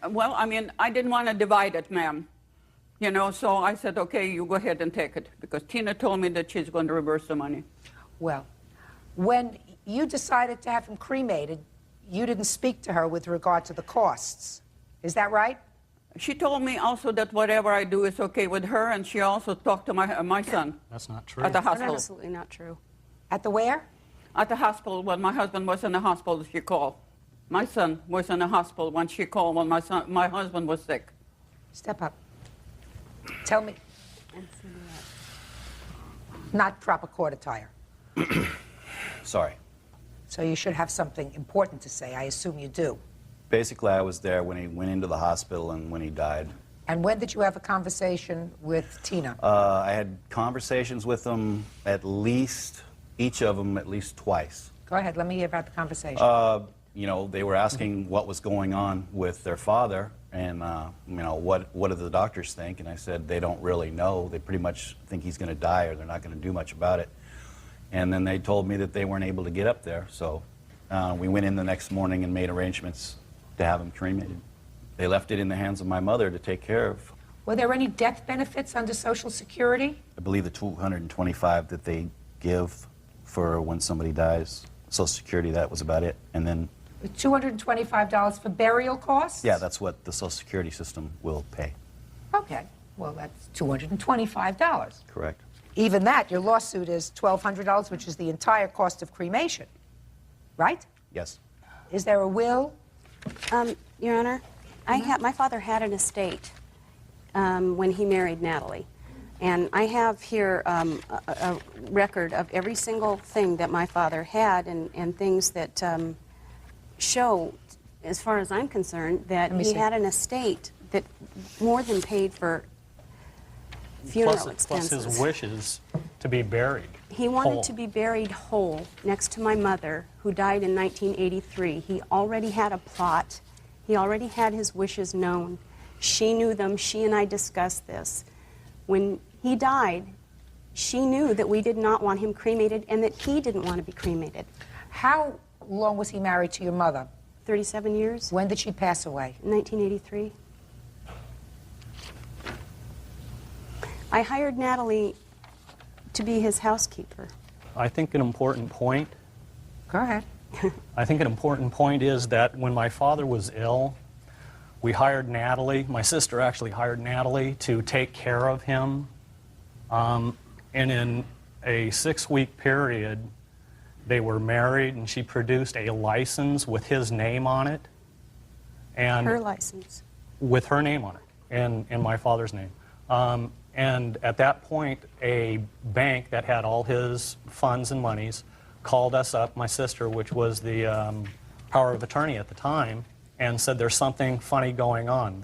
Well, I mean, I didn't want to divide it, ma'am. You know, so I said, okay, you go ahead and take it. Because Tina told me that she's going to reverse the money. Well, when you decided to have him cremated, you didn't speak to her with regard to the costs. Is that right? She told me also that whatever I do is okay with her, and she also talked to my son. That's not true. At the hospital. That's absolutely not true. At the where? At the hospital. When my husband was in the hospital, she called. My son was in the hospital when she called when my husband was sick. Step up. Tell me. Not proper court attire. Sorry. So you should have something important to say. I assume you do. Basically, I was there when he went into the hospital and when he died. And when did you have a conversation with Tina? I had conversations with them at least, each of them at least twice. Go ahead, let me hear about the conversation. You know, they were asking what was going on with their father and, you know, what do the doctors think? And I said, they don't really know. They pretty much think he's going to die or they're not going to do much about it. And then they told me that they weren't able to get up there. So we went in the next morning and made arrangements to have him cremated. They left it in the hands of my mother to take care of. Were there any death benefits under Social Security? I believe the $225 that they give for when somebody dies, Social Security, that was about it. And then $225 for burial costs? yeah, that's what the Social Security system will pay. Okay, well, that's $225. Correct. Even that, your lawsuit is $1,200, which is the entire cost of cremation, right? Yes. Is there a will? Your Honor, my father had an estate when he married Natalie. And I have here a record of every single thing that my father had and things that show, as far as I'm concerned, that he had an estate that more than paid for funeral expenses. Plus his wishes to be buried. He wanted to be buried whole next to my mother, who died in 1983. He already had a plot. He already had his wishes known. She knew them. She and I discussed this. When he died, she knew that we did not want him cremated and that he didn't want to be cremated. How long was he married to your mother? 37 years. When did she pass away? 1983. I hired Natalie to be his housekeeper. I think an important point. Go ahead. I think an important point is that when my father was ill, we hired Natalie, my sister actually hired Natalie to take care of him. And in a 6-week period, they were married and she produced a license with his name on it. And her license. With her name on it and my father's name. And at that point, a bank that had all his funds and monies called us up, my sister, which was the power of attorney at the time, and said there's something funny going on.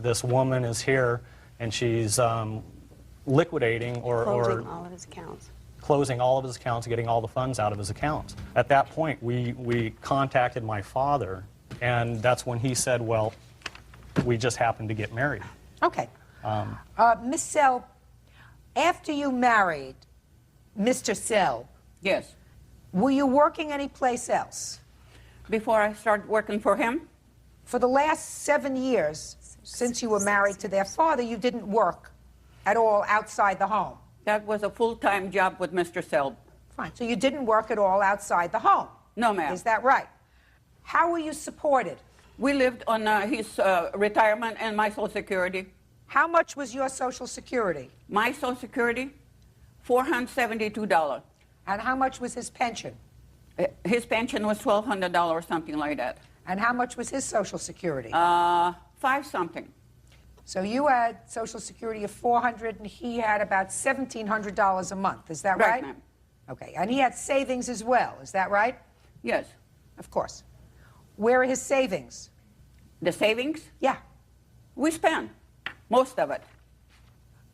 This woman is here and she's liquidating closing all of his accounts. Closing all of his accounts, getting all the funds out of his accounts. At that point, we contacted my father, and that's when he said, well, we just happened to get married. Okay. Miss Sell, after you married Mr. Sell, Yes. were you working anyplace else? Before I started working for him? For the last 7 years, since you were married to their father, you didn't work at all outside the home? That was a full-time job with Mr. Selb. Fine. So you didn't work at all outside the home? No, ma'am. Is that right? How were you supported? We lived on his retirement and my Social Security. How much was your Social Security? My Social Security, $472. And how much was his pension? His pension was $1,200, something like that. And how much was his Social Security? 5 something. So you had Social Security of $400, and he had about $1,700 a month. Is that right? Right, ma'am. Okay. And he had savings as well. Is that right? Yes. Of course. Where are his savings? The savings? Yeah. We spent most of it.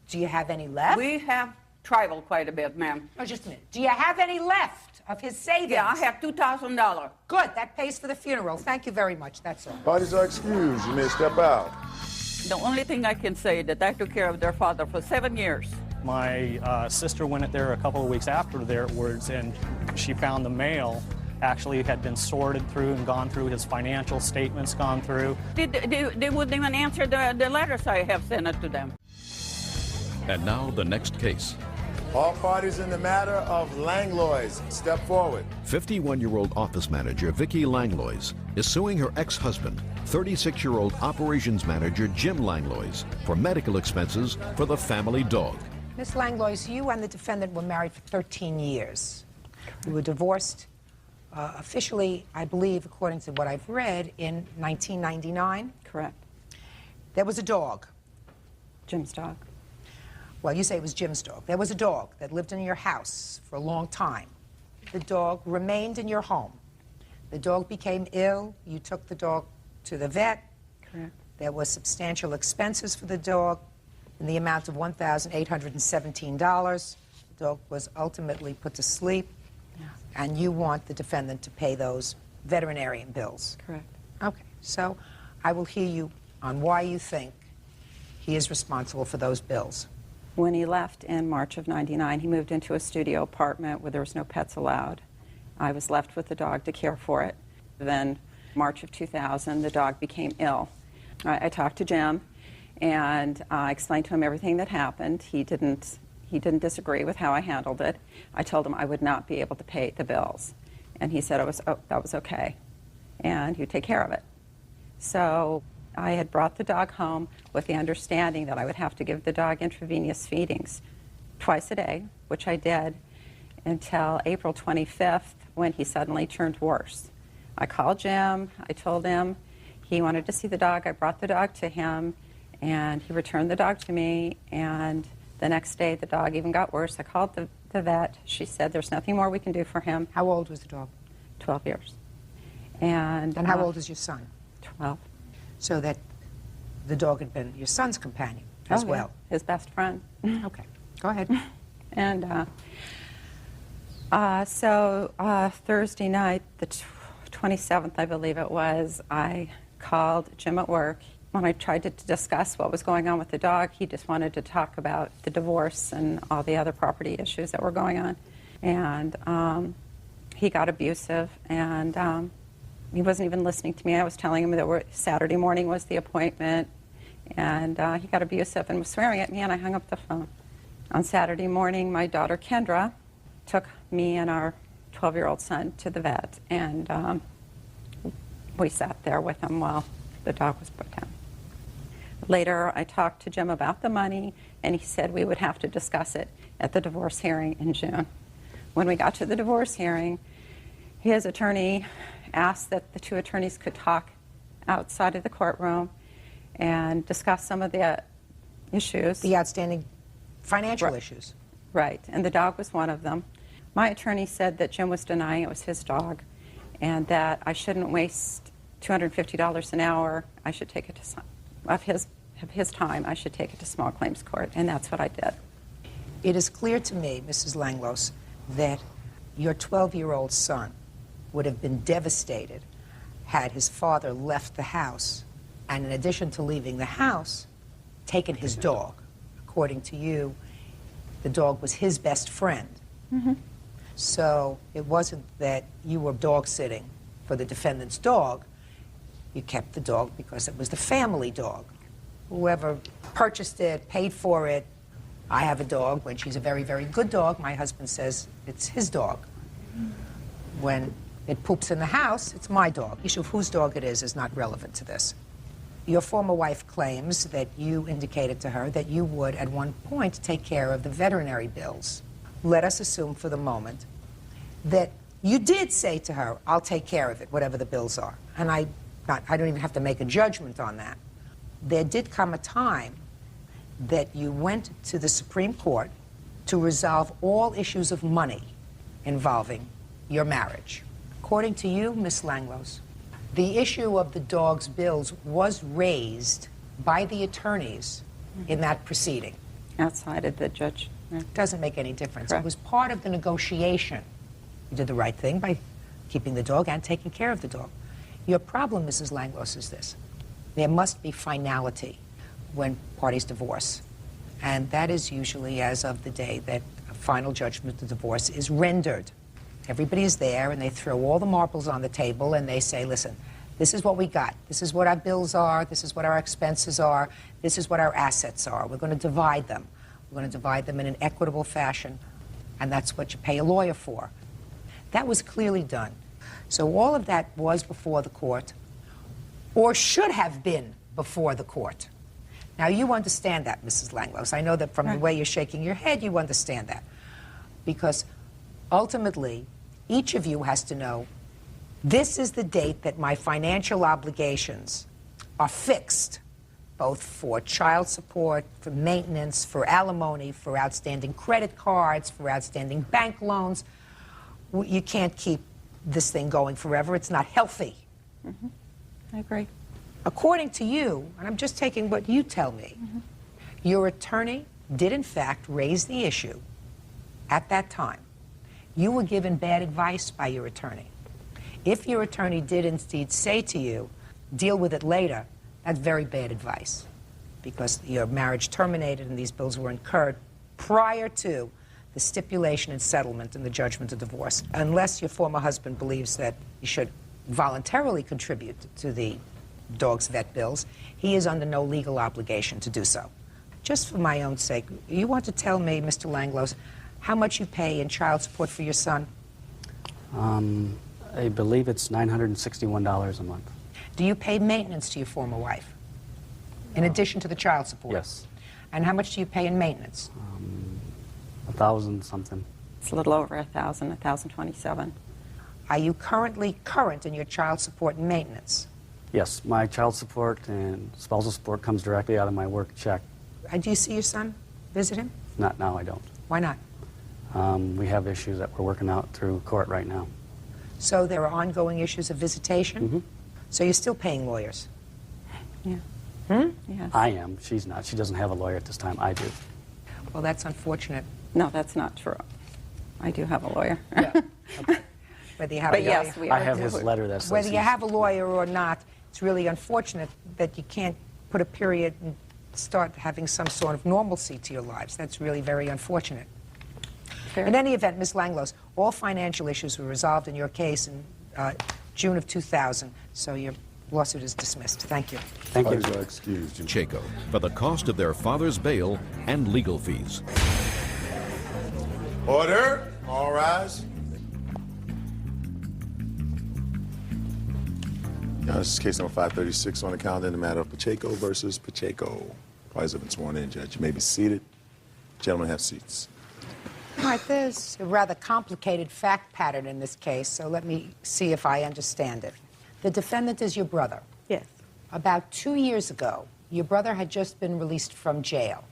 Do you have any left? We have traveled quite a bit, ma'am. Oh, just a minute. Do you have any left of his savings? Yeah, I have $2,000. Good. That pays for the funeral. Thank you very much. That's all. Parties are excused. You may step out. The only thing I can say that I took care of their father for 7 years. My sister went there a couple of weeks afterwards, and she found the mail actually had been sorted through and gone through, his financial statements gone through. They wouldn't even answer the letters I have sent it to them. And now the next case. All parties in the matter of Langlois, step forward. 51-year-old office manager Vicki Langlois is suing her ex-husband, 36-year-old operations manager Jim Langlois, for medical expenses for the family dog. Miss Langlois, you and the defendant were married for 13 years. You were divorced officially, I believe, according to what I've read, in 1999? Correct. There was a dog. Jim's dog. Well, you say it was Jim's dog. There was a dog that lived in your house for a long time. The dog remained in your home. The dog became ill. You took the dog to the vet. Correct. There was substantial expenses for the dog in the amount of $1,817. The dog was ultimately put to sleep, and you want the defendant to pay those veterinarian bills. Correct. Okay, so I will hear you on why you think he is responsible for those bills. When he left in March of '99, he moved into a studio apartment where there was no pets allowed. I was left with the dog to care for it. Then, March of 2000, the dog became ill. I talked to Jim, and I explained to him everything that happened. He didn't disagree with how I handled it. I told him I would not be able to pay the bills, and he said that was okay, and he would take care of it. So I had brought the dog home with the understanding that I would have to give the dog intravenous feedings twice a day, which I did until April 25th, when he suddenly turned worse. I called Jim. I told him he wanted to see the dog. I brought the dog to him, and he returned the dog to me, and the next day the dog even got worse. I called the vet. She said there's nothing more we can do for him. How old was the dog? 12 years. And how old is your son? 12. So that the dog had been your son's companion as well. Yeah, his best friend. Okay, go ahead. And so Thursday night, the 27th, I believe it was, I called Jim at work. When I tried to discuss what was going on with the dog, he just wanted to talk about the divorce and all the other property issues that were going on. And he got abusive, and he wasn't even listening to me. I was telling him that Saturday morning was the appointment, and he got abusive and was swearing at me, and I hung up the phone. On Saturday morning, my daughter Kendra took me and our 12-year-old son to the vet, and we sat there with him while the dog was put down. Later, I talked to Jim about the money, and he said we would have to discuss it at the divorce hearing in June. When we got to the divorce hearing, his attorney asked that the two attorneys could talk outside of the courtroom and discuss some of the issues. The outstanding financial issues. Right, and the dog was one of them. My attorney said that Jim was denying it was his dog, and that I shouldn't waste $250 an hour. I should take it to of his time. I should take it to small claims court, and that's what I did. It is clear to me, Mrs. Langlois, that your 12-year-old son would have been devastated had his father left the house, and in addition to leaving the house, taken his dog. According to you, the dog was his best friend. Mm-hmm. So it wasn't that you were dog sitting for the defendant's dog. You kept the dog because it was the family dog. Whoever purchased it, paid for it. I have a dog. When she's a very, very good dog, my husband says it's his dog. When it poops in the house, it's my dog. The issue of whose dog it is not relevant to this. Your former wife claims that you indicated to her that you would, at one point, take care of the veterinary bills. Let us assume for the moment that you did say to her, I'll take care of it, whatever the bills are. And I don't even have to make a judgment on that. There did come a time that you went to the Supreme Court to resolve all issues of money involving your marriage. According to you, Ms. Langlos, the issue of the dog's bills was raised by the attorneys in that proceeding. Outside of the judge. It doesn't make any difference. Correct. It was part of the negotiation. You did the right thing by keeping the dog and taking care of the dog. Your problem, Mrs. Langlos, is this. There must be finality when parties divorce. And that is usually as of the day that a final judgment of divorce is rendered. Everybody is there, and they throw all the marbles on the table, and they say, listen, this is what we got. This is what our bills are. This is what our expenses are. This is what our assets are. We're going to divide them. We're going to divide them in an equitable fashion, and that's what you pay a lawyer for. That was clearly done. So all of that was before the court, or should have been before the court. Now, you understand that, Mrs. Langlos. I know that from the way you're shaking your head, you understand that. Because ultimately, each of you has to know, this is the date that my financial obligations are fixed, both for child support, for maintenance, for alimony, for outstanding credit cards, for outstanding bank loans. You can't keep this thing going forever. It's not healthy. Mm-hmm. I agree. According to you, and I'm just taking what you tell me, your attorney did in fact raise the issue at that time. You were given bad advice by your attorney. If your attorney did indeed say to you, deal with it later, that's very bad advice, because your marriage terminated and these bills were incurred prior to the stipulation and settlement and the judgment of divorce. Unless your former husband believes that you should voluntarily contribute to the dog's vet bills, he is under no legal obligation to do so. Just for my own sake, you want to tell me, Mr. Langlos, how much you pay in child support for your son? I believe it's $961 a month. Do you pay maintenance to your former wife, in addition to the child support? Yes. And how much do you pay in maintenance? 1,000 something. It's a little over 1,000, 1,027. Are you currently current in your child support and maintenance? Yes, my child support and spousal support comes directly out of my work check. Do you see your son? Visit him? Not now, I don't. Why not? We have issues that we're working out through court right now. So there are ongoing issues of visitation? Mm-hmm. So you're still paying lawyers? Yeah. Hmm? Yes. I am. She's not. She doesn't have a lawyer at this time. I do. Well, that's unfortunate. No, that's not true. I do have a lawyer. Yeah. Okay. Whether you have But a yes, lawyer, we I have his letter that says whether you have a lawyer or not, it's really unfortunate that you can't put a period and start having some sort of normalcy to your lives. That's really very unfortunate. Fair. In any event, Ms. Langlos, all financial issues were resolved in your case in June of 2000, so your lawsuit is dismissed. Thank you. Thank you. Parties are excused. Chaco for the cost of their father's bail and legal fees. Order. All rise. This is case number 536 on the calendar in the matter of Pacheco versus Pacheco. Parties have been sworn in, Judge. You may be seated. Gentlemen, have seats. All right, there's a rather complicated fact pattern in this case, so let me see if I understand it. The defendant is your brother. Yes. About 2 years ago, your brother had just been released from jail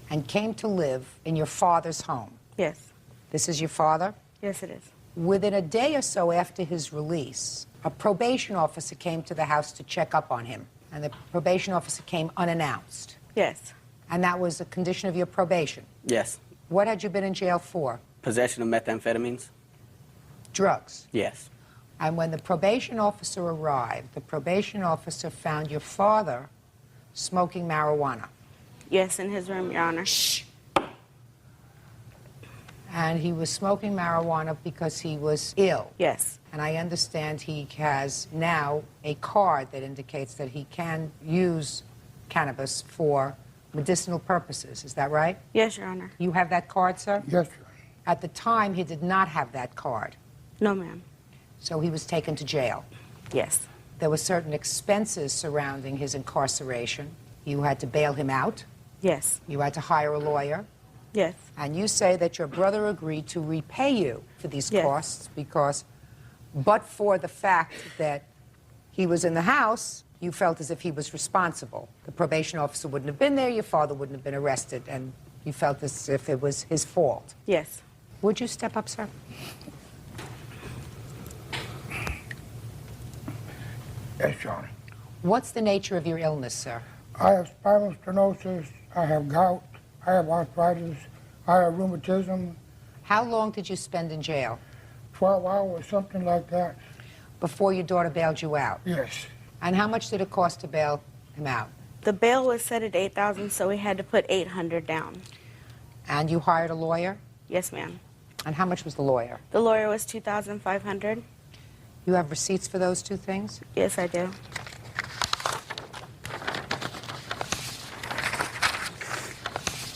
and came to live in your father's home. Yes. This is your father? Yes, it is. Within a day or so after his release, a probation officer came to the house to check up on him, and the probation officer came unannounced. Yes. And that was a condition of your probation. Yes. What had you been in jail for? Possession of methamphetamines? Drugs. Yes. And when the probation officer arrived, the probation officer found your father smoking marijuana? Yes, in his room, Your Honor. Shh. And he was smoking marijuana because he was ill? Yes. And I understand he has now a card that indicates that he can use cannabis for medicinal purposes. Is that right? Yes, Your Honor. You have that card, sir? Yes, Your Honor. At the time, he did not have that card. No, ma'am. So he was taken to jail? Yes. There were certain expenses surrounding his incarceration. You had to bail him out? Yes. You had to hire a lawyer? Yes. And you say that your brother agreed to repay you for these costs because, but for the fact that he was in the house, you felt as if he was responsible. The probation officer wouldn't have been there, your father wouldn't have been arrested, and you felt as if it was his fault. Yes. Would you step up, sir? Yes, Your Honor. What's the nature of your illness, sir? I have spinal stenosis, I have gout, I have arthritis, I have rheumatism. How long did you spend in jail? 12 hours, something like that. Before your daughter bailed you out? Yes. And how much did it cost to bail him out? The bail was set at $8,000, so we had to put $800 down. And you hired a lawyer? Yes, ma'am. And how much was the lawyer? The lawyer was $2,500. You have receipts for those two things? Yes, I do.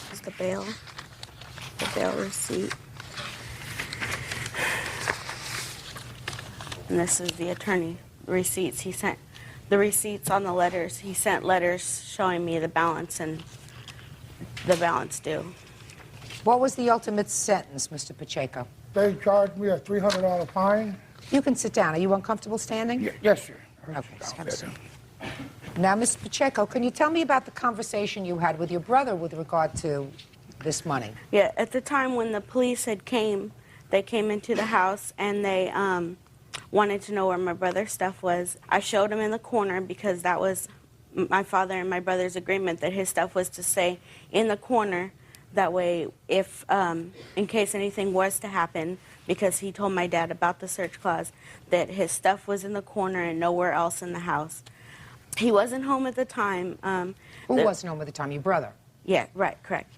Here's the bail receipt. And this is the attorney receipts. He sent the receipts on the letters. He sent letters showing me the balance and the balance due. What was the ultimate sentence, Mr. Pacheco? They charged me a $300 fine. You can sit down. Are you uncomfortable standing? Yes, sir. Okay, have a seat. Now, Mr. Pacheco, can you tell me about the conversation you had with your brother with regard to this money? Yeah, at the time when the police had they came into the house and they wanted to know where my brother's stuff was. I showed him in the corner because that was my father and my brother's agreement that his stuff was to stay in the corner. That way, if in case anything was to happen, because he told my dad about the search clause, that his stuff was in the corner and nowhere else in the house. He wasn't home at the time. Who wasn't home at the time? Your brother? Yeah, right, correct.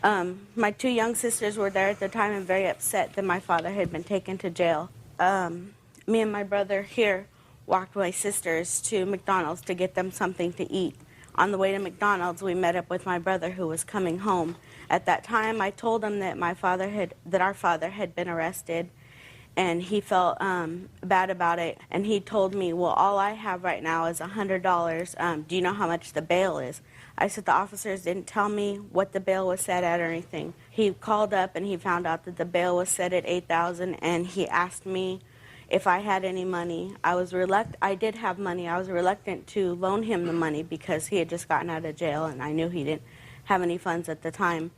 My two young sisters were there at the time and very upset that my father had been taken to jail. Me and my brother here walked my sisters to McDonald's to get them something to eat. On the way to McDonald's, we met up with my brother who was coming home. At that time, I told him that our father had been arrested, and he felt bad about it. And he told me, well, all I have right now is $100. Do you know how much the bail is? I said, the officers didn't tell me what the bail was set at or anything. He called up and he found out that the bail was set at $8,000, and he asked me if I had any money. I did have money. I was reluctant to loan him the money because he had just gotten out of jail and I knew he didn't have any funds at the time.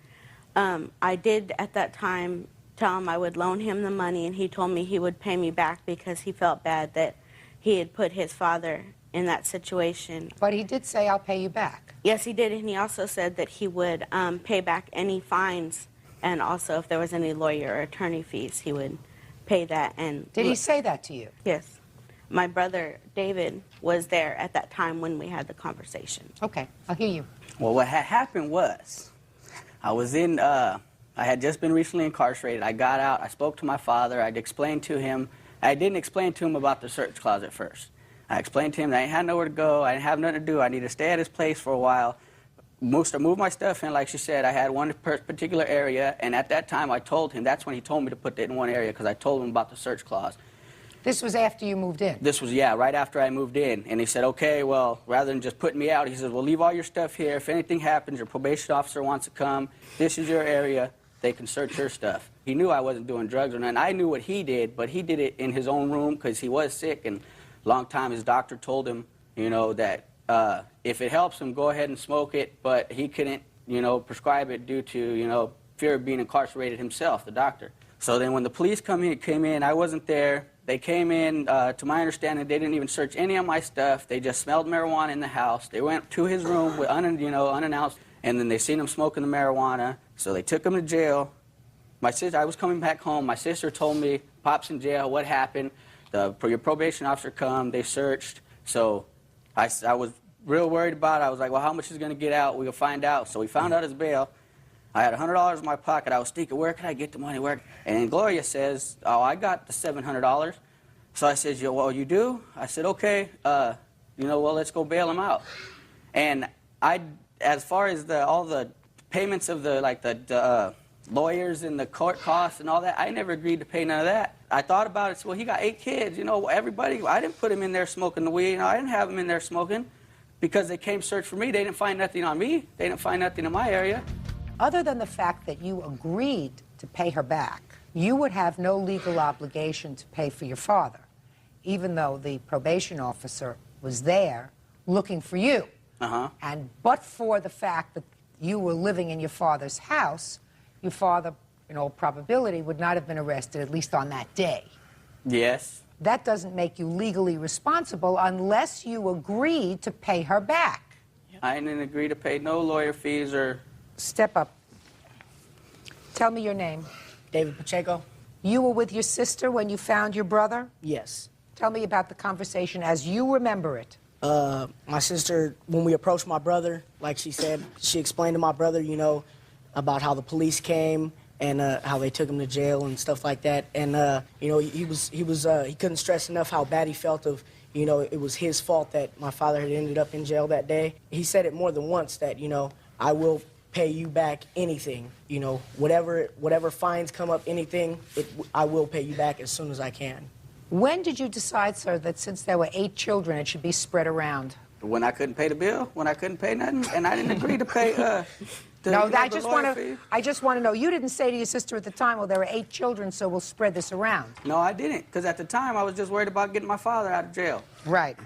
I did at that time tell him I would loan him the money, and he told me he would pay me back because he felt bad that he had put his father in that situation. But he did say, I'll pay you back. Yes, he did, and he also said that he would pay back any fines, and also if there was any lawyer or attorney fees, he would pay that. And did he say that to you? Yes. My brother, David, was there at that time when we had the conversation. Okay, I'll hear you. Well, what had happened was, I had just been recently incarcerated. I got out, I spoke to my father, I didn't explain to him about the search clause at first. I explained to him that I had nowhere to go, I didn't have nothing to do, I needed to stay at his place for a while. Move my stuff in, like she said. I had one particular area, and at that time I told him, that's when he told me to put it in one area, because I told him about the search clause. This was after you moved in? This was, yeah, right after I moved in. And he said, okay, well, rather than just putting me out, he says, well, leave all your stuff here. If anything happens, your probation officer wants to come, this is your area, they can search your stuff. He knew I wasn't doing drugs or nothing. I knew what he did, but he did it in his own room because he was sick, and a long time his doctor told him, that if it helps him, go ahead and smoke it, but he couldn't, prescribe it due to, fear of being incarcerated himself, the doctor. So then when the police came in, I wasn't there. They came in, to my understanding, they didn't even search any of my stuff. They just smelled marijuana in the house. They went to his room with unannounced, and then they seen him smoking the marijuana. So they took him to jail. I was coming back home. My sister told me, Pop's in jail, what happened? Your probation officer come, they searched. So I was real worried about it. I was like, well, how much is going to get out? We'll find out. So we found out his bail. I had $100 in my pocket. I was thinking, where can I get the money? And Gloria says, oh, I got the $700. So I said, well, you do? I said, okay, well, let's go bail him out. And as far as all the payments of the lawyers and the court costs and all that, I never agreed to pay none of that. I thought about it. So, well, he got 8 kids. Everybody. I didn't put him in there smoking the weed. I didn't have him in there smoking because they came search for me. They didn't find nothing on me. They didn't find nothing in my area. Other than the fact that you agreed to pay her back, you would have no legal obligation to pay for your father, even though the probation officer was there looking for you. And but for the fact that you were living in your father's house, your father, in all probability, would not have been arrested, at least on that day. Yes. That doesn't make you legally responsible unless you agreed to pay her back. I didn't agree to pay no lawyer fees or... Step up. Tell me your name. David Pacheco. You were with your sister when you found your brother? Yes. Tell me about the conversation as you remember it. My sister, when we approached my brother, like she said, she explained to my brother, about how the police came and how they took him to jail and stuff like that. And he couldn't stress enough how bad he felt of, it was his fault that my father had ended up in jail that day. He said it more than once that, I will pay you back anything, whatever fines come up, anything, I will pay you back as soon as I can. When did you decide, sir, that since there were 8 children, it should be spread around? When I couldn't pay the bill, when I couldn't pay nothing, and I didn't agree to pay I just want to know, you didn't say to your sister at the time, well, there are 8 children, so we'll spread this around. No, I didn't, because at the time I was just worried about getting my father out of jail. Right.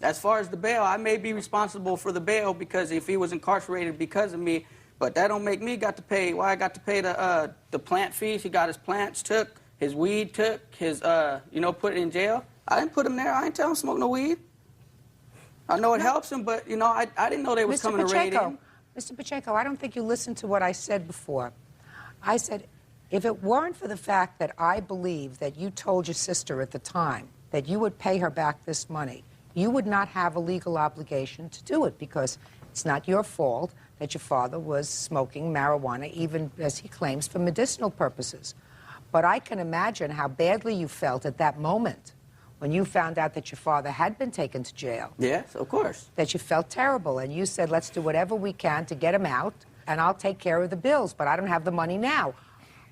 As far as the bail, I may be responsible for the bail because if he was incarcerated because of me, but that don't make me got to pay. Well, I got to pay the plant fees. He got his plants took, his weed took, his put it in jail. I didn't put him there. I didn't tell him to smoke no weed. I know it helps him, but I didn't know they was coming to raid him. Mr. Pacheco, I don't think you listened to what I said before. I said, if it weren't for the fact that I believe that you told your sister at the time that you would pay her back this money, you would not have a legal obligation to do it because it's not your fault that your father was smoking marijuana, even as he claims, for medicinal purposes. But I can imagine how badly you felt at that moment when you found out that your father had been taken to jail. Yes, of course. That you felt terrible, and you said, let's do whatever we can to get him out, and I'll take care of the bills, but I don't have the money now.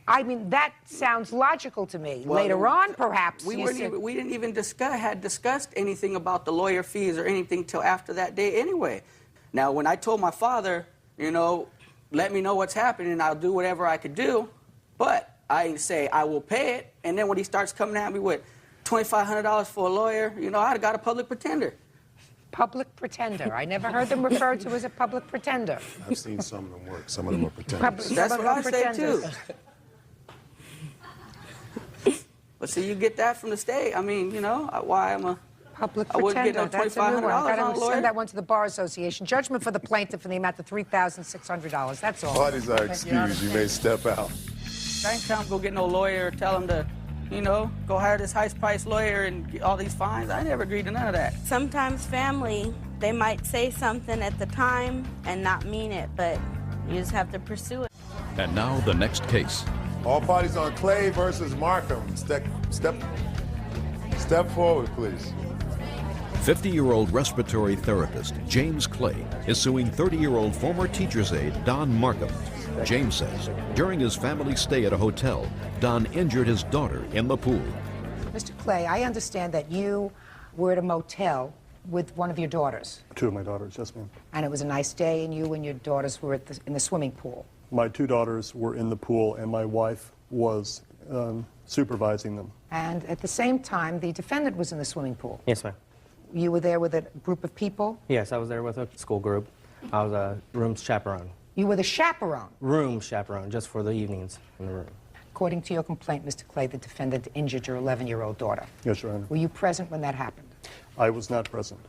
I mean, that sounds logical to me. Well, later on, perhaps. We didn't even discussed anything about the lawyer fees or anything till after that day anyway. Now, when I told my father, let me know what's happening and I'll do whatever I could do, but I didn't say I will pay it. And then when he starts coming at me with $2,500 for a lawyer, I'd got a public pretender. Public pretender. I never heard them referred to as a public pretender. I've seen some of them work. Some of them are pretenders. That's what I say, too. But see, you get that from the state. I mean, why I'm a... Public I wouldn't pretender. get no That's a new one. $2,500 on a lawyer. Send that one to the Bar Association. Judgment for the plaintiff in the amount of $3,600. That's all. Parties are excused. You may step out. I ain't tell him go get no lawyer or tell him to, go hire this high-priced lawyer and get all these fines. I never agreed to none of that. Sometimes family, they might say something at the time and not mean it, but you just have to pursue it. And now the next case. All parties on Clay versus Markham. Step forward, please. 50-year-old respiratory therapist James Clay is suing 30-year-old former teacher's aide Don Markham. James says during his family stay at a hotel, Don injured his daughter in the pool. Mr. Clay, I understand that you were at a motel with one of your daughters. 2 of my daughters, yes, ma'am. And it was a nice day, and you and your daughters were in the swimming pool. My 2 daughters were in the pool, and my wife was supervising them. And at the same time, the defendant was in the swimming pool. Yes, ma'am. You were there with a group of people? Yes, I was there with a school group. I was a room chaperone. You were the chaperone? Room chaperone, just for the evenings in the room. According to your complaint, Mr. Clay, the defendant injured your 11-year-old daughter. Yes, Your Honor. Were you present when that happened? I was not present.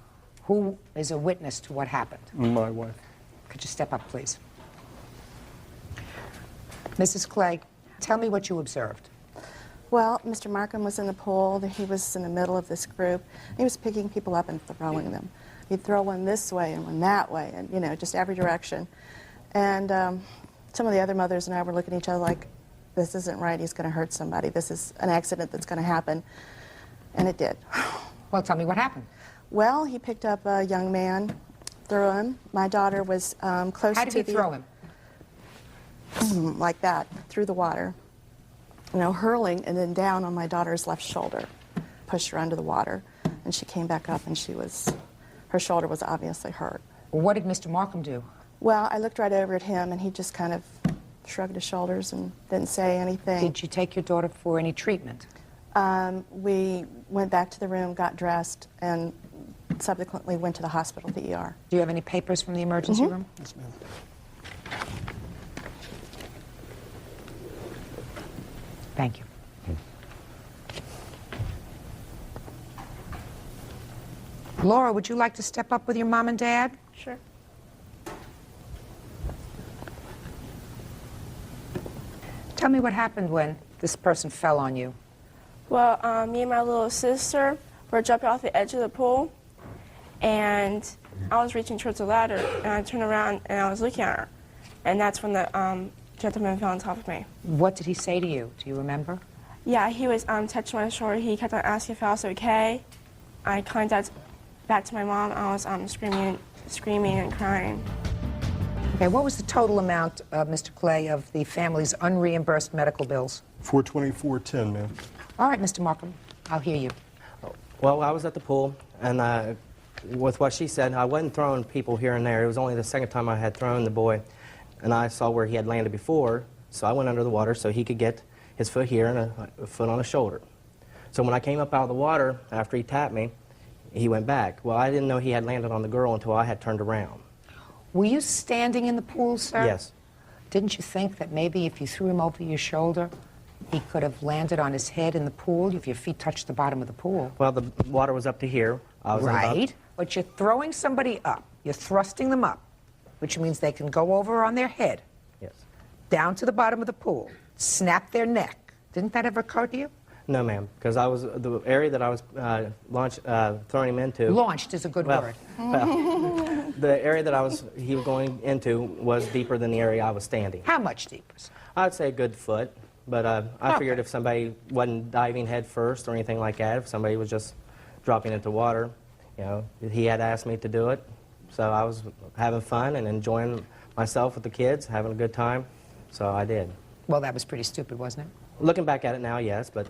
Who is a witness to what happened? My wife. Could you step up, please? Mrs. Clay, tell me what you observed. Well, Mr. Markham was in the pool. He was in the middle of this group. He was picking people up and throwing them. He'd throw one this way and one that way, and, you know, just every direction. And some of the other mothers and I were looking at each other like, this isn't right, he's going to hurt somebody. This is an accident that's going to happen. And it did. Well, tell me what happened. Well, he picked up a young man, threw him. My daughter was close to the... How did he throw him? Like that, through the water. You know, hurling and then down on my daughter's left shoulder. Pushed her under the water. And she came back up and her shoulder was obviously hurt. Well, what did Mr. Markham do? Well, I looked right over at him and he just kind of shrugged his shoulders and didn't say anything. Did you take your daughter for any treatment? We went back to the room, got dressed, and subsequently went to the hospital, the ER. Do you have any papers from the emergency room? Yes, ma'am. Thank you. Laura, would you like to step up with your mom and dad? Sure. Tell me what happened when this person fell on you. Well, me and my little sister were jumping off the edge of the pool, and I was reaching towards the ladder, and I turned around and I was looking at her, and that's when the gentleman fell on top of me. What did he say to you? Do you remember? Yeah, he was touching my shoulder. He kept on asking if I was okay. I contacted back to my mom. I was screaming and crying. Okay, what was the total amount, Mr. Clay, of the family's unreimbursed medical bills? $424.10, ma'am. All right, Mr. Markham, I'll hear you. Well, I was at the pool, and with what she said, I wasn't throwing people here and there. It was only the second time I had thrown the boy, and I saw where he had landed before, so I went under the water so he could get his foot here and a foot on his shoulder. So when I came up out of the water, after he tapped me, he went back. Well, I didn't know he had landed on the girl until I had turned around. Were you standing in the pool, sir? Yes. Didn't you think that maybe if you threw him over your shoulder, he could have landed on his head in the pool if your feet touched the bottom of the pool? Well, the water was up to here. I was Right, but you're throwing somebody up. You're thrusting them up, which means they can go over on their head. Yes. Down to the bottom of the pool, snap their neck. Didn't that ever occur to you? No, ma'am, because I was the area that I was throwing him into. Launched is a good word. Well, the area that he was going into was deeper than the area I was standing. How much deeper? I'd say a good foot, but I figured if somebody wasn't diving head first or anything like that, if somebody was just dropping into water, you know, he had asked me to do it, so I was having fun and enjoying myself with the kids, having a good time, so I did. Well, that was pretty stupid, wasn't it? Looking back at it now, yes, but...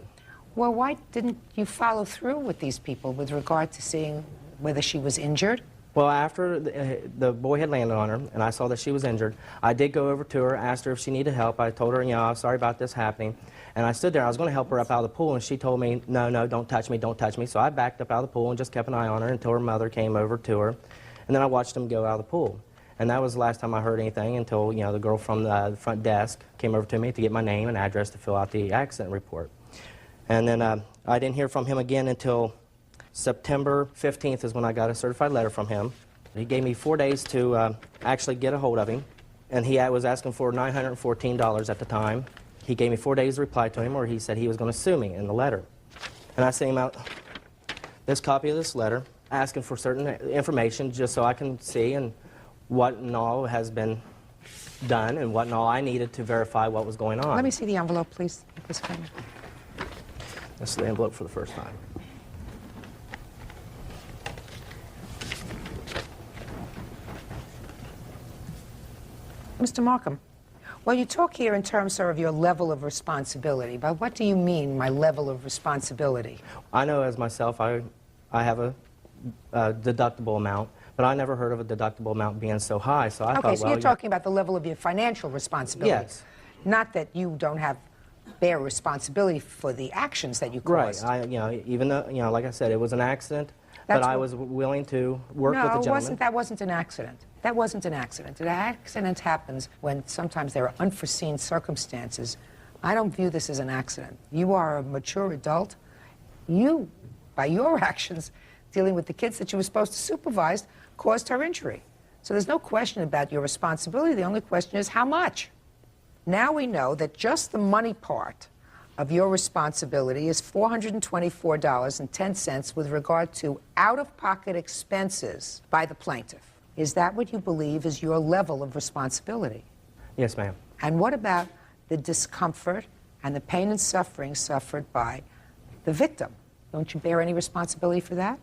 Well, why didn't you follow through with these people with regard to seeing whether she was injured? Well, after the boy had landed on her and I saw that she was injured, I did go over to her, asked her if she needed help. I told her, you know, I'm sorry about this happening. And I stood there. I was going to help her up out of the pool, and she told me, no, no, don't touch me, don't touch me. So I backed up out of the pool and just kept an eye on her until her mother came over to her. And then I watched them go out of the pool. And that was the last time I heard anything until, you know, the girl from the front desk came over to me to get my name and address to fill out the accident report. And then I didn't hear from him again until September 15th is when I got a certified letter from him. He gave me 4 days to actually get a hold of him, and he was asking for $914 at the time. He gave me 4 days to reply to him, or he said he was going to sue me in the letter. And I sent him out this copy of this letter, asking for certain information just so I can see and what and all has been done and what and all I needed to verify what was going on. Let me see the envelope, please. This This is the envelope for the first time. Mr. Markham, well, you talk here in terms, sir, of your level of responsibility, but what do you mean, my level of responsibility? I know as myself, I have a deductible amount, but I never heard of a deductible amount being so high, so I thought, Okay, so well, you're talking about the level of your financial responsibility. Yes. Not that you don't bear responsibility for the actions that you caused. Right. You know, even though, you know, like I said, it was an accident, but I was willing to work with the gentleman. No, that wasn't an accident. That wasn't an accident. An accident happens when sometimes there are unforeseen circumstances. I don't view this as an accident. You are a mature adult. You, by your actions, dealing with the kids that you were supposed to supervise, caused her injury. So there's no question about your responsibility. The only question is how much. Now we know that just the money part of your responsibility is $424.10 with regard to out-of-pocket expenses by the plaintiff. Is that what you believe is your level of responsibility? Yes, ma'am. And what about the discomfort and the pain and suffering suffered by the victim? Don't you bear any responsibility for that?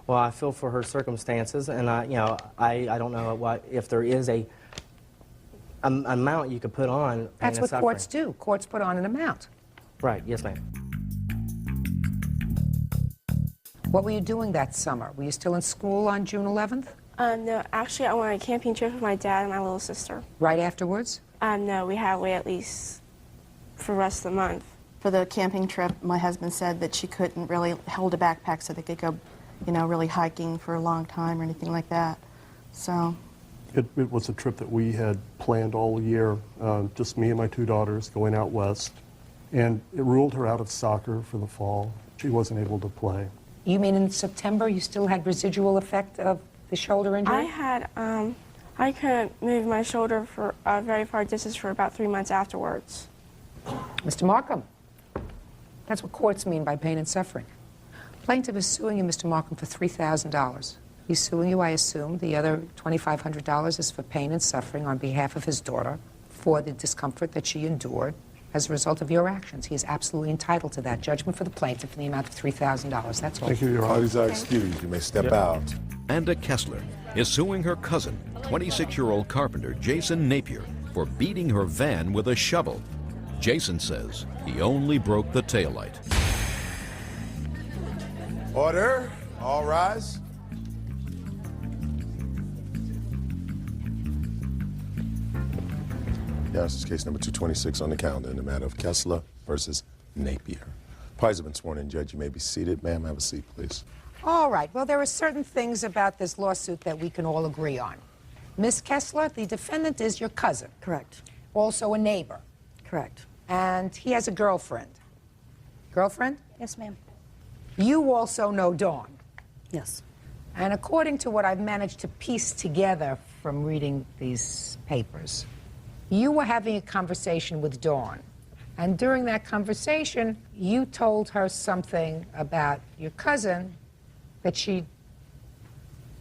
Well, I feel for her circumstances, and I don't know what if there is a amount you could put on. That's what courts do. Courts put on an amount. Right. Yes, ma'am. What were you doing that summer? Were you still in school on June 11th? No, actually, I went on a camping trip with my dad and my little sister. Right afterwards? No, we had to wait at least for the rest of the month. For the camping trip, my husband said that she couldn't really hold a backpack so they could go, really hiking for a long time or anything like that. So. It was a trip that we had planned all year, just me and my 2 daughters going out west. And it ruled her out of soccer for the fall. She wasn't able to play. You mean in September you still had residual effect of the shoulder injury? I couldn't move my shoulder for a very far distance for about 3 months afterwards. Mr. Markham, that's what courts mean by pain and suffering. Plaintiff is suing you, Mr. Markham, for $3,000. He's suing you, I assume. The other $2,500 is for pain and suffering on behalf of his daughter for the discomfort that she endured as a result of your actions. He is absolutely entitled to that judgment for the plaintiff in the amount of $3,000. That's all. Thank you, Your Honor. Parties are excused. You may step out. Amanda Kessler is suing her cousin, 26-year-old carpenter Jason Napier, for beating her van with a shovel. Jason says he only broke the taillight. Order. All rise. Yes, this is case number 226 on the calendar in the matter of Kessler versus Napier. Parties have been sworn in, Judge. You may be seated. Ma'am, have a seat, please. All right. Well, there are certain things about this lawsuit that we can all agree on. Miss Kessler, the defendant is your cousin. Correct. Also a neighbor. Correct. And he has a girlfriend. Girlfriend? Yes, ma'am. You also know Dawn. Yes. And according to what I've managed to piece together from reading these papers, you were having a conversation with Dawn. And during that conversation, you told her something about your cousin that she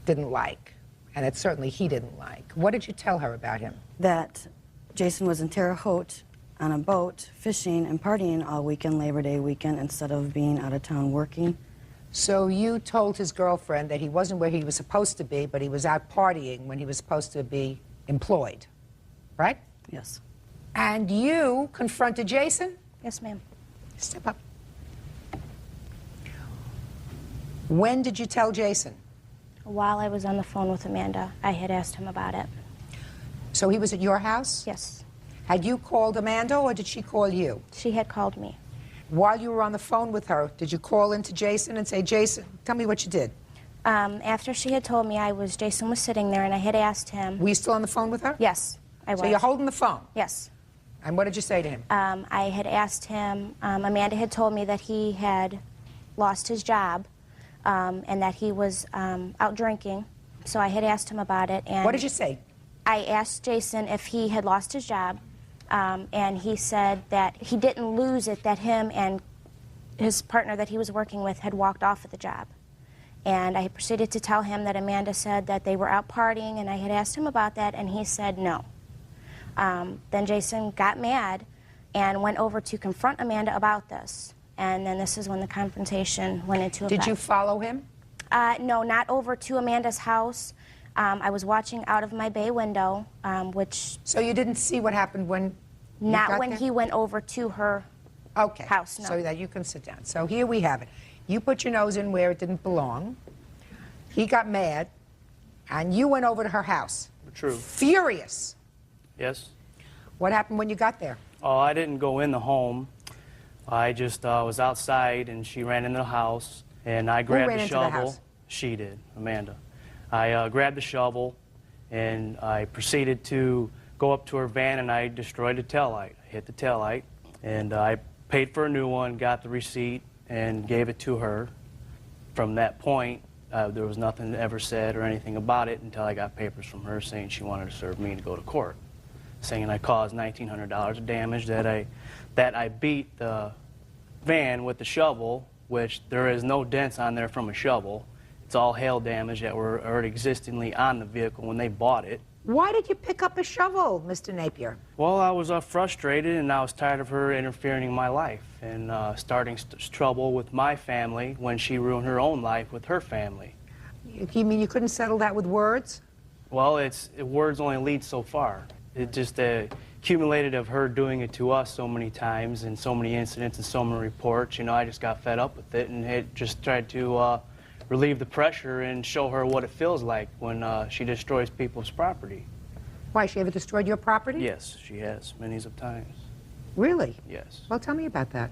didn't like, and that certainly he didn't like. What did you tell her about him? That Jason was in Terre Haute on a boat, fishing and partying all weekend, Labor Day weekend, instead of being out of town working. So you told his girlfriend that he wasn't where he was supposed to be, but he was out partying when he was supposed to be employed, right? Yes. And you confronted Jason? Yes, ma'am. Step up. When did you tell Jason? While I was on the phone with Amanda, I had asked him about it. So he was at your house? Yes. Had you called Amanda, or did she call you? She had called me. While you were on the phone with her, did you call into Jason and say, Jason, tell me what you did? After she had told me Jason was sitting there, and I had asked him. Were you still on the phone with her? Yes, I was. So you're holding the phone? Yes. And what did you say to him? I had asked him, Amanda had told me that he had lost his job and that he was out drinking. So I had asked him about it. And what did you say? I asked Jason if he had lost his job, and he said that he didn't lose it, that him and his partner that he was working with had walked off of the job. And I proceeded to tell him that Amanda said that they were out partying, and I had asked him about that, and he said no. Then Jason got mad and went over to confront Amanda about this. And then this is when the confrontation went into effect. Did you follow him? No, not over to Amanda's house. I was watching out of my bay window, which... So you didn't see what happened when you Not got when there? he went over to her house, no. So that you can sit down. So here we have it. You put your nose in where it didn't belong. He got mad, and you went over to her house. True. Furious. Yes. What happened when you got there? Oh, I didn't go in the home. I just was outside, and she ran into the house, and I grabbed ran the into the shovel. house? She did, Amanda. I grabbed the shovel, and I proceeded to go up to her van, and I destroyed the taillight. I hit the taillight, and I paid for a new one, got the receipt, and gave it to her. From that point, there was nothing ever said or anything about it until I got papers from her saying she wanted to serve me to go to court, saying I caused $1,900 of damage, that I beat the van with the shovel, which there is no dents on there from a shovel. It's all hail damage that were already existingly on the vehicle when they bought it. Why did you pick up a shovel, Mr. Napier? Well, I was frustrated, and I was tired of her interfering in my life and starting trouble with my family when she ruined her own life with her family. You mean you couldn't settle that with words? Well, words only lead so far. It just accumulated of her doing it to us so many times and so many incidents and so many reports. You know, I just got fed up with it and had just tried to relieve the pressure and show her what it feels like when she destroys people's property. Why, she ever destroyed your property? Yes, she has, many of times. Really? Yes. Well, tell me about that.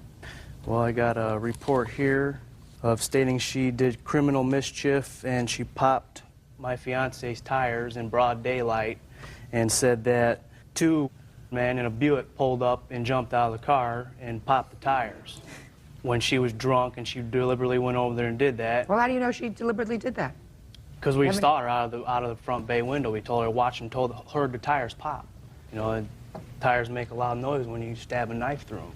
Well, I got a report here of stating she did criminal mischief and she popped my fiance's tires in broad daylight and said that 2 men in a Buick pulled up and jumped out of the car and popped the tires when she was drunk, and she deliberately went over there and did that. Well, how do you know she deliberately did that? Because we saw her out of the front bay window. We told her to watch and heard the tires pop. You know, and tires make a loud noise when you stab a knife through them.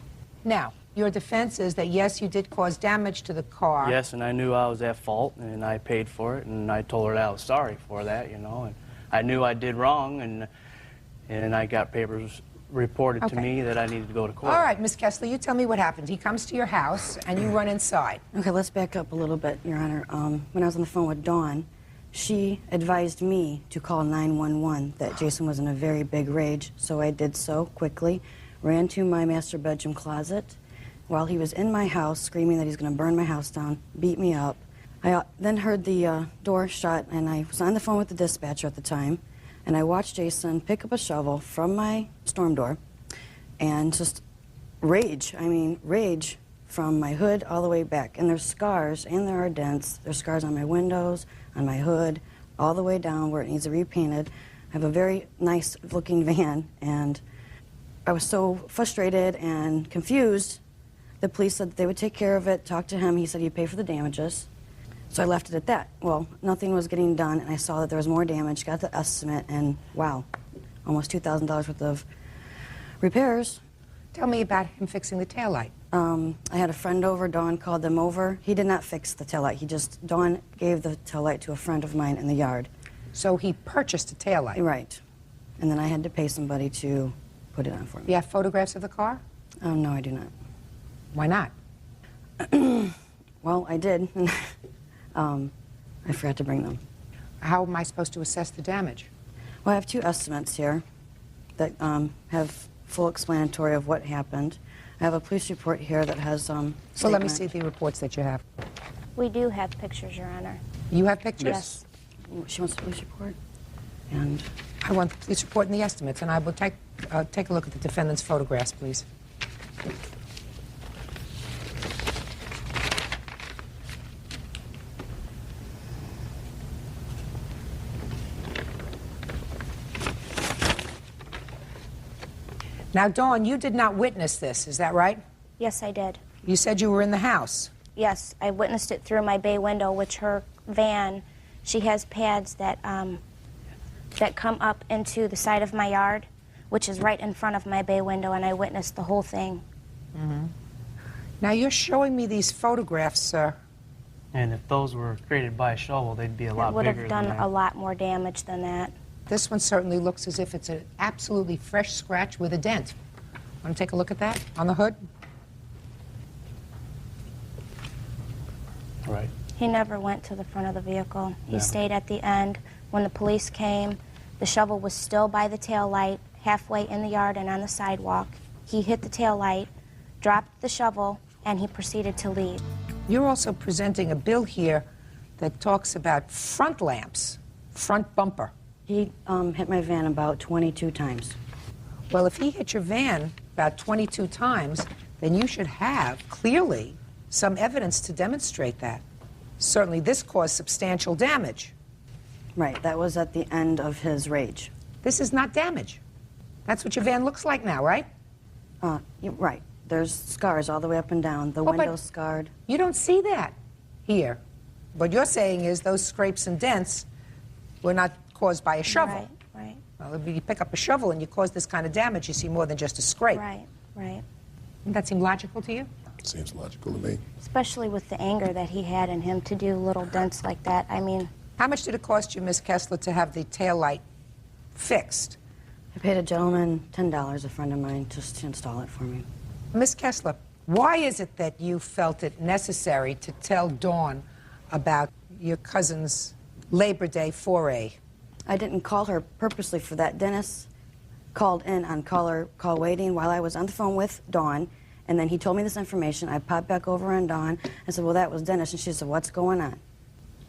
Now, your defense is that, yes, you did cause damage to the car. Yes, and I knew I was at fault, and I paid for it, and I told her that I was sorry for that, you know, and I knew I did wrong, and I got papers reported to me that I needed to go to court. All right, Miss Kessler, you tell me what happened. He comes to your house, and you run inside. Okay, let's back up a little bit, Your Honor. When I was on the phone with Dawn, she advised me to call 911, that Jason was in a very big rage, so I did so quickly, ran to my master bedroom closet while he was in my house screaming that he's going to burn my house down, beat me up. I then heard the door shut, and I was on the phone with the dispatcher at the time, and I watched Jason pick up a shovel from my storm door and just rage from my hood all the way back. And there's scars, and there are dents. There's scars on my windows, on my hood, all the way down where it needs to be repainted. I have a very nice-looking van, and I was so frustrated and confused. The police said that they would take care of it, talk to him. He said he'd pay for the damages. So I left it at that. Well, nothing was getting done, and I saw that there was more damage, got the estimate, and wow, almost $2,000 worth of repairs. Tell me about him fixing the taillight. I had a friend over. Dawn called them over. He did not fix the taillight. Dawn gave the taillight to a friend of mine in the yard. So he purchased a taillight? Right. And then I had to pay somebody to put it on for me. You have photographs of the car? No, I do not. Why not? Well, I did. I forgot to bring them. How am I supposed to assess the damage? Well, I have 2 estimates here that have full explanatory of what happened. I have a police report here that has Well, let me see the reports that you have. We do have pictures, Your Honor. You have pictures? Yes. She wants the police report. And I want the police report and the estimates, and I will take a look at the defendant's photographs, please. Now, Dawn, you did not witness this, is that right? Yes, I did. You said you were in the house. Yes, I witnessed it through my bay window, which her van, she has pads that come up into the side of my yard, which is right in front of my bay window, and I witnessed the whole thing. Mm-hmm. Now, you're showing me these photographs, sir. And if those were created by a shovel, they'd be a lot It would bigger have done than that. a lot more damage than that. This one certainly looks as if it's an absolutely fresh scratch with a dent. Want to take a look at that on the hood? Right. He never went to the front of the vehicle. He Never. stayed at the end. When the police came, the shovel was still by the tail light, halfway in the yard and on the sidewalk. He hit the tail light, dropped the shovel, and he proceeded to leave. You're also presenting a bill here that talks about front lamps, front bumper. he hit my van about 22 times. Well, if he hit your van about 22 times, then you should have, clearly, some evidence to demonstrate that. Certainly this caused substantial damage. Right, that was at the end of his rage. This is not damage. That's what your van looks like now, right? Right. There's scars all the way up and down. The Well, but window's scarred. You don't see that here. What you're saying is those scrapes and dents were not caused by a shovel. Right. Well, if you pick up a shovel and you cause this kind of damage, you see more than just a scrape. Right. Doesn't that seem logical to you? Seems logical to me. Especially with the anger that he had in him to do little dents like that. I mean... How much did it cost you, Miss Kessler, to have the taillight fixed? I paid a gentleman $10, a friend of mine, just to install it for me. Miss Kessler, why is it that you felt it necessary to tell Dawn about your cousin's Labor Day foray? I didn't call her purposely for that. Dennis called in on call waiting while I was on the phone with Dawn, and then he told me this information. I popped back over on Dawn and said, well, that was Dennis, and she said, what's going on?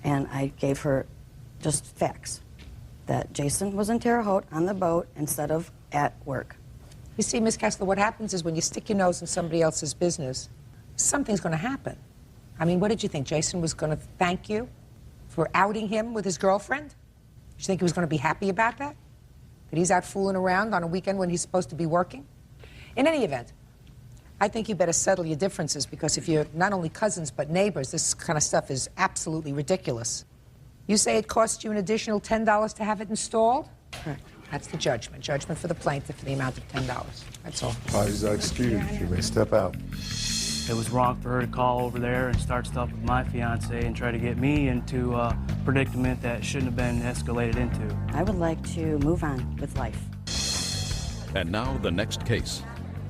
And I gave her just facts, that Jason was in Terre Haute on the boat instead of at work. You see, Miss Kessler, what happens is when you stick your nose in somebody else's business, something's going to happen. I mean, what did you think? Jason was going to thank you for outing him with his girlfriend? Did you think he was going to be happy about that? That he's out fooling around on a weekend when he's supposed to be working? In any event, I think you better settle your differences, because if you're not only cousins but neighbors, this kind of stuff is absolutely ridiculous. You say it cost you an additional $10 to have it installed? Correct. That's the judgment. Judgment for the plaintiff for the amount of $10. That's all. Parties are excused. You may step out. It was wrong for her to call over there and start stuff with my fiance and try to get me into a predicament that shouldn't have been escalated into. I would like to move on with life. And now the next case.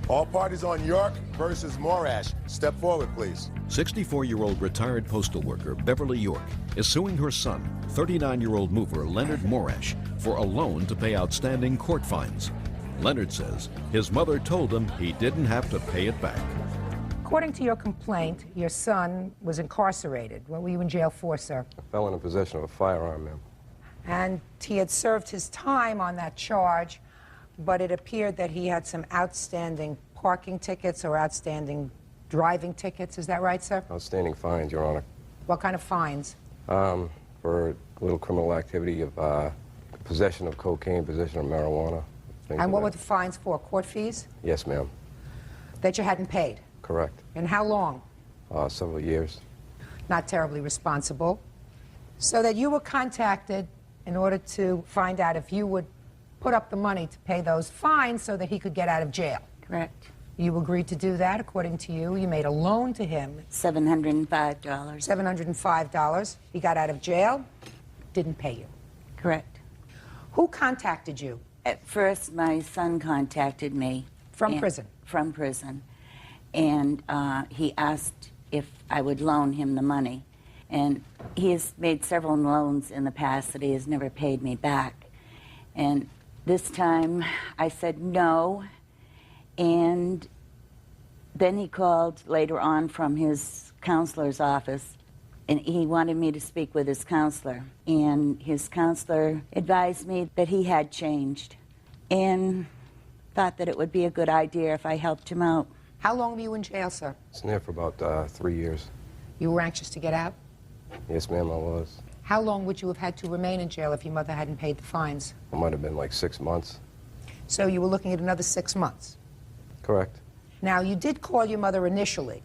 All parties on York versus Morash. Step forward, please. 64-year-old retired postal worker Beverly York is suing her son, 39-year-old mover Leonard Morash, for a loan to pay outstanding court fines. Leonard says his mother told him he didn't have to pay it back. According to your complaint, your son was incarcerated. What were you in jail for, sir? A felon in possession of a firearm, ma'am. And he had served his time on that charge, but it appeared that he had some outstanding parking tickets or outstanding driving tickets. Is that right, sir? Outstanding fines, Your Honor. What kind of fines? For a little criminal activity of possession of cocaine, possession of marijuana. And what were the fines for? Court fees? Yes, ma'am. That you hadn't paid? Correct. And how long? Several years. Not terribly responsible. So that you were contacted in order to find out if you would put up the money to pay those fines so that he could get out of jail. Correct. You agreed to do that, according to you. You made a loan to him. $705. $705. He got out of jail, didn't pay you. Correct. Who contacted you? At first, my son contacted me. From prison? From prison. And he asked if I would loan him the money. And he has made several loans in the past that he has never paid me back. And this time, I said no. And then he called later on from his counselor's office, and he wanted me to speak with his counselor. And his counselor advised me that he had changed and thought that it would be a good idea if I helped him out. How long were you in jail, sir? I was in there for about 3 years. You were anxious to get out? Yes, ma'am, I was. How long would you have had to remain in jail if your mother hadn't paid the fines? It might have been like 6 months. So you were looking at another 6 months? Correct. Now, you did call your mother initially.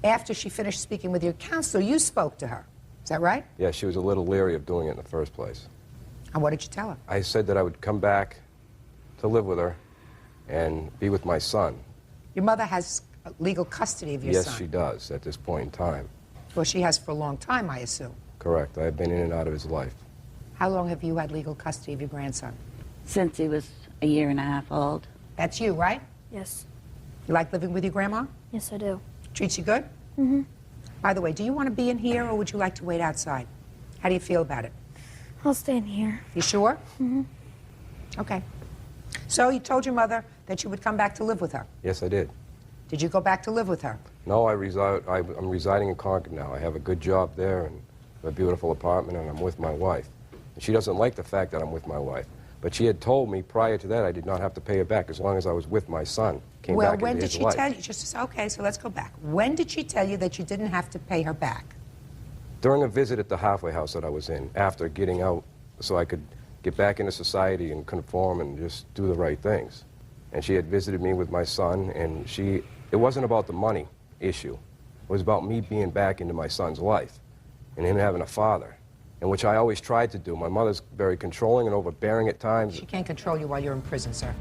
After she finished speaking with your counselor, you spoke to her. Is that right? Yeah, she was a little leery of doing it in the first place. And what did you tell her? I said that I would come back to live with her and be with my son. Your mother has legal custody of your son? Yes, she does, at this point in time. Well, she has for a long time, I assume. Correct. I've been in and out of his life. How long have you had legal custody of your grandson? Since he was a year and a half old. That's you, right? Yes. You like living with your grandma? Yes, I do. Treats you good? Mm-hmm. By the way, do you want to be in here or would you like to wait outside? How do you feel about it? I'll stay in here. You sure? Mm-hmm. Okay. So you told your mother that you would come back to live with her? Yes, I did. Did you go back to live with her? No, I'm residing in Concord now. I have a good job there and a beautiful apartment, and I'm with my wife. And she doesn't like the fact that I'm with my wife. But she had told me prior to that I did not have to pay her back as long as I was with my son. Came Well, back when into did his she life. tell you? Okay, so let's go back. When did she tell you that you didn't have to pay her back? During a visit at the halfway house that I was in, after getting out so I could get back into society and conform and just do the right things. And she had visited me with my son, and it wasn't about the money issue. It was about me being back into my son's life and him having a father, and which I always tried to do. My mother's very controlling and overbearing at times. She can't control you while you're in prison, sir.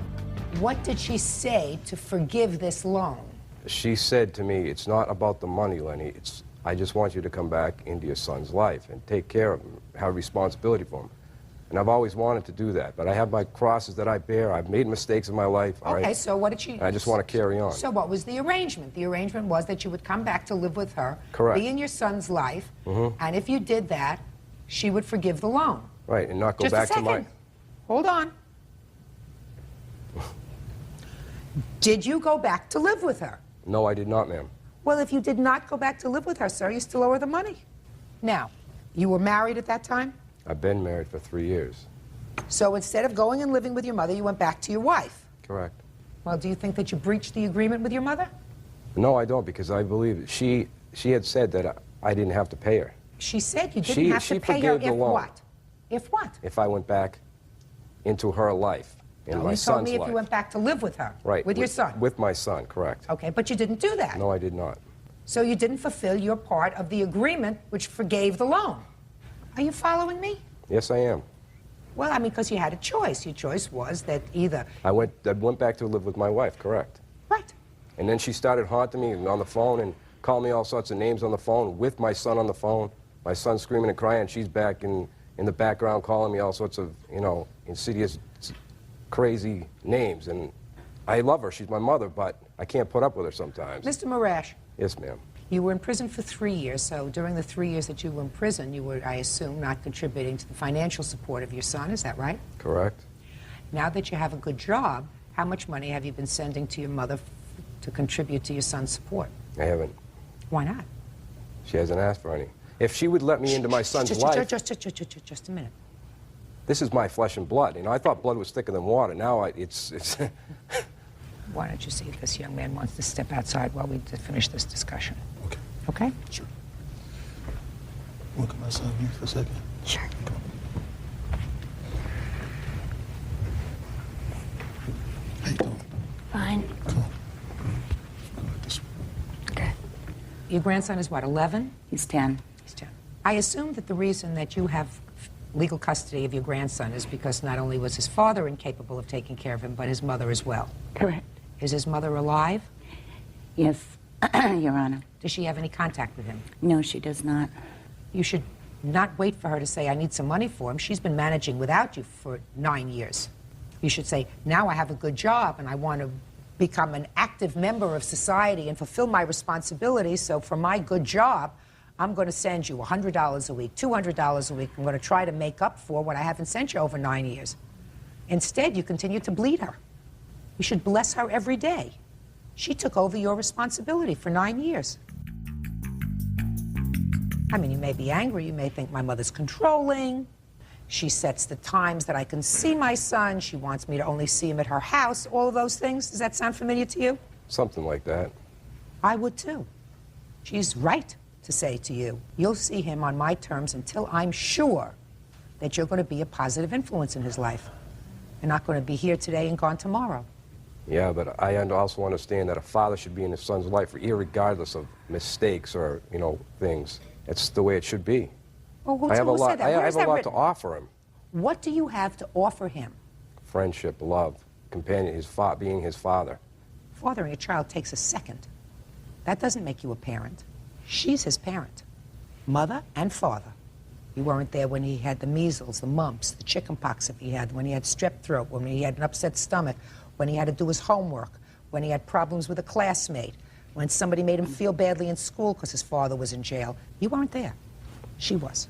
What did she say to forgive this loan? she said to me, it's not about the money, Lenny. I just want you to come back into your son's life and take care of him, have responsibility for him. And I've always wanted to do that, but I have my crosses that I bear. I've made mistakes in my life. Okay, so what did she... I just want to carry on. So what was the arrangement? The arrangement was that you would come back to live with her, Correct. be in your son's life, Mhm. and if you did that, she would forgive the loan. Right, and not go Just back a to my... second. Hold on. Did you go back to live with her? No, I did not, ma'am. Well, if you did not go back to live with her, sir, you still owe her the money. Now, you were married at that time? I've been married for 3 years. So instead of going and living with your mother, you went back to your wife. Correct. Well, do you think that you breached the agreement with your mother? No, I don't, because I believe she had said that I didn't have to pay her. She said you didn't have to pay her forgave the if loan. what? If what? If I went back into her life, in No, my you son's told me if life. you went back to live with her. Right. With your son. With my son, correct. Okay, but you didn't do that. No, I did not. So you didn't fulfill your part of the agreement which forgave the loan. Are you following me? Yes, I am. Well, I mean, because you had a choice. Your choice was that either... I went back to live with my wife, correct. Right. And then she started haunting me on the phone and calling me all sorts of names on the phone with my son on the phone. My son's screaming and crying. She's back in the background calling me all sorts of, insidious, crazy names. And I love her. She's my mother, but I can't put up with her sometimes. Mr. Marash, Yes, ma'am. you were in prison for 3 years, so during the 3 years that you were in prison, you were, I assume, not contributing to the financial support of your son. Is that right? Correct. Now that you have a good job, how much money have you been sending to your mother to contribute to your son's support? I haven't. Why not? She hasn't asked for any. If she would let me into my son's life, Just a minute. this is my flesh and blood. I thought blood was thicker than water. Now it's Why don't you see if this young man wants to step outside while we finish this discussion? Okay. Okay? Sure. Look at my son here for a second. Sure. How you doing? Fine. Okay. Your grandson is what, 11? He's 10. He's 10. I assume that the reason that you have legal custody of your grandson is because not only was his father incapable of taking care of him, but his mother as well. Correct. Is his mother alive? Yes, Your Honor. Does she have any contact with him? No, she does not. You should not wait for her to say, I need some money for him. She's been managing without you for 9 years. You should say, now I have a good job and I want to become an active member of society and fulfill my responsibilities, so for my good job, I'm going to send you $100 a week, $200 a week. I'm going to try to make up for what I haven't sent you over 9 years. Instead, you continue to bleed her. You should bless her every day. She took over your responsibility for 9 years. I mean, you may be angry. You may think my mother's controlling. She sets the times that I can see my son. She wants me to only see him at her house. All of those things. Does that sound familiar to you? something like that. I would too. She's right to say to you, you'll see him on my terms until I'm sure that you're going to be a positive influence in his life. You're not going to be here today and gone tomorrow. Yeah, but I also understand that a father should be in his son's life irregardless of mistakes or, things. It's the way it should be. Well, who I have a said lot, that? I Where have is a that lot written? to offer him. What do you have to offer him? Friendship, love, companion, being his father. Fathering a child takes a second. That doesn't make you a parent. She's his parent. Mother and father. You weren't there when he had the measles, the mumps, the chicken pox if he had, when he had strep throat, when he had an upset stomach, when he had to do his homework, when he had problems with a classmate, when somebody made him feel badly in school because his father was in jail. You weren't there. She was.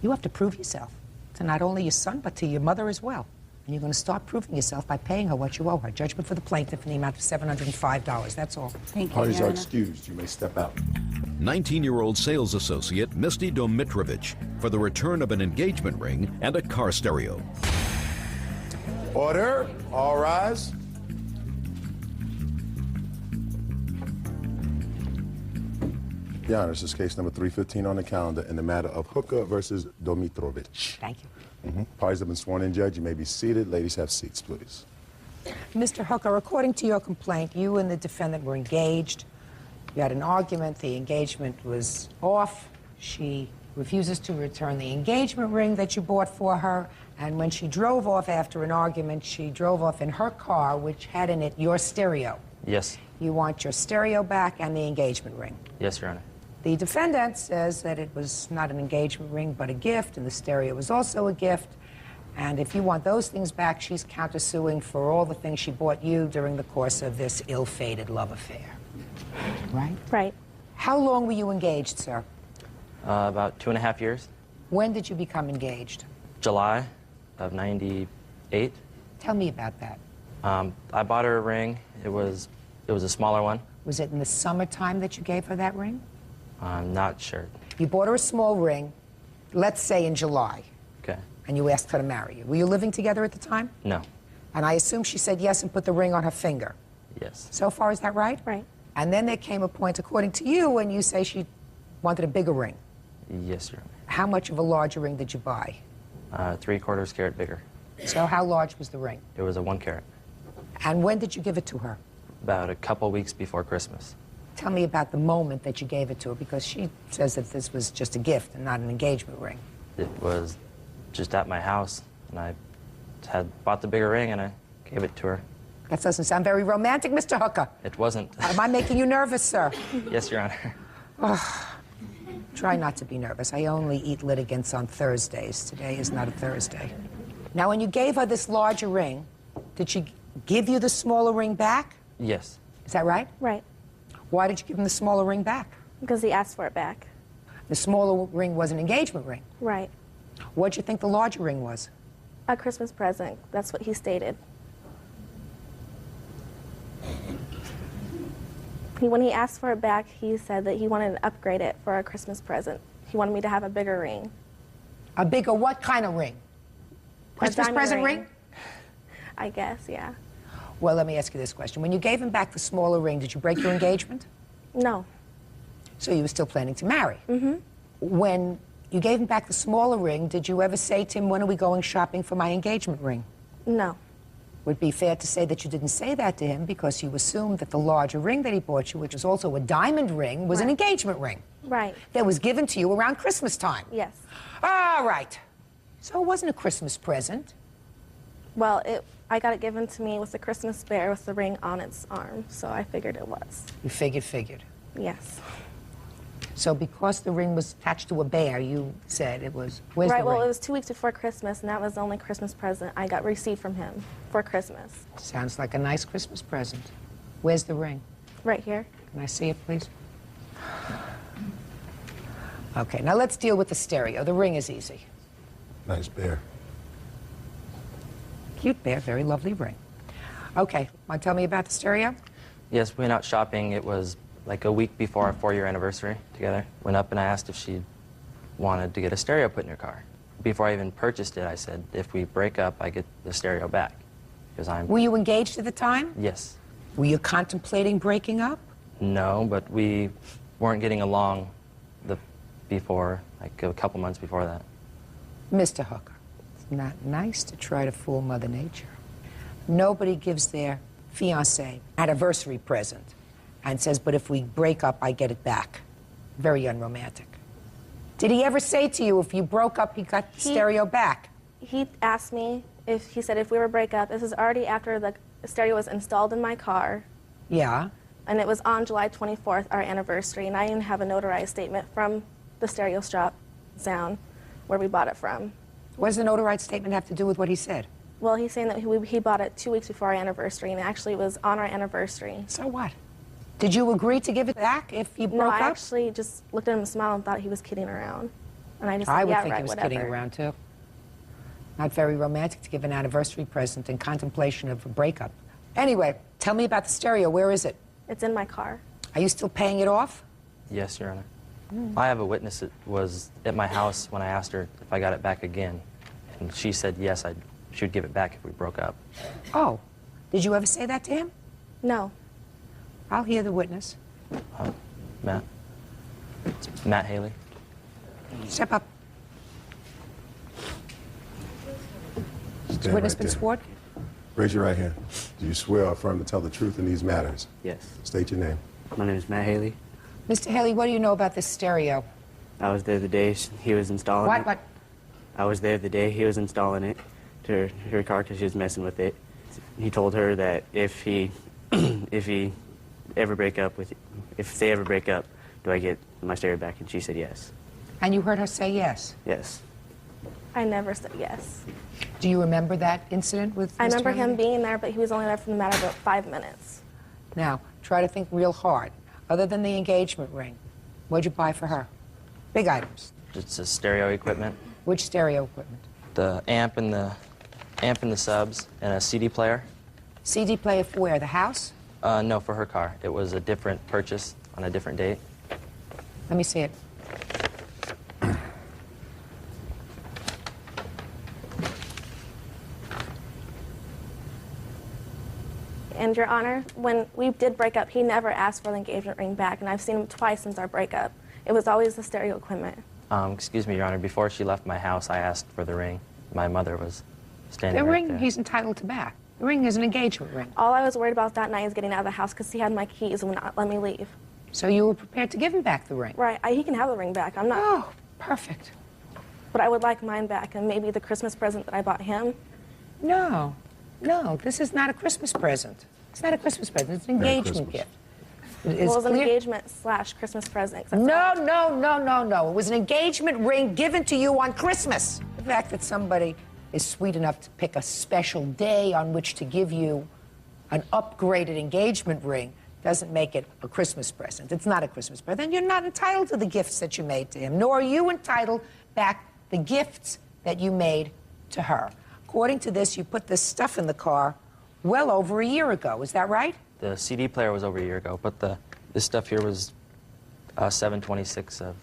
You have to prove yourself to not only your son, but to your mother as well. And you're going to start proving yourself by paying her what you owe her. Judgment for the plaintiff in the amount of $705. That's all. Thank you, Parties Your are Honor. excused. You may step out. 19-year-old sales associate Misty Domitrovich for the return of an engagement ring and a car stereo. Order. All rise. Your Honor, this is case number 315 on the calendar in the matter of Hooker versus Domitrovich. Thank you. Parties have been sworn in, Judge. You may be seated. Ladies, have seats, please. Mr. Hooker, according to your complaint, you and the defendant were engaged. You had an argument. The engagement was off. She refuses to return the engagement ring that you bought for her. And when she drove off after an argument, she drove off in her car, which had in it your stereo. Yes. You want your stereo back and the engagement ring. Yes, Your Honor. The defendant says that it was not an engagement ring but a gift, and the stereo was also a gift. And if you want those things back, she's countersuing for all the things she bought you during the course of this ill-fated love affair. Right? Right. How long were you engaged, sir? About 2.5 years. When did you become engaged? July of '98. Tell me about that. I bought her a ring. It was a smaller one. Was it in the summertime that you gave her that ring? I'm not sure. You bought her a small ring, let's say in July, Okay. and you asked her to marry you. Were you living together at the time? No. And I assume she said yes and put the ring on her finger. Yes. So far, is that right? Right. And then there came a point, according to you, when you say she wanted a bigger ring. Yes, Your Honor. How much of a larger ring did you buy? 3/4 carat bigger. So how large was the ring? It was a 1 carat. And when did you give it to her? About a couple weeks before Christmas. Tell me about the moment that you gave it to her, because she says that this was just a gift and not an engagement ring. It was just at my house, and I had bought the bigger ring, and I gave it to her. That doesn't sound very romantic, Mr. Hooker. It wasn't. Am I making you nervous, sir? Yes, Your Honor. Oh, try not to be nervous. I only eat litigants on Thursdays. Today is not a Thursday. Now, when you gave her this larger ring, did she give you the smaller ring back? Yes. Is that right? Right. Why did you give him the smaller ring back? Because he asked for it back. The smaller ring was an engagement ring. Right. What'd you think the larger ring was? A Christmas present. That's what he stated. When he asked for it back, he said that he wanted to upgrade it for a Christmas present. He wanted me to have a bigger ring. A bigger what kind of ring? Christmas diamond present ring? I guess, yeah. Well, let me ask you this question. When you gave him back the smaller ring, did you break your engagement? No. So you were still planning to marry? Mm-hmm. When you gave him back the smaller ring, did you ever say to him, when are we going shopping for my engagement ring? No. Would it be fair to say that you didn't say that to him because you assumed that the larger ring that he bought you, which was also a diamond ring, was an engagement ring? Right. That was given to you around Christmas time? Yes. All right. So it wasn't a Christmas present. Well, I got it given to me with a Christmas bear with the ring on its arm, so I figured it was. You figured. Yes. So because the ring was attached to a bear, you said it was, where's Right, the well, ring? it was 2 weeks before Christmas, and that was the only Christmas present I got received from him for Christmas. Sounds like a nice Christmas present. Where's the ring? Right here. Can I see it, please? Okay, now let's deal with the stereo. The ring is easy. Nice bear. Cute bear, very lovely ring. Okay, want to tell me about the stereo? Yes, we went out shopping. It was like a week before our 4-year anniversary together. Went up and I asked if she wanted to get a stereo put in her car. Before I even purchased it, I said, if we break up, I get the stereo back. Because I'm... Were you engaged at the time? Yes. Were you contemplating breaking up? No, but we weren't getting along before, like a couple months before that. Mr. Hooker, it's not nice to try to fool Mother Nature. Nobody gives their fiancé anniversary present and says, but if we break up, I get it back. Very unromantic. Did he ever say to you, if you broke up, he got the stereo back? He asked me he said if we were break up, this is already after the stereo was installed in my car. Yeah. And it was on July 24th, our anniversary, and I even have a notarized statement from the stereo shop, Sound, where we bought it from. What does the notarized statement have to do with what he said? Well, he's saying that he bought it 2 weeks before our anniversary, and actually it was on our anniversary. So what? Did you agree to give it back if he broke No, up? I actually just looked at him and smiled and thought he was kidding around. And I just I said, would yeah, think right, he was whatever. kidding around, too. Not very romantic to give an anniversary present in contemplation of a breakup. Anyway, tell me about the stereo. Where is it? It's in my car. Are you still paying it off? Yes, Your Honor. I have a witness that was at my house when I asked her if I got it back again. And she said, yes, she would give it back if we broke up. Oh. Did you ever say that to him? No. I'll hear the witness. Matt? It's Matt Haley. Step up. Has the witness been sworn? Raise your right hand. Do you swear or affirm to tell the truth in these matters? Yes. State your name. My name is Matt Haley. Mr. Haley, what do you know about this stereo? I was there the day he was installing it. What? I was there the day he was installing it to her car because she was messing with it. He told her that if he ever break up with, if they ever break up, do I get my stereo back? And she said yes. And you heard her say yes? Yes. I never said yes. Do you remember that incident with I Mr. remember him Hamilton? being there, but he was only there for the matter of about 5 minutes. Now, try to think real hard. Other than the engagement ring, what'd you buy for her? Big items. It's a stereo equipment. Which stereo equipment? The amp and the subs and a CD player. CD player for where? The house? No, for her car. It was a different purchase on a different date. Let me see it. And, Your Honor, when we did break up, he never asked for the engagement ring back, and I've seen him twice since our breakup. It was always the stereo equipment. Excuse me, Your Honor. Before she left my house, I asked for the ring. My mother was standing The right ring there. he's entitled to back. The ring is an engagement ring. All I was worried about that night is getting out of the house because he had my keys and would not let me leave. So you were prepared to give him back the ring? Right. He can have the ring back. I'm not. Oh, perfect. But I would like mine back and maybe the Christmas present that I bought him. No, no, this is not a Christmas present. It's not a Christmas present. It's an Merry engagement Christmas. gift. Well, it was an engagement / Christmas present. No, no, no, no, no. It was an engagement ring given to you on Christmas. The fact that somebody is sweet enough to pick a special day on which to give you an upgraded engagement ring doesn't make it a Christmas present. It's not a Christmas present. You're not entitled to the gifts that you made to him, nor are you entitled back the gifts that you made to her. According to this, you put this stuff in the car well over a year ago. Is that right? The CD player was over a year ago, but this stuff here was 7/26 of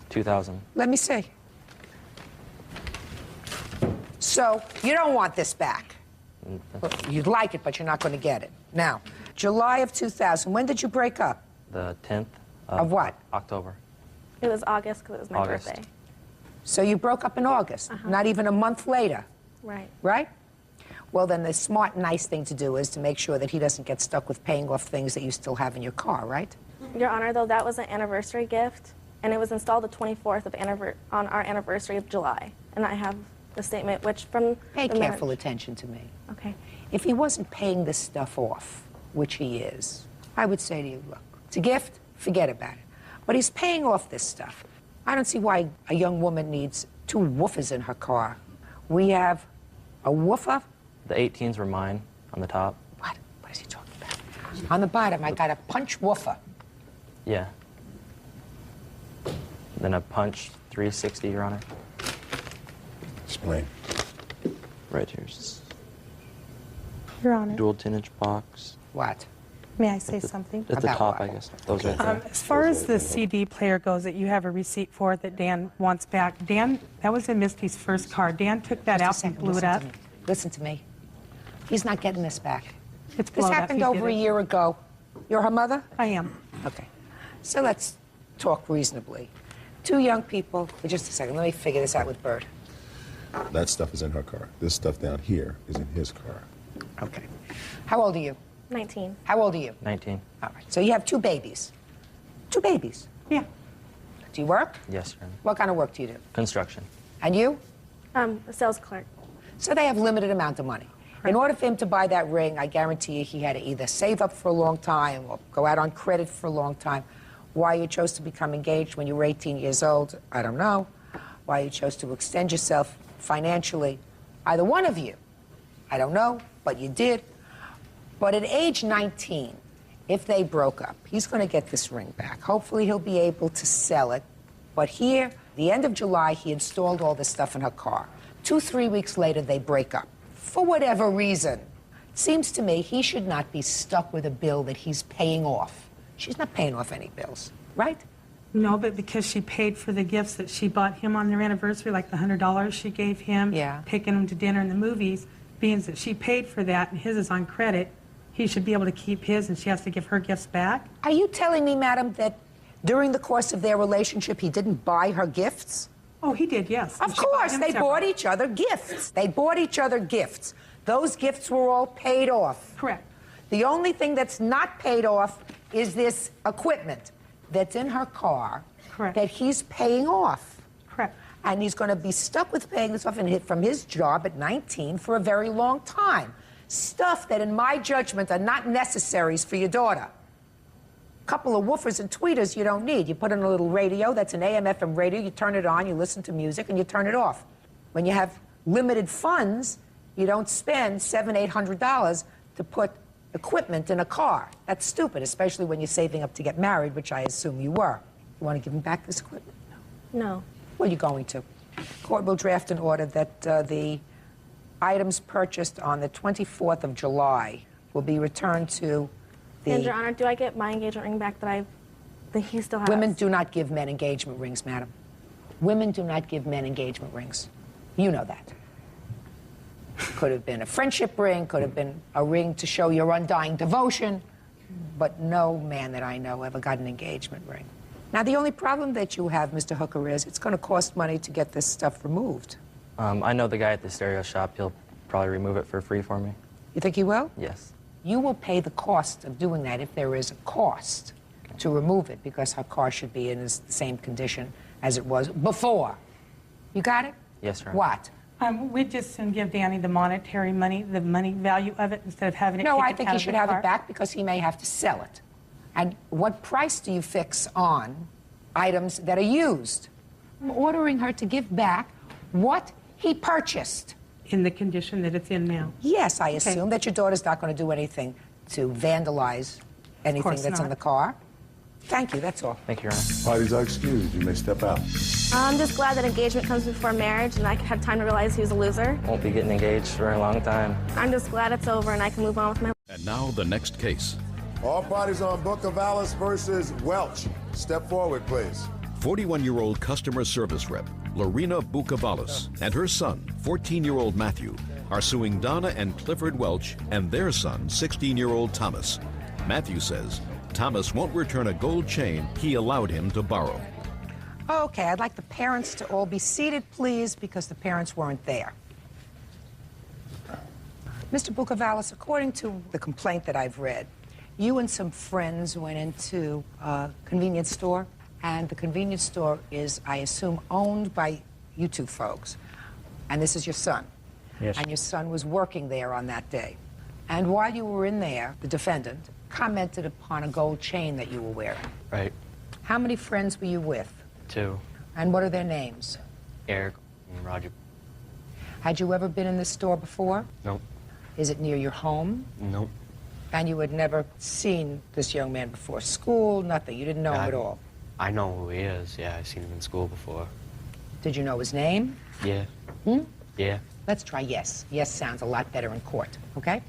2000. Let me see. So you don't want this back. Well, you'd like it, but you're not going to get it. Now, July of 2000, when did you break up? The 10th Of what? October. It was August because it was my August. birthday. So you broke up in August, not even a month later, Right. right? Well, then the smart, nice thing to do is to make sure that he doesn't get stuck with paying off things that you still have in your car, right? Your Honor, though, that was an anniversary gift, and it was installed the 24th of on our anniversary of July. And I have the statement, which from Pay the careful marriage. attention to me. Okay. If he wasn't paying this stuff off, which he is, I would say to you, look, it's a gift, forget about it. But he's paying off this stuff. I don't see why a young woman needs 2 woofers in her car. We have a woofer. The 18s were mine on the top. What? What is he talking about? On the bottom, I got a punch woofer. Yeah. Then a punch 360, Your Honor. Explain. Right here's Your Honor, dual 10-inch box. What? may I say something? At the top, I guess. Those right there. As far as the CD player goes that you have a receipt for that Dan wants back, Dan, that was in Misty's first car. Dan took that out and blew it up. Listen to me. He's not getting this back. It's This blown up. happened He did over a it. year ago. You're her mother? I am. Okay. So let's talk reasonably. 2 young people. Just a second. Let me figure this out with Bert. That stuff is in her car. This stuff down here is in his car. Okay. How old are you? 19. How old are you? 19. All right. So you have 2 babies. 2 babies? Yeah. Do you work? Yes, Your Honor. What kind of work do you do? Construction. And you? A sales clerk. So they have limited amount of money. In order for him to buy that ring, I guarantee you he had to either save up for a long time or go out on credit for a long time. Why you chose to become engaged when you were 18 years old, I don't know. Why you chose to extend yourself financially, either one of you, I don't know, but you did. But at age 19, if they broke up, he's going to get this ring back. Hopefully he'll be able to sell it. But here, the end of July, he installed all this stuff in her car. 2-3 weeks later, they break up. For whatever reason. It seems to me he should not be stuck with a bill that he's paying off. She's not paying off any bills, right? No, but because she paid for the gifts that she bought him on their anniversary, like the $100 she gave him, taking him to dinner and the movies, being that she paid for that and his is on credit, he should be able to keep his and she has to give her gifts back. Are you telling me, madam, that during the course of their relationship he didn't buy her gifts? Oh, he did, yes. Of course, they bought each other gifts. They bought each other gifts. Those gifts were all paid off. Correct. The only thing that's not paid off is this equipment that's in her car that he's paying off. Correct. And he's going to be stuck with paying this off from his job at 19 for a very long time. Stuff that, in my judgment, are not necessaries for your daughter. couple of woofers and tweeters you don't need. You put in a little radio, that's an AM/FM radio, you turn it on, you listen to music, and you turn it off. When you have limited funds, you don't spend $700, $800 to put equipment in a car. That's stupid, especially when you're saving up to get married, which I assume you were. You want to give him back this equipment? No. Well, you're going to. Court will draft an order that the items purchased on the 24th of July will be returned to the... And, Your Honor, do I get my engagement ring back that he still has? Women do not give men engagement rings, madam. Women do not give men engagement rings. You know that. Could have been a friendship ring, could have been a ring to show your undying devotion, but no man that I know ever got an engagement ring. Now, the only problem that you have, Mr. Hooker, is it's going to cost money to get this stuff removed. I know the guy at the stereo shop. He'll probably remove it for free for me. You think he will? Yes. You will pay the cost of doing that if there is a cost to remove it, because her car should be in the same condition as it was before. You got it? Yes, sir. What? We'd just soon give Danny the monetary money, the money value of it, instead of having it No, taken I think out he of should the have car. it back because he may have to sell it. And what price do you fix on items that are used? I'm ordering her to give back what he purchased. In the condition that it's in now? Yes, I assume that your daughter's not going to do anything to vandalize anything course that's in not. the car. Thank you, that's all. Thank you, Your Honor. Parties are excused. You may step out. I'm just glad that engagement comes before marriage and I had time to realize he was a loser. Won't be getting engaged for a long time. I'm just glad it's over and I can move on with my life. And now the next case. All parties on Bucavalis versus Welch. Step forward, please. 41-year-old customer service rep Lorena Bucavalis and her son, 14-year-old Matthew, are suing Donna and Clifford Welch and their son, 16-year-old Thomas. Matthew says Thomas won't return a gold chain he allowed him to borrow. Okay, I'd like the parents to all be seated, please, because the parents weren't there. Mr. Bucavalis, according to the complaint that I've read, you and some friends went into a convenience store, and the convenience store is, I assume, owned by you two folks. And this is your son. Yes. And your son was working there on that day. And while you were in there, the defendant commented upon a gold chain that you were wearing. Right. How many friends were you with? 2. And what are their names? Eric and Roger. Had you ever been in this store before? Nope. Is it near your home? Nope. And you had never seen this young man before? School, nothing? You didn't know him at all? I know who he is. Yeah, I've seen him in school before. Did you know his name? Yeah. Hmm? Yeah. Let's try yes. Yes sounds a lot better in court, okay?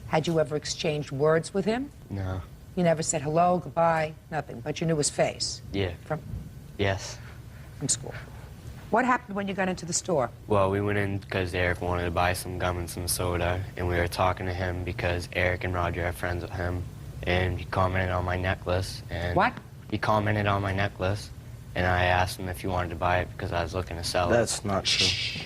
Had you ever exchanged words with him? No. You never said hello, goodbye, nothing, but you knew his face? Yeah. From Yes. school. What happened when you got into the store? Well, we went in because Eric wanted to buy some gum and some soda, and we were talking to him because Eric and Roger are friends with him, and he commented on my necklace. And What? He commented on my necklace, and I asked him if he wanted to buy it because I was looking to sell it. That's not true.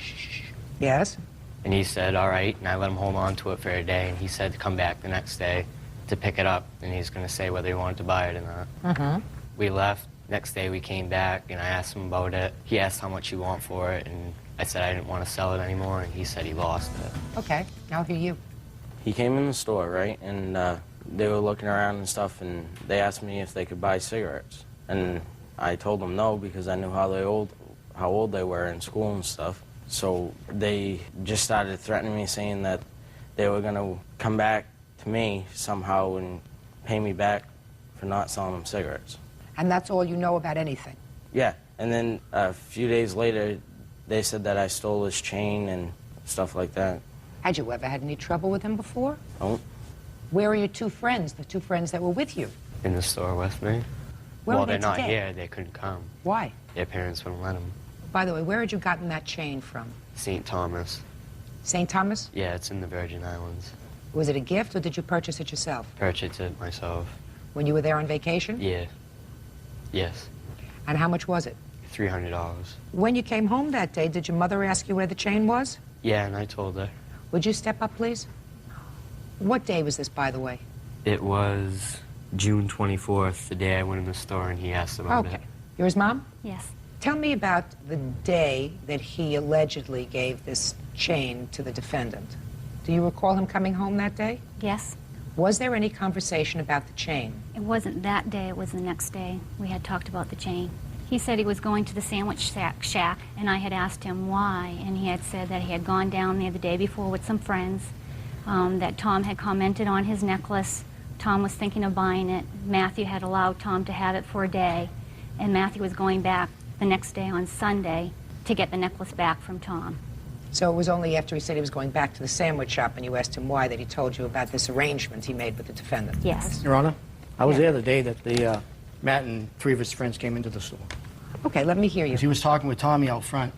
Yes? And he said, all right, and I let him hold on to it for a day, and he said to come back the next day to pick it up, and he's going to say whether he wanted to buy it or not. Mm-hmm. We left. Next day we came back, and I asked him about it. He asked how much he want for it, and I said I didn't want to sell it anymore, and he said he lost it. Okay, now I'll hear you. He came in the store, right, and they were looking around and stuff, and they asked me if they could buy cigarettes. And I told them no because I knew how old they were in school and stuff. So they just started threatening me, saying that they were going to come back to me somehow and pay me back for not selling them cigarettes. And that's all you know about anything? Yeah, and then a few days later, they said that I stole his chain and stuff like that. Had you ever had any trouble with him before? No. Where are your two friends, the two friends that were with you? In the store with me. Where Well, were they they're not today? here. They couldn't come. Why? Their parents wouldn't let them. By the way, where had you gotten that chain from? St. Thomas. St. Thomas? Yeah, it's in the Virgin Islands. Was it a gift or did you purchase it yourself? Purchased it myself. When you were there on vacation? Yeah. Yes. And how much was it? $300. When you came home that day, did your mother ask you where the chain was? Yeah, and I told her. Would you step up, please? What day was this, by the way? It was June 24th, the day I went in the store and he asked about it. Okay. You're his mom? Yes. Tell me about the day that he allegedly gave this chain to the defendant. Do you recall him coming home that day? Yes. Was there any conversation about the chain? It wasn't that day, it was the next day. We had talked about the chain. He said he was going to the sandwich shack, and I had asked him why, and he had said that he had gone down there the day before with some friends, that Tom had commented on his necklace. Tom was thinking of buying it. Matthew had allowed Tom to have it for a day, and Matthew was going back the next day on Sunday to get the necklace back from Tom. So it was only after he said he was going back to the sandwich shop and you asked him why that he told you about this arrangement he made with the defendant? Yes. Your Honor, I was there the day that the Matt and three of his friends came into the store. Okay, let me hear you. He was talking with Tommy out front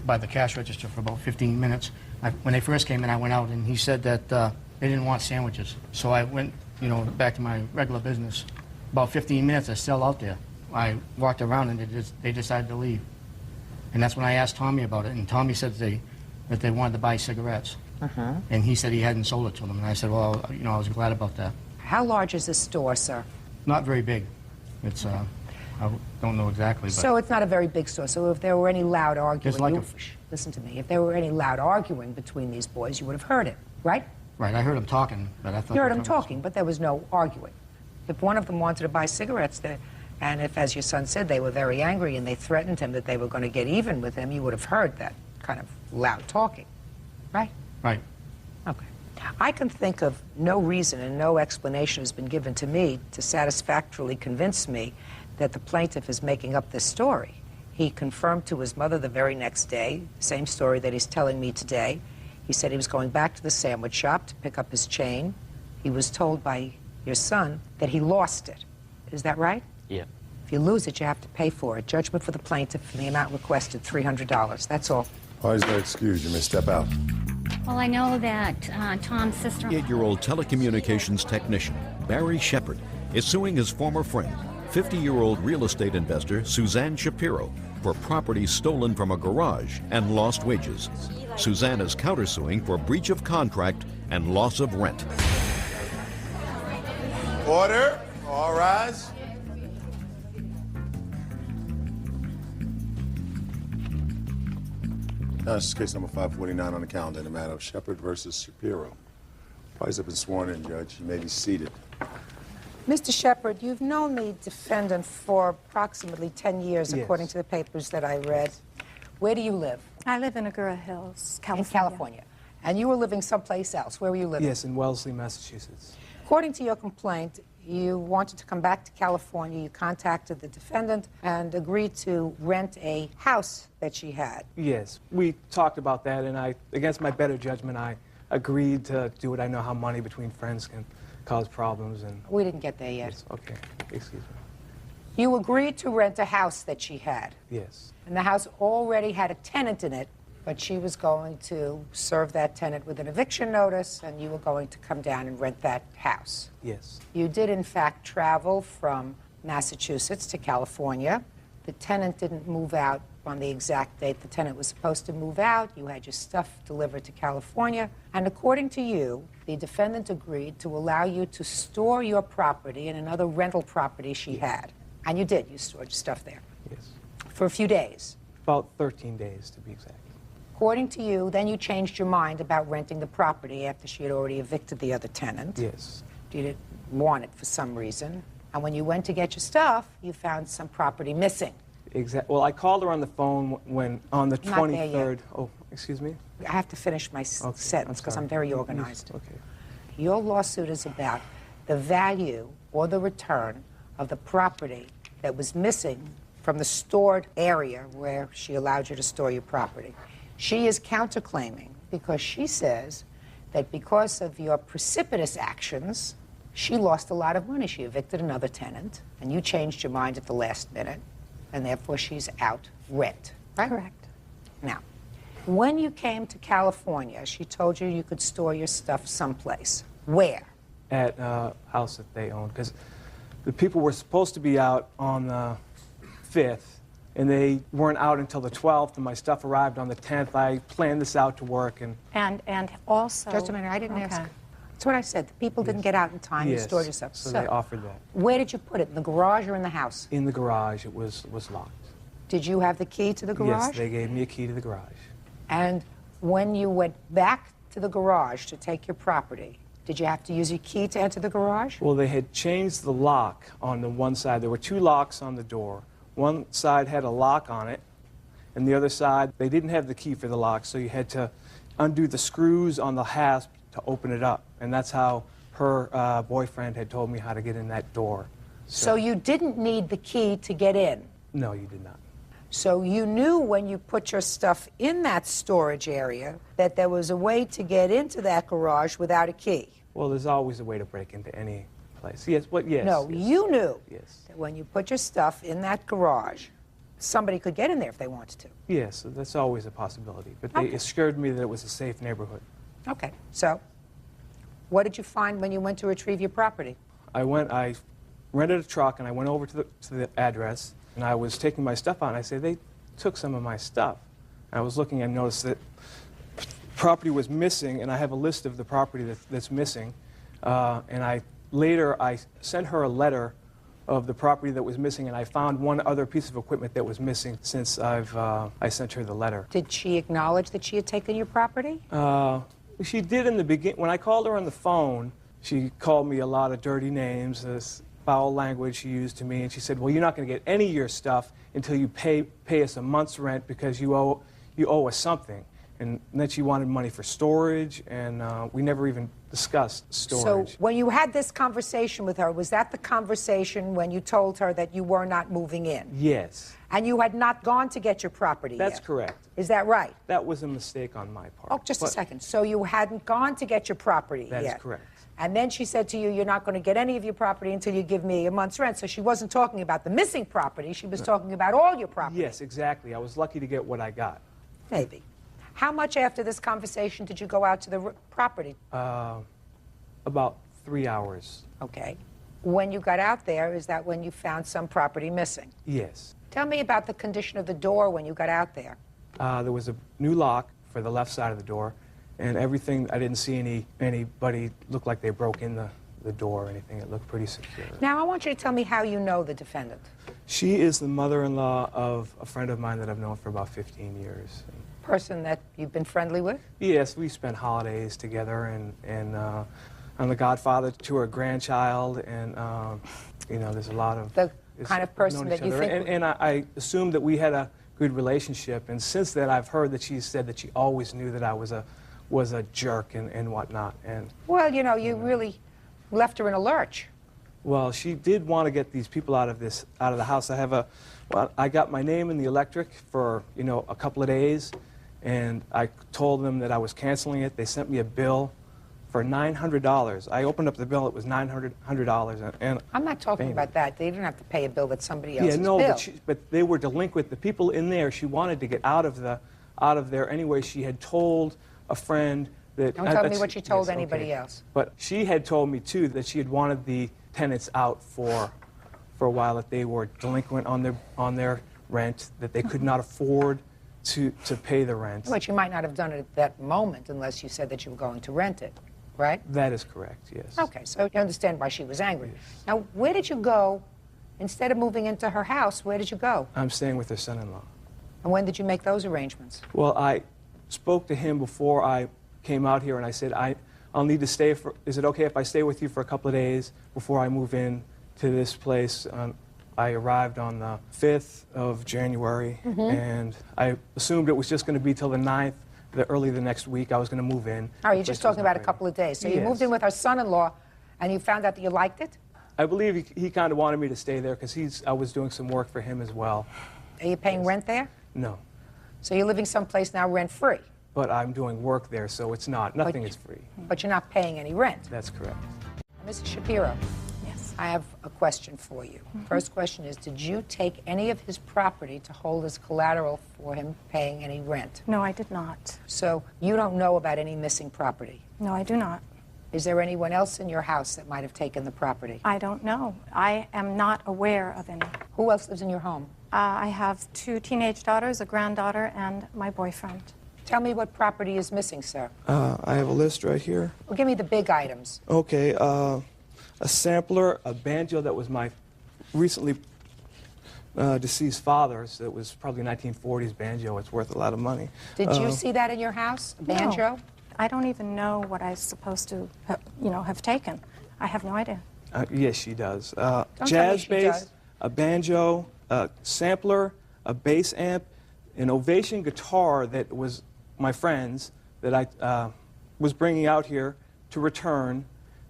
by the cash register for about 15 minutes. When they first came in, I went out, and he said that they didn't want sandwiches. So I went, back to my regular business. About 15 minutes, they're still out there. I walked around, and they decided to leave. And that's when I asked Tommy about it, and Tommy said that they wanted to buy cigarettes. And he said he hadn't sold it to them. And I said, well, I was glad about that. How large is this store, sir? Not very big. It's, I don't know exactly, but... So it's not a very big store. So if there were any loud arguing... Like listen to me. If there were any loud arguing between these boys, you would have heard it, right? Right, I heard them talking, but I thought... You heard them talking, but there was no arguing. If one of them wanted to buy cigarettes, and if, as your son said, they were very angry and they threatened him that they were going to get even with him, you would have heard that kind of loud talking, right? Right. Okay. I can think of no reason and no explanation has been given to me to satisfactorily convince me that the plaintiff is making up this story. He confirmed to his mother the very next day, same story that he's telling me today. He said he was going back to the sandwich shop to pick up his chain. He was told by your son that he lost it. Is that right? Yeah. If you lose it, you have to pay for it. Judgment for the plaintiff in the amount requested, $300. That's all. Why is that excused? You may step out. Well, I know that Tom's sister... 8-year-old telecommunications technician Barry Shepard is suing his former friend, 50-year-old real estate investor Suzanne Shapiro, for property stolen from a garage and lost wages. Suzanne is countersuing for breach of contract and loss of rent. Order. All rise. Now, this is case number 549 on the calendar in the matter of Shepard versus Shapiro. Parties have been sworn in, Judge. You may be seated. Mr. Shepard, you've known the defendant for approximately 10 years, Yes. according to the papers that I read. Where do you live? I live in Agoura Hills, California. In California. And you were living someplace else. Where were you living? Yes, in Wellesley, Massachusetts. According to your complaint, you wanted to come back to California. You contacted the defendant and agreed to rent a house that she had. Yes, we talked about that, and against my better judgment, I agreed to do it. I know how money between friends can cause problems, and... We didn't get there yet. Yes, okay, excuse me. You agreed to rent a house that she had. Yes. And the house already had a tenant in it, but she was going to serve that tenant with an eviction notice, and you were going to come down and rent that house. Yes. You did, in fact, travel from Massachusetts to California. The tenant didn't move out on the exact date the tenant was supposed to move out. You had your stuff delivered to California. And according to you, the defendant agreed to allow you to store your property in another rental property she had. And you did. You stored your stuff there. Yes. For a few days. About 13 days, to be exact. According to you, then you changed your mind about renting the property after she had already evicted the other tenant. Yes. You didn't want it for some reason. And when you went to get your stuff, you found some property missing. Exactly. Well, I called her on the phone when on the Not there 23rd. yet. Oh, excuse me? I have to finish my sentence because I'm very organized. Okay. Your lawsuit is about the value or the return of the property that was missing from the stored area where she allowed you to store your property. She is counterclaiming because she says that because of your precipitous actions, she lost a lot of money. She evicted another tenant, and you changed your mind at the last minute, and therefore she's out rent, right? Correct. Now, when you came to California, she told you you could store your stuff someplace. Where? At a house that they owned, because the people were supposed to be out on the 5th, and they weren't out until the 12th, and my stuff arrived on the 10th. I planned this out to work, and also... Just a minute, I didn't ask. That's what I said. The people didn't get out in time. Yes, You stored your stuff. so they offered that. Where did you put it? In the garage or in the house? In the garage, it was locked. Did you have the key to the garage? Yes, they gave me a key to the garage. And when you went back to the garage to take your property, Did you have to use your key to enter the garage? Well, they had changed the lock on the one side. There were two locks on the door. One side had a lock on it, and the other side, they didn't have the key for the lock, so you had to undo the screws on the hasp to open it up. And that's how her boyfriend had told me how to get in that door. So you didn't need the key to get in? No, you did not. So you knew when you put your stuff in that storage area that there was a way to get into that garage without a key? Well, there's always a way to break into any place. Yes, but yes. No, yes. you knew Yes. that when you put your stuff in that garage, somebody could get in there if they wanted to. Yes, that's always a possibility. But they assured me that it was a safe neighborhood. Okay, so what did you find when you went to retrieve your property? I rented a truck and I went over to the address and I was taking my stuff out and I said, they took some of my stuff. And I was looking and noticed that property was missing, and I have a list of the property that's missing. And later I sent her a letter of the property that was missing, and I found one other piece of equipment that was missing since I sent her the letter. Did she acknowledge that she had taken your property? She did in the beginning. When I called her on the phone, she called me a lot of dirty names, this foul language she used to me, and she said, well, you're not going to get any of your stuff until you pay us a month's rent because you owe us something. And then she wanted money for storage, and we never even discussed storage. So when you had this conversation with her, was that the conversation when you told her that you were not moving in? Yes. And you had not gone to get your property That's yet? correct. Is that right? That was a mistake on my part. Oh, just a second. So you hadn't gone to get your property That yet? is correct. And then she said to you, you're not going to get any of your property until you give me a month's rent. So she wasn't talking about the missing property. She was talking about all your property. Yes, exactly. I was lucky to get what I got. Maybe. How much after this conversation did you go out to the property? About 3 hours. Okay. When you got out there, is that when you found some property missing? Yes. Tell me about the condition of the door when you got out there. There was a new lock for the left side of the door, and everything, I didn't see anybody look like they broke in the door or anything. It looked pretty secure. Now, I want you to tell me how you know the defendant. She is the mother-in-law of a friend of mine that I've known for about 15 years. Person that you've been friendly with? Yes, we spent holidays together, and I'm the godfather to her grandchild, and you know, there's a lot of... The kind of person that you think... And I assumed that we had a good relationship, and since then I've heard that she said that she always knew that I was a jerk and whatnot. And well, you know, you really left her in a lurch. Well, she did want to get these people out of the house. I got my name in the electric for, you know, a couple of days, and I told them that I was canceling it. They sent me a bill for $900. I opened up the bill, it was $900. And I'm not talking about that. They didn't have to pay a bill that's somebody else's bill. But they were delinquent. The people in there, she wanted to get out of there anyway. She had told a friend that... Don't tell me what she told anybody else. But she had told me, too, that she had wanted the tenants out for a while, that they were delinquent on their rent, that they could not afford to pay the rent. But you might not have done it at that moment unless you said that you were going to rent it, right? That is correct, yes. Okay, so you understand why she was angry. Yes. Now, where did you go? Instead of moving into her house, where did you go? I'm staying with her son-in-law. And when did you make those arrangements? Well, I spoke to him before I came out here, and I said, I'll need to stay is it okay if I stay with you for a couple of days before I move in to this place? I arrived on the 5th of January, and I assumed it was just going to be till the 9th, early the next week I was going to move in. Oh, you're just talking about a couple of days. So you moved in with her son-in-law, and you found out that you liked it? I believe he kind of wanted me to stay there because I was doing some work for him as well. Are you paying rent there? No. So you're living someplace now rent-free? But I'm doing work there, so it's not. Nothing is free. But you're not paying any rent? That's correct. Mrs. Shapiro. Yes. I have a question for you. First question is, did you take any of his property to hold as collateral for him paying any rent? No, I did not. So you don't know about any missing property? No, I do not. Is there anyone else in your house that might have taken the property? I don't know. I am not aware of any. Who else lives in your home? I have 2 teenage daughters, a granddaughter, and my boyfriend. Tell me what property is missing, sir. I have a list right here. Well, give me the big items. Okay, a sampler, a banjo that was my recently deceased father's. It was probably 1940s banjo. It's worth a lot of money. Did you see that in your house, a banjo? I don't even know what I'm supposed to, have taken. I have no idea. Yes, she does. tell me Jazz she bass, does. a banjo, a sampler, a bass amp, an Ovation guitar that was my friend's that I was bringing out here to return.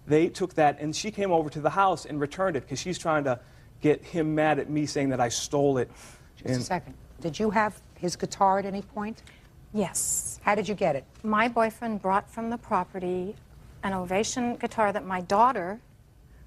They took that, and she came over to the house and returned it because she's trying to get him mad at me saying that I stole it. Just a second. Did you have his guitar at any point? Yes. How did you get it? My boyfriend brought from the property an Ovation guitar that my daughter,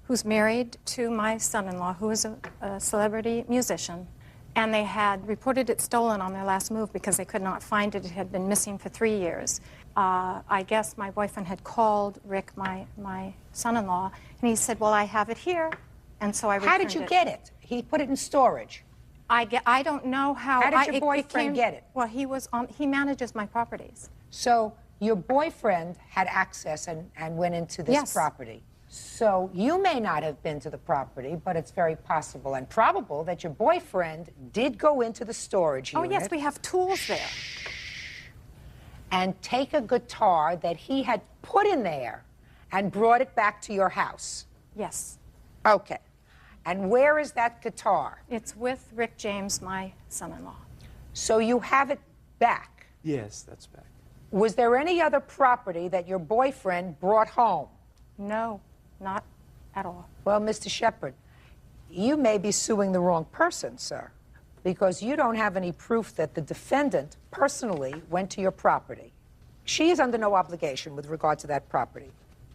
who's married to my son-in-law, who is a celebrity musician, and they had reported it stolen on their last move because they could not find it. It had been missing for 3 years. I guess my boyfriend had called Rick, my son-in-law, and he said, well, I have it here, and so I returned it. How did you get it? He put it in storage. I don't know how. How did your boyfriend get it? Well, he manages my properties. So your boyfriend had access and went into this Yes. property. So you may not have been to the property, but it's very possible and probable that your boyfriend did go into the storage Oh, unit. yes, we have tools there. And take a guitar that he had put in there and brought it back to your house. Yes. Okay. And where is that guitar? It's with Rick James, my son-in-law. So you have it back. Yes, that's back. Was there any other property that your boyfriend brought home? No, not at all. Well, Mr. Shepard, you may be suing the wrong person, sir, because you don't have any proof that the defendant personally went to your property. She is under no obligation with regard to that property.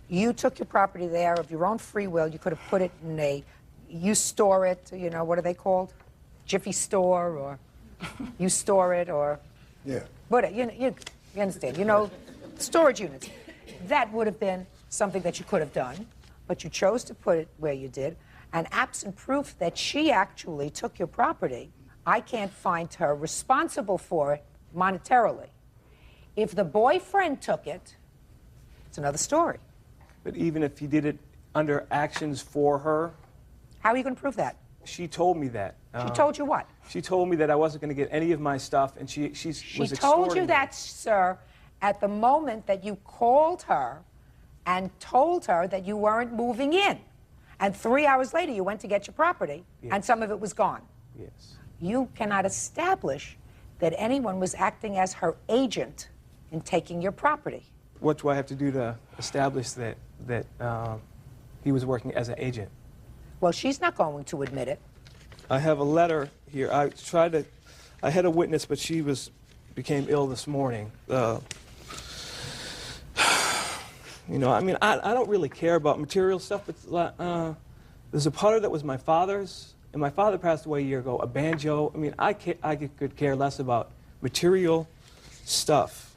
You took your property there of your own free will. You could have put it in you store it, what are they called? Jiffy store, or you store it, or... Yeah. But you understand, storage units. That would have been something that you could have done, but you chose to put it where you did. And absent proof that she actually took your property, I can't find her responsible for it monetarily. If the boyfriend took it, it's another story. But even if he did it under actions for her... How are you going to prove that? She told me that. She told you what? She told me that I wasn't going to get any of my stuff, and she was She told extorting you me. that, sir, at the moment that you called her and told her that you weren't moving in. And 3 hours later, you went to get your property, and some of it was gone. Yes. You cannot establish that anyone was acting as her agent in taking your property. What do I have to do to establish that he was working as an agent? Well, she's not going to admit it. I have a letter here. I had a witness, but she became ill this morning. I don't really care about material stuff, but there's a putter that was my father's, and my father passed away a year ago, a banjo. I could care less about material stuff,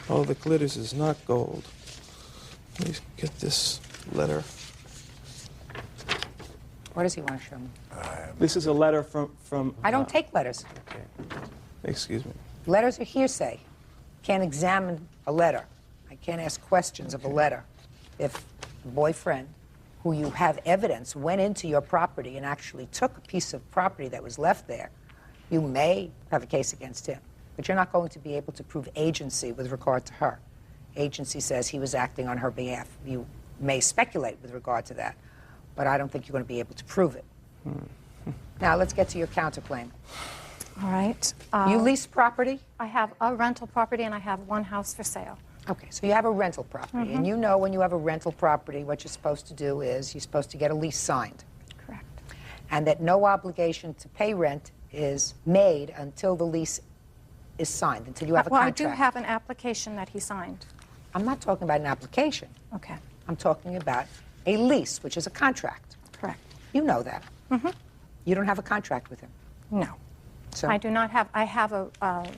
Oh, the glitters is not gold. Let me get this letter. What does he want to show me? This is a letter from I don't take letters. Okay. Excuse me. Letters are hearsay. Can't examine a letter. I can't ask questions of a letter. If the boyfriend, who you have evidence, went into your property and actually took a piece of property that was left there, you may have a case against him. But you're not going to be able to prove agency with regard to her. Agency says he was acting on her behalf. You may speculate with regard to that, but I don't think you're going to be able to prove it. Now, let's get to your counterclaim. All right. You lease property? I have a rental property, and I have one house for sale. Okay, so you have a rental property, and you know when you have a rental property, what you're supposed to do is you're supposed to get a lease signed. Correct. And that no obligation to pay rent is made until the lease is signed, until you have a Well, contract. I do have an application that he signed. I'm not talking about an application. Okay. I'm talking about a lease, which is a contract. Correct. You know that. You don't have a contract with him. No. So I do not have. I have a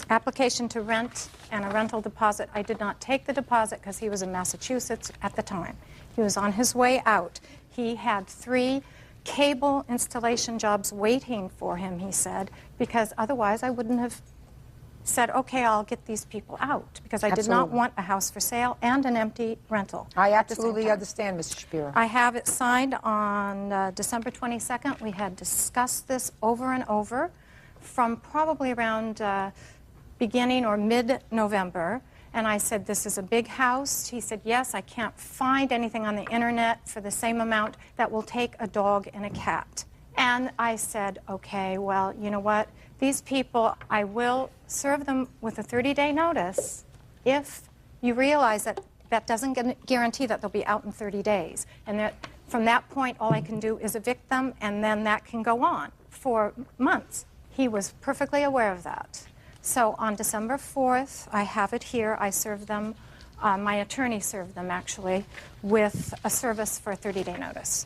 application to rent and a rental deposit. I did not take the deposit because he was in Massachusetts at the time. He was on his way out. He had 3 cable installation jobs waiting for him, he said, because otherwise I wouldn't have said, okay, I'll get these people out, because I did not Absolutely. want a house for sale and an empty rental. I at the same absolutely time. understand, Mr. Shapiro. I have it signed on December 22nd. We had discussed this over and over from probably around beginning or mid-November. And I said, this is a big house. He said, yes, I can't find anything on the internet for the same amount that will take a dog and a cat. And I said, okay, well, you know what? These people, I will serve them with a 30-day notice if you realize that that doesn't guarantee that they'll be out in 30 days. And that from that point, all I can do is evict them, and then that can go on for months. He was perfectly aware of that. So on December 4th, I have it here. I served them, my attorney served them actually, with a service for a 30-day notice.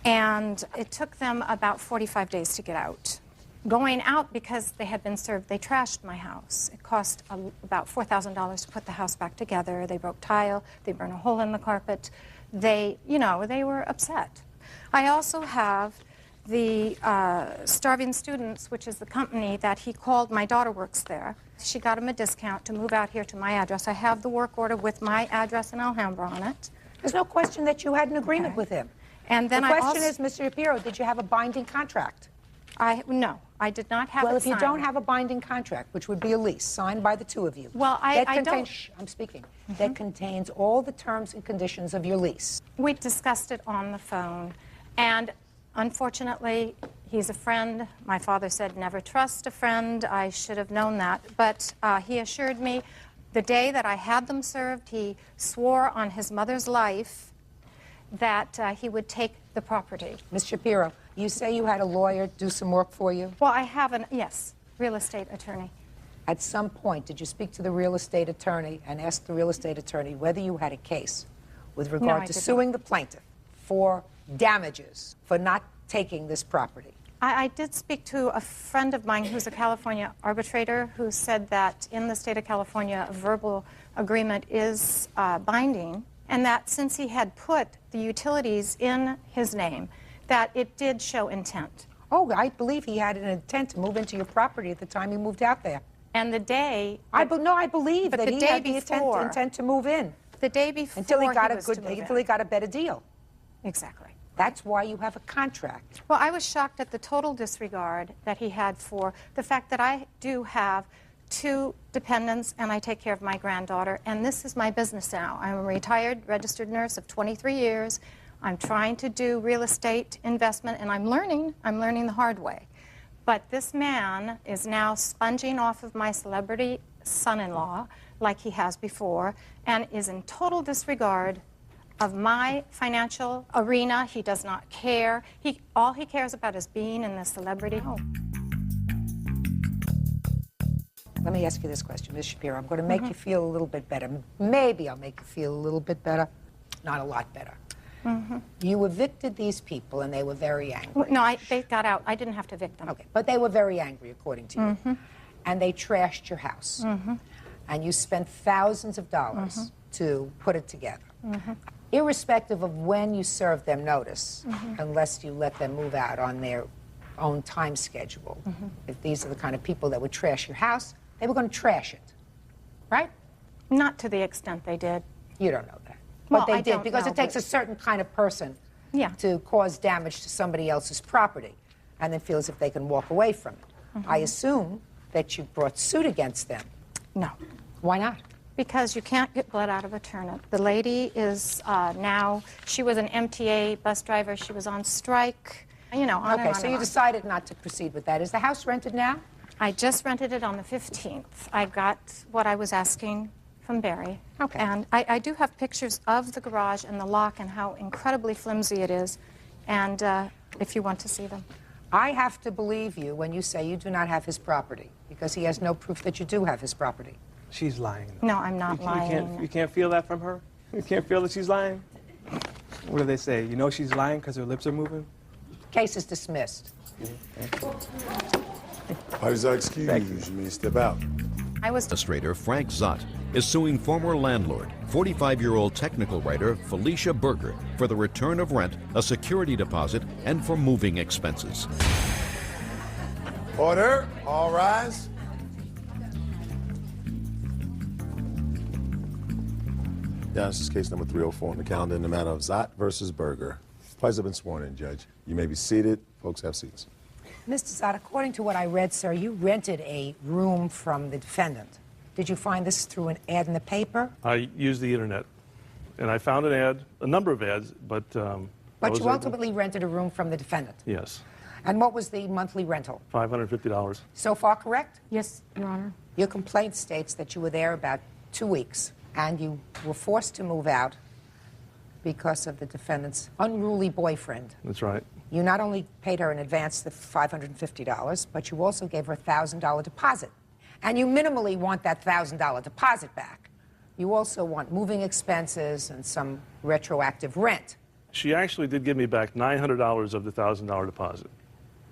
And it took them about 45 days to get out. Going out, because they had been served, they trashed my house. It cost about $4,000 to put the house back together. They broke tile, they burned a hole in the carpet. They, you know, they were upset. I also have the Starving Students, which is the company that he called. My daughter works there. She got him a discount to move out here to my address. I have the work order with my address in Alhambra on it. There's no question that you had an agreement with him. And then the I question also, is, Mr. Shapiro, did you have a binding contract? No, I did not have well, it if you signed. don't have a binding contract, which would be a lease signed by the two of you, well, I don't. Shh, I'm speaking. That contains all the terms and conditions of your lease. We discussed it on the phone, and unfortunately, he's a friend. My father said, never trust a friend. I should have known that. But he assured me the day that I had them served, he swore on his mother's life that he would take the property. Ms. Shapiro, you say you had a lawyer do some work for you? Well, I have yes, real estate attorney. At some point, did you speak to the real estate attorney and ask the real estate attorney whether you had a case with regard to suing the plaintiff for damages for not taking this property? I did speak to a friend of mine who's a California arbitrator who said that in the state of California, a verbal agreement is binding, and that since he had put the utilities in his name, that it did show intent. Oh, I believe he had an intent to move into your property at the time he moved out there. And the day... I believe that he had the intent to move in. The day before until he got until he got a better deal. Exactly. That's why you have a contract. Well, I was shocked at the total disregard that he had for the fact that I do have 2 dependents and I take care of my granddaughter, and this is my business now. I'm a retired registered nurse of 23 years. I'm trying to do real estate investment, and I'm learning the hard way. But this man is now sponging off of my celebrity son-in-law like he has before, and is in total disregard of my financial arena. He does not care. All he cares about is being in the celebrity home. Let me ask you this question, Ms. Shapiro. I'm going to make you feel a little bit better. Maybe I'll make you feel a little bit better. Not a lot better. You evicted these people, and they were very angry. Well, no, they got out. I didn't have to evict them. Okay, but they were very angry, according to you. And they trashed your house. And you spent thousands of dollars to put it together. Irrespective of when you served them notice, unless you let them move out on their own time schedule. If these are the kind of people that would trash your house, they were going to trash it, right? Not to the extent they did. You don't know that. Well, But they I did, don't because know, it takes but- a certain kind of person to cause damage to somebody else's property and then feel as if they can walk away from it. I assume that you brought suit against them. No. Why not? Because you can't get blood out of a turnip. The lady is now, she was an MTA bus driver. She was on strike, you know, on and Okay, on so and you on. decided not to proceed with that. Is the house rented now? I just rented it on the 15th. I got what I was asking from Barry. Okay. And I do have pictures of the garage and the lock and how incredibly flimsy it is, and if you want to see them. I have to believe you when you say you do not have his property, because he has no proof that you do have his property. She's lying. No, I'm not lying. You can't feel that from her? You can't feel that she's lying? What do they say? You know she's lying because her lips are moving? Case is dismissed. Parties are excused. You may step out. Administrator Frank Zott is suing former landlord, 45-year-old technical writer Felicia Berger for the return of rent, a security deposit, and for moving expenses. Order. All rise. Yeah, this is case number 304 on the calendar in the matter of Zott versus Berger. Parties have been sworn in, Judge. You may be seated. Folks, have seats. Mr. Zott, according to what I read, sir, you rented a room from the defendant. Did you find this through an ad in the paper? I used the internet, and I found an ad, a number of ads, but But you ultimately rented a room from the defendant? Yes. And what was the monthly rental? $550. So far correct? Yes, Your Honor. Your complaint states that you were there about 2 weeks, and you were forced to move out because of the defendant's unruly boyfriend. That's right. You not only paid her in advance the $550, but you also gave her a $1,000 deposit. And you minimally want that $1,000 deposit back. You also want moving expenses and some retroactive rent. She actually did give me back $900 of the $1,000 deposit.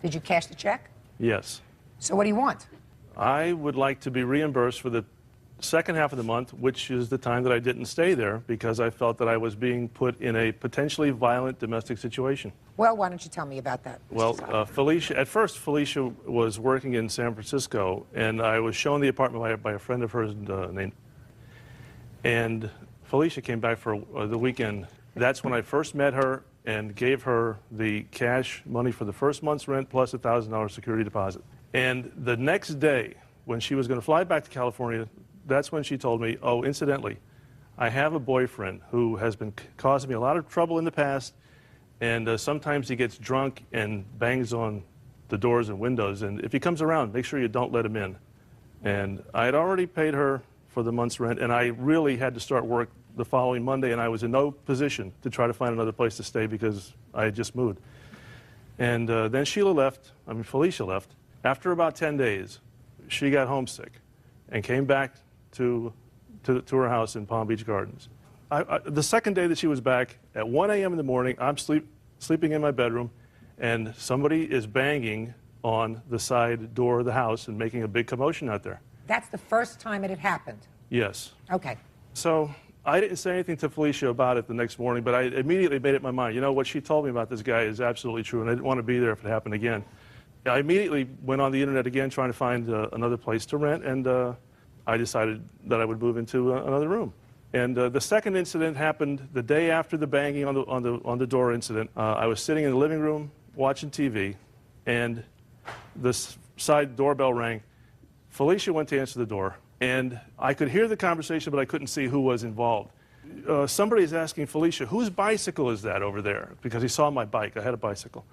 Did you cash the check? Yes. So what do you want? I would like to be reimbursed for the second half of the month, which is the time that I didn't stay there because I felt that I was being put in a potentially violent domestic situation. Well, why don't you tell me about that? Well, Felicia, at first, Felicia was working in San Francisco, and I was shown the apartment by a friend of hers named. And Felicia came back for the weekend. That's when I first met her and gave her the cash money for the first month's rent plus a $1,000 security deposit. And the next day, when she was going to fly back to California, that's when she told me, oh, incidentally, I have a boyfriend who has been causing me a lot of trouble in the past, and sometimes he gets drunk and bangs on the doors and windows, and if he comes around, make sure you don't let him in. And I had already paid her for the month's rent, and I really had to start work the following Monday, and I was in no position to try to find another place to stay because I had just moved. And then Felicia left. After about 10 days, she got homesick and came back to her house in Palm Beach Gardens. The second day that she was back, at 1 a.m. in the morning, I'm sleeping in my bedroom, and somebody is banging on the side door of the house and making a big commotion out there. That's the first time it had happened? Yes. Okay. So I didn't say anything to Felicia about it the next morning, but I immediately made up my mind. You know, what she told me about this guy is absolutely true, and I didn't want to be there if it happened again. I immediately went on the internet again trying to find another place to rent, and I decided that I would move into another room. And the second incident happened the day after the banging on the door incident. I was sitting in the living room watching TV, and the side doorbell rang. Felicia went to answer the door, and I could hear the conversation, but I couldn't see who was involved. Somebody is asking Felicia, whose bicycle is that over there? Because he saw my bike. I had a bicycle.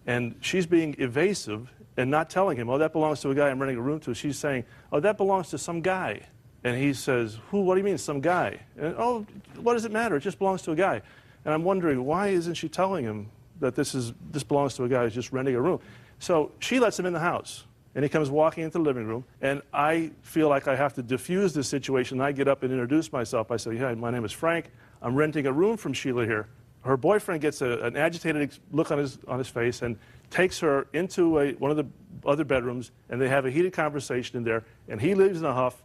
And she's being evasive and not telling him, oh, that belongs to a guy I'm renting a room to. She's saying, oh, that belongs to some guy. And he says, who? What do you mean, some guy? And, oh, what does it matter? It just belongs to a guy. And I'm wondering, why isn't she telling him that this belongs to a guy who's just renting a room? So she lets him in the house, and he comes walking into the living room, and I feel like I have to diffuse this situation. I get up and introduce myself. I say, hi, my name is Frank. I'm renting a room from Sheila here. Her boyfriend gets an agitated look on his face and takes her into one of the other bedrooms, and they have a heated conversation in there, and he leaves in a huff,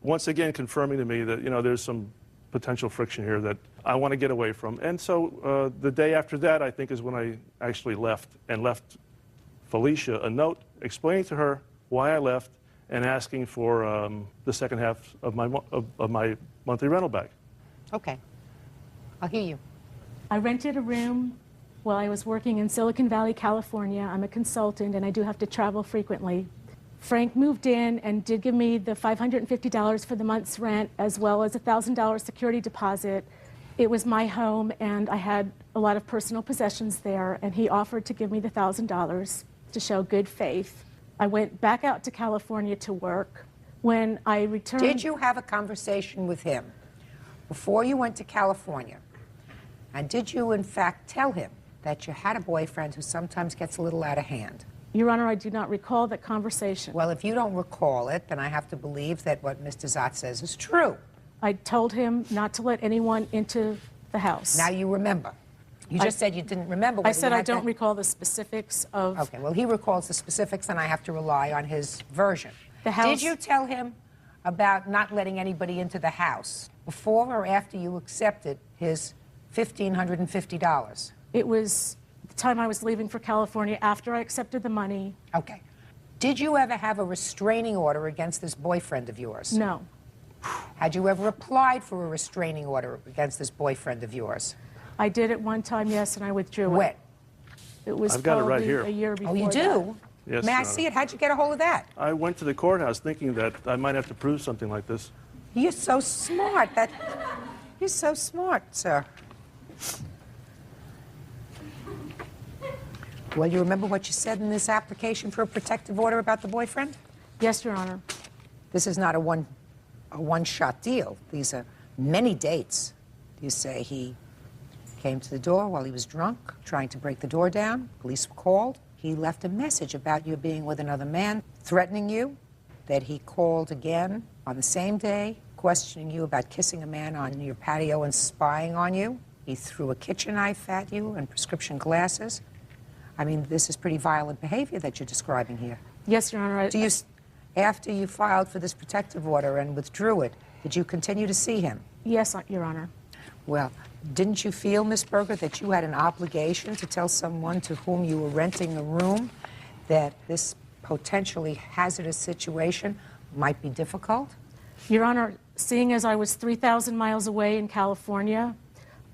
once again confirming to me that, you know, there's some potential friction here that I want to get away from. And so the day after that, I think, is when I actually left Felicia a note explaining to her why I left and asking for the second half of my monthly rental back. Okay. I'll hear you. I rented a room while I was working in Silicon Valley, California. I'm a consultant, and I do have to travel frequently. Frank moved in and did give me the $550 for the month's rent, as well as a $1,000 security deposit. It was my home, and I had a lot of personal possessions there, and he offered to give me the $1,000 to show good faith. I went back out to California to work. When I returned... Did you have a conversation with him before you went to California? And did you, in fact, tell him that you had a boyfriend who sometimes gets a little out of hand? Your Honor, I do not recall that conversation. Well, if you don't recall it, then I have to believe that what Mr. Zott says is true. I told him not to let anyone into the house. Now you remember. You just said you didn't remember. I said I don't recall the specifics of... Okay, well, he recalls the specifics, and I have to rely on his version. The house... Did you tell him about not letting anybody into the house before or after you accepted his $1,550? It was the time I was leaving for California, after I accepted the money. Okay. Did you ever have a restraining order against this boyfriend of yours? No. Had you ever applied for a restraining order against this boyfriend of yours? I did at one time, yes, and I withdrew it. When? It was I've got it right probably here. a year before Oh, you do? Yes, May I Your Honor. see it? How'd you get a hold of that? I went to the courthouse thinking that I might have to prove something like this. You're so smart. You're so smart, sir. Well, you remember what you said in this application for a protective order about the boyfriend? Yes, Your Honor. This is not a one-shot deal. These are many dates. You say he came to the door while he was drunk, trying to break the door down. Police were called. He left a message about you being with another man, threatening you, that he called again on the same day, questioning you about kissing a man on your patio and spying on you. He threw a kitchen knife at you and prescription glasses. I mean, this is pretty violent behavior that you're describing here. Yes, Your Honor. After you filed for this protective order and withdrew it, did you continue to see him? Yes, Your Honor. Well, didn't you feel, Miss Berger, that you had an obligation to tell someone to whom you were renting a room that this potentially hazardous situation might be difficult? Your Honor, seeing as I was 3,000 miles away in California,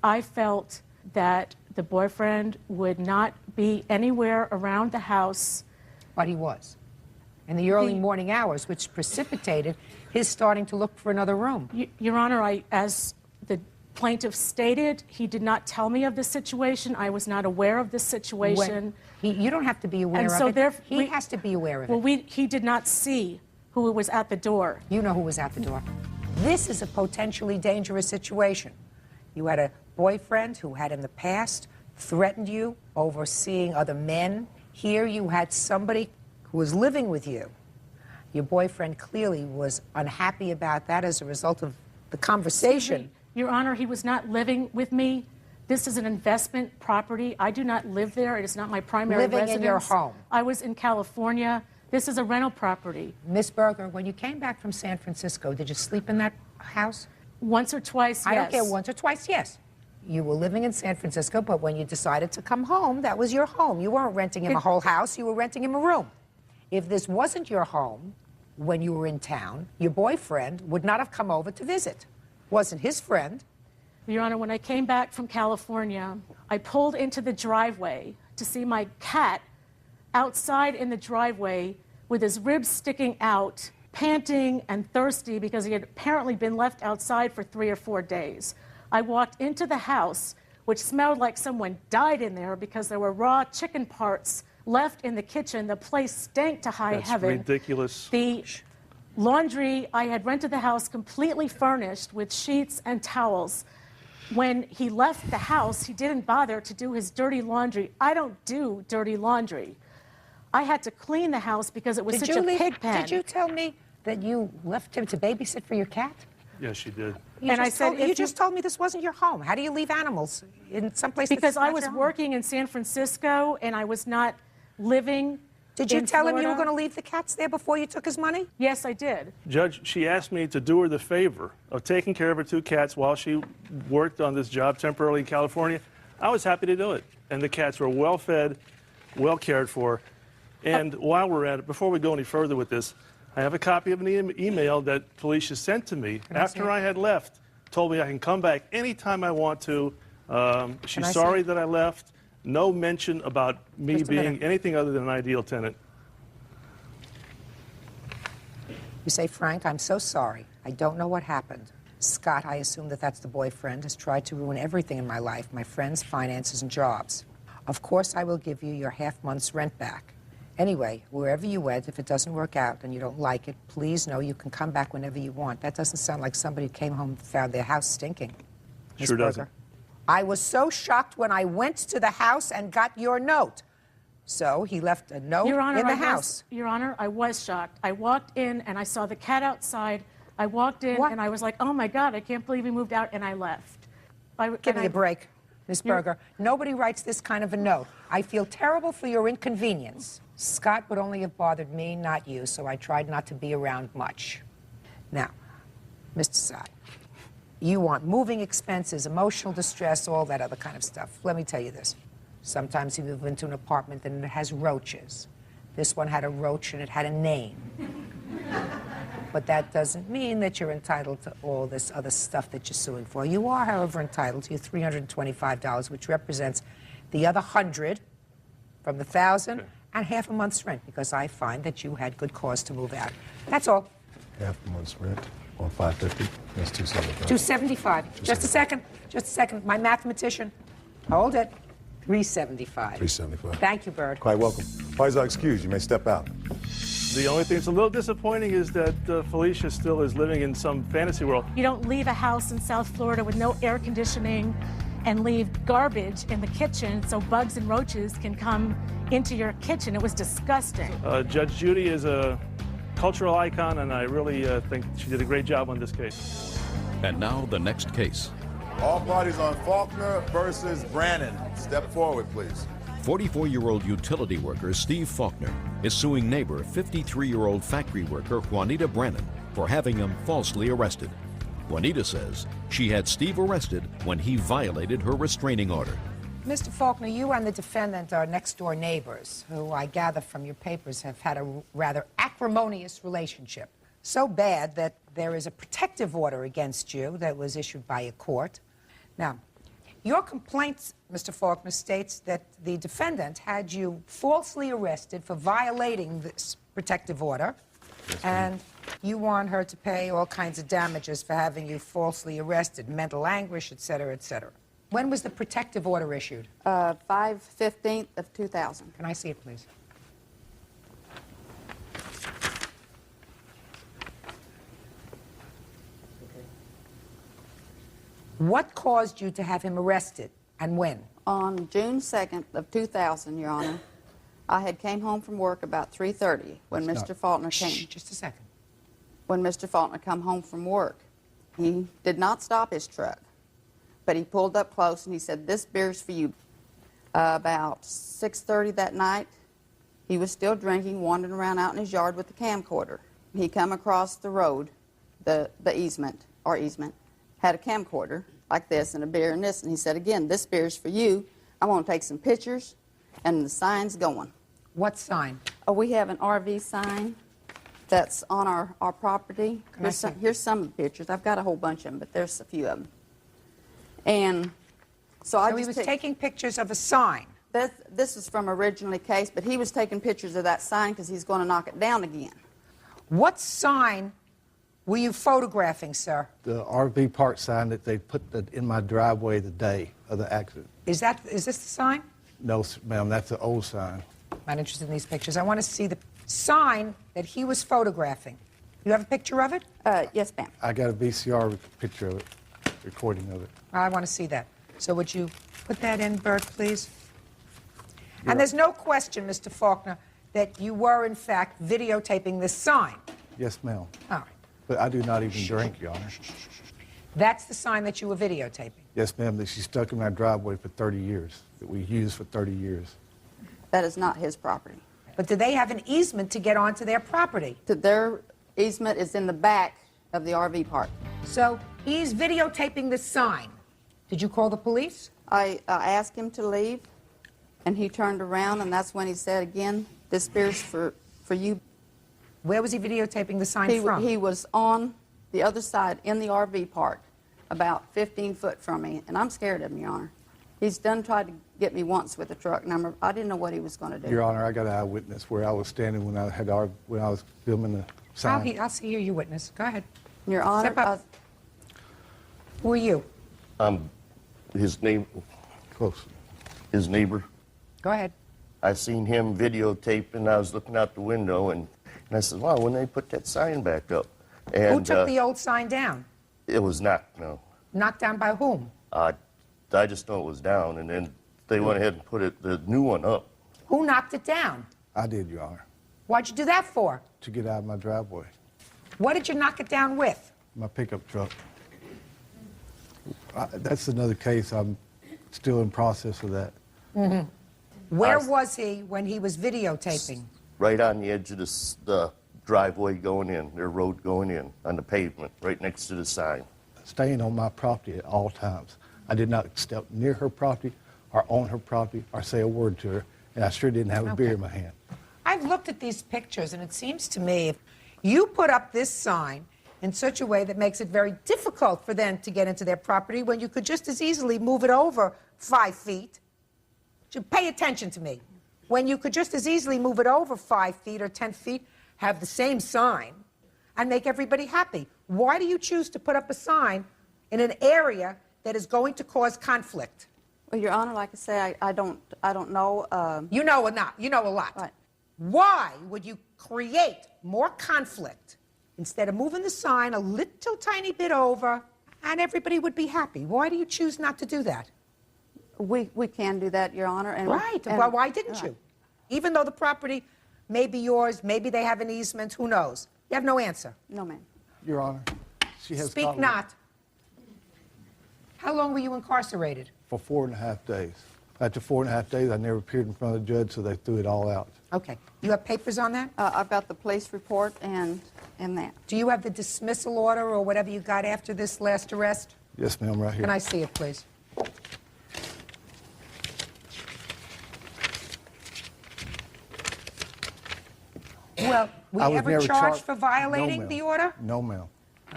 I felt that the boyfriend would not be anywhere around the house. But he was. In the early morning hours, which precipitated his starting to look for another room. Your Honor, as the plaintiff stated, he did not tell me of this situation. I was not aware of this situation. You don't have to be aware of it. He has to be aware of it. Well, he did not see who was at the door. You know who was at the door. This is a potentially dangerous situation. You had a boyfriend who had in the past threatened you over seeing other men. Here you had somebody who was living with you. Your boyfriend clearly was unhappy about that as a result of the conversation. Your Honor, he was not living with me. This is an investment property. I do not live there. It is not my primary residence. Living in your home. I was in California. This is a rental property. Miss Berger, when you came back from San Francisco, did you sleep in that house? Once or twice, yes. I don't care, once or twice, yes. You were living in San Francisco, but when you decided to come home, that was your home. You weren't renting him a whole house, you were renting him a room. If this wasn't your home when you were in town, your boyfriend would not have come over to visit. Wasn't his friend. Your Honor, when I came back from California, I pulled into the driveway to see my cat outside in the driveway with his ribs sticking out, panting and thirsty because he had apparently been left outside for 3 or 4 days. I walked into the house, which smelled like someone died in there because there were raw chicken parts left in the kitchen. The place stank to high heaven. That's ridiculous. The laundry, I had rented the house completely furnished with sheets and towels. When he left the house, he didn't bother to do his dirty laundry. I don't do dirty laundry. I had to clean the house because it was such a pig pen. Did you tell me that you left him to babysit for your cat? Yes, you did. You just told me this wasn't your home. How do you leave animals in some place because that's not I was your home? working in San Francisco and I was not living Did you in tell him you were Florida. going to leave the cats there before you took his money? Yes, I did. Judge, she asked me to do her the favor of taking care of her 2 cats while she worked on this job temporarily in California. I was happy to do it. And the cats were well fed, well cared for. And while we're at it, before we go any further with this, I have a copy of an email that Felicia sent to me after I had left. Told me I can come back anytime I want to. She's sorry that I left. No mention about me being anything other than an ideal tenant. You say, Frank, I'm so sorry. I don't know what happened. Scott, I assume that that's the boyfriend, has tried to ruin everything in my life, my friends, finances, and jobs. Of course, I will give you your half-month's rent back. Anyway, wherever you went, if it doesn't work out and you don't like it, please know you can come back whenever you want. That doesn't sound like somebody who came home and found their house stinking. Sure doesn't. I was so shocked when I went to the house and got your note. So he left a note in the house. Your Honor, I was shocked. I walked in and I saw the cat outside. I walked in and I was like, oh my God, I can't believe he moved out, and I left. Give me a break, Ms. Berger. Nobody writes this kind of a note. I feel terrible for your inconvenience. Scott would only have bothered me, not you, so I tried not to be around much. Now, Mr. Sy, you want moving expenses, emotional distress, all that other kind of stuff. Let me tell you this. Sometimes you move into an apartment and it has roaches. This one had a roach and it had a name. But that doesn't mean that you're entitled to all this other stuff that you're suing for. You are, however, entitled to your $325, which represents the other 100 from the 1,000 and half a month's rent, because I find that you had good cause to move out. That's all. Half a month's rent on $550. That's $275. $275. Just a second. Just a second. My mathematician. Hold it. $375. $375. Thank you, Bird. Quite welcome. Parties are excused. You may step out. The only thing that's a little disappointing is that Felicia still is living in some fantasy world. You don't leave a house in South Florida with no air conditioning and leave garbage in the kitchen so bugs and roaches can come into your kitchen. It was disgusting. Judge Judy is a cultural icon, and I really think she did a great job on this case. And now the next case. All parties on Faulkner versus Brannon. Step forward, please. 44-year-old utility worker Steve Faulkner is suing neighbor 53-year-old factory worker Juanita Brannon for having him falsely arrested. Juanita says she had Steve arrested when he violated her restraining order. Mr. Faulkner, you and the defendant are next-door neighbors, who I gather from your papers have had a rather acrimonious relationship. So bad that there is a protective order against you that was issued by a court. Now, your complaint, Mr. Faulkner, states that the defendant had you falsely arrested for violating this protective order, and you want her to pay all kinds of damages for having you falsely arrested, mental anguish, et cetera, et cetera. When was the protective order issued? 5/15 of 2000. Can I see it, please? What caused you to have him arrested, and when? On June 2nd of 2000, Your Honor, I had came home from work about 3:30 when Mr. Faulkner came. Shh, just a second. When Mr. Faulkner come home from work, he did not stop his truck, but he pulled up close and he said, "This beer's for you." About 6:30 that night, he was still drinking, wandering around out in his yard with the camcorder. He come across the road, the easement, had a camcorder like this and a beer and this, and he said, "Again, this beer's for you. I want to take some pictures," and the sign's going. What sign? Oh, we have an RV sign that's on our property. Here's some of the pictures. I've got a whole bunch of them, but there's a few of them. And so he was taking pictures of a sign. This is from originally case, but he was taking pictures of that sign because he's going to knock it down again. What sign were you photographing, sir? The RV park sign that they put in my driveway the day of the accident. Is this the sign? No, ma'am, that's an old sign. I'm not interested in these pictures. I want to see the sign that he was photographing. You have a picture of it? Yes, ma'am. I got a VCR picture of it, recording of it. I want to see that. So would you put that in, Bert, please? And there's no question, Mr. Faulkner, that you were, in fact, videotaping this sign. Yes, ma'am. All right. But I do not even drink, Your Honor. That's the sign that you were videotaping? Yes, ma'am, that she stuck in my driveway for 30 years, that we used for 30 years. That is not his property. But do they have an easement to get onto their property? Their easement is in the back of the RV park. So he's videotaping the sign. Did you call the police? I asked him to leave, and he turned around, and that's when he said, "Again, this beer's for you." Where was he videotaping the sign from? He was on the other side in the RV park, about 15 foot from me, and I'm scared of him, Your Honor. He's tried to get me once with a truck, and I didn't know what he was going to do. Your Honor, I got an eyewitness where I was standing when I was filming the sign. I'll see your witness. Go ahead. Your Honor. Step up. Who are you? His neighbor. Close. His neighbor. Go ahead. I seen him videotaping. I was looking out the window, and I said, "Wow, when they put that sign back up?" And, who took the old sign down? It was knocked, no. Knocked down by whom? I just know it was down, and then they went ahead and put the new one up. Who knocked it down? I did, Your Honor. What'd you do that for? To get out of my driveway. What did you knock it down with? My pickup truck. That's another case. I'm still in process of that. Mm-hmm. Where was he when he was videotaping? Right on the edge of the driveway going in, their road going in, on the pavement, right next to the sign. Staying on my property at all times. I did not step near her property or on her property or say a word to her, and I sure didn't have a beer in my hand. I've looked at these pictures, and it seems to me if you put up this sign in such a way that makes it very difficult for them to get into their property when you could just as easily move it over 5 feet. Pay attention to me. when you could just as easily move it over 5 feet or 10 feet, have the same sign, and make everybody happy? Why do you choose to put up a sign in an area that is going to cause conflict? Well, Your Honor, like I say, I don't know. You know or not? You know a lot. Right. Why would you create more conflict instead of moving the sign a little tiny bit over and everybody would be happy? Why do you choose not to do that? We can do that, Your Honor. And, right. And, well, why didn't you? Even though the property may be yours, maybe they have an easement, who knows? You have no answer. No, ma'am. Your Honor, she has Speak not. How long were you incarcerated? For 4.5 days. After 4.5 days, I never appeared in front of the judge, so they threw it all out. Okay. You have papers on that? I've got the police report and that. Do you have the dismissal order or whatever you got after this last arrest? Yes, ma'am, right here. Can I see it, please? Well, were you ever charged for violating the order? No, ma'am.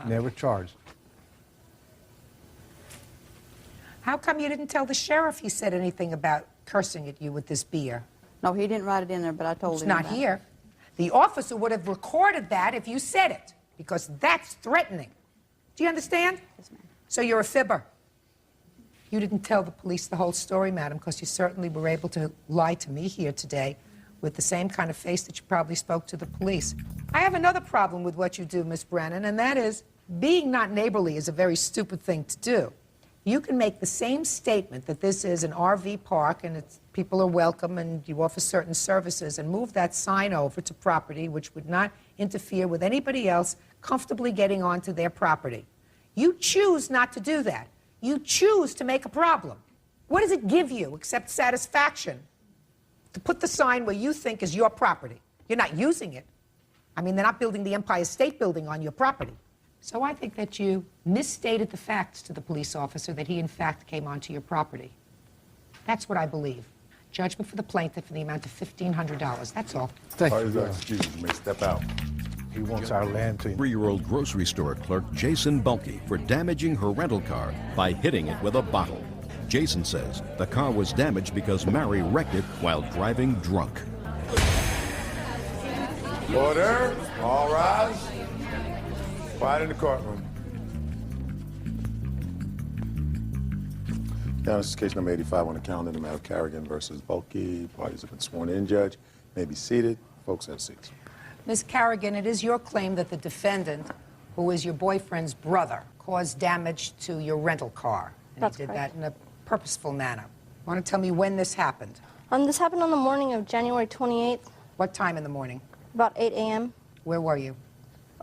Never charged. How come you didn't tell the sheriff he said anything about cursing at you with this beer? No, he didn't write it in there, but I told him. It's not here. The officer would have recorded that if you said it, because that's threatening. Do you understand? Yes, ma'am. So you're a fibber. You didn't tell the police the whole story, madam, because you certainly were able to lie to me here today with the same kind of face that you probably spoke to the police. I have another problem with what you do, Miss Brennan, and that is being not neighborly is a very stupid thing to do. You can make the same statement that this is an RV park and people are welcome and you offer certain services and move that sign over to property which would not interfere with anybody else comfortably getting onto their property. You choose not to do that. You choose to make a problem. What does it give you except satisfaction to put the sign where you think is your property? You're not using it. I mean, they're not building the Empire State Building on your property. So I think that you misstated the facts to the police officer that he, in fact, came onto your property. That's what I believe. Judgment for the plaintiff in the amount of $1,500. That's all. Thank you. Excuse me, step out. He wants our land to... 3-year-old grocery store clerk Jason Bulkey for damaging her rental car by hitting it with a bottle. Jason says the car was damaged because Mary wrecked it while driving drunk. Order. All rise. Quiet in the courtroom. Now, this is case number 85 on the calendar, the matter of Carrigan versus Bulkey. Parties have been sworn in, Judge. May be seated. Folks, have seats. Ms. Carrigan, it is your claim that the defendant, who is your boyfriend's brother, caused damage to your rental car. And That's he did correct. that in a purposeful manner. Want to tell me when this happened? This happened on the morning of January 28th. What time in the morning? About 8 a.m. Where were you?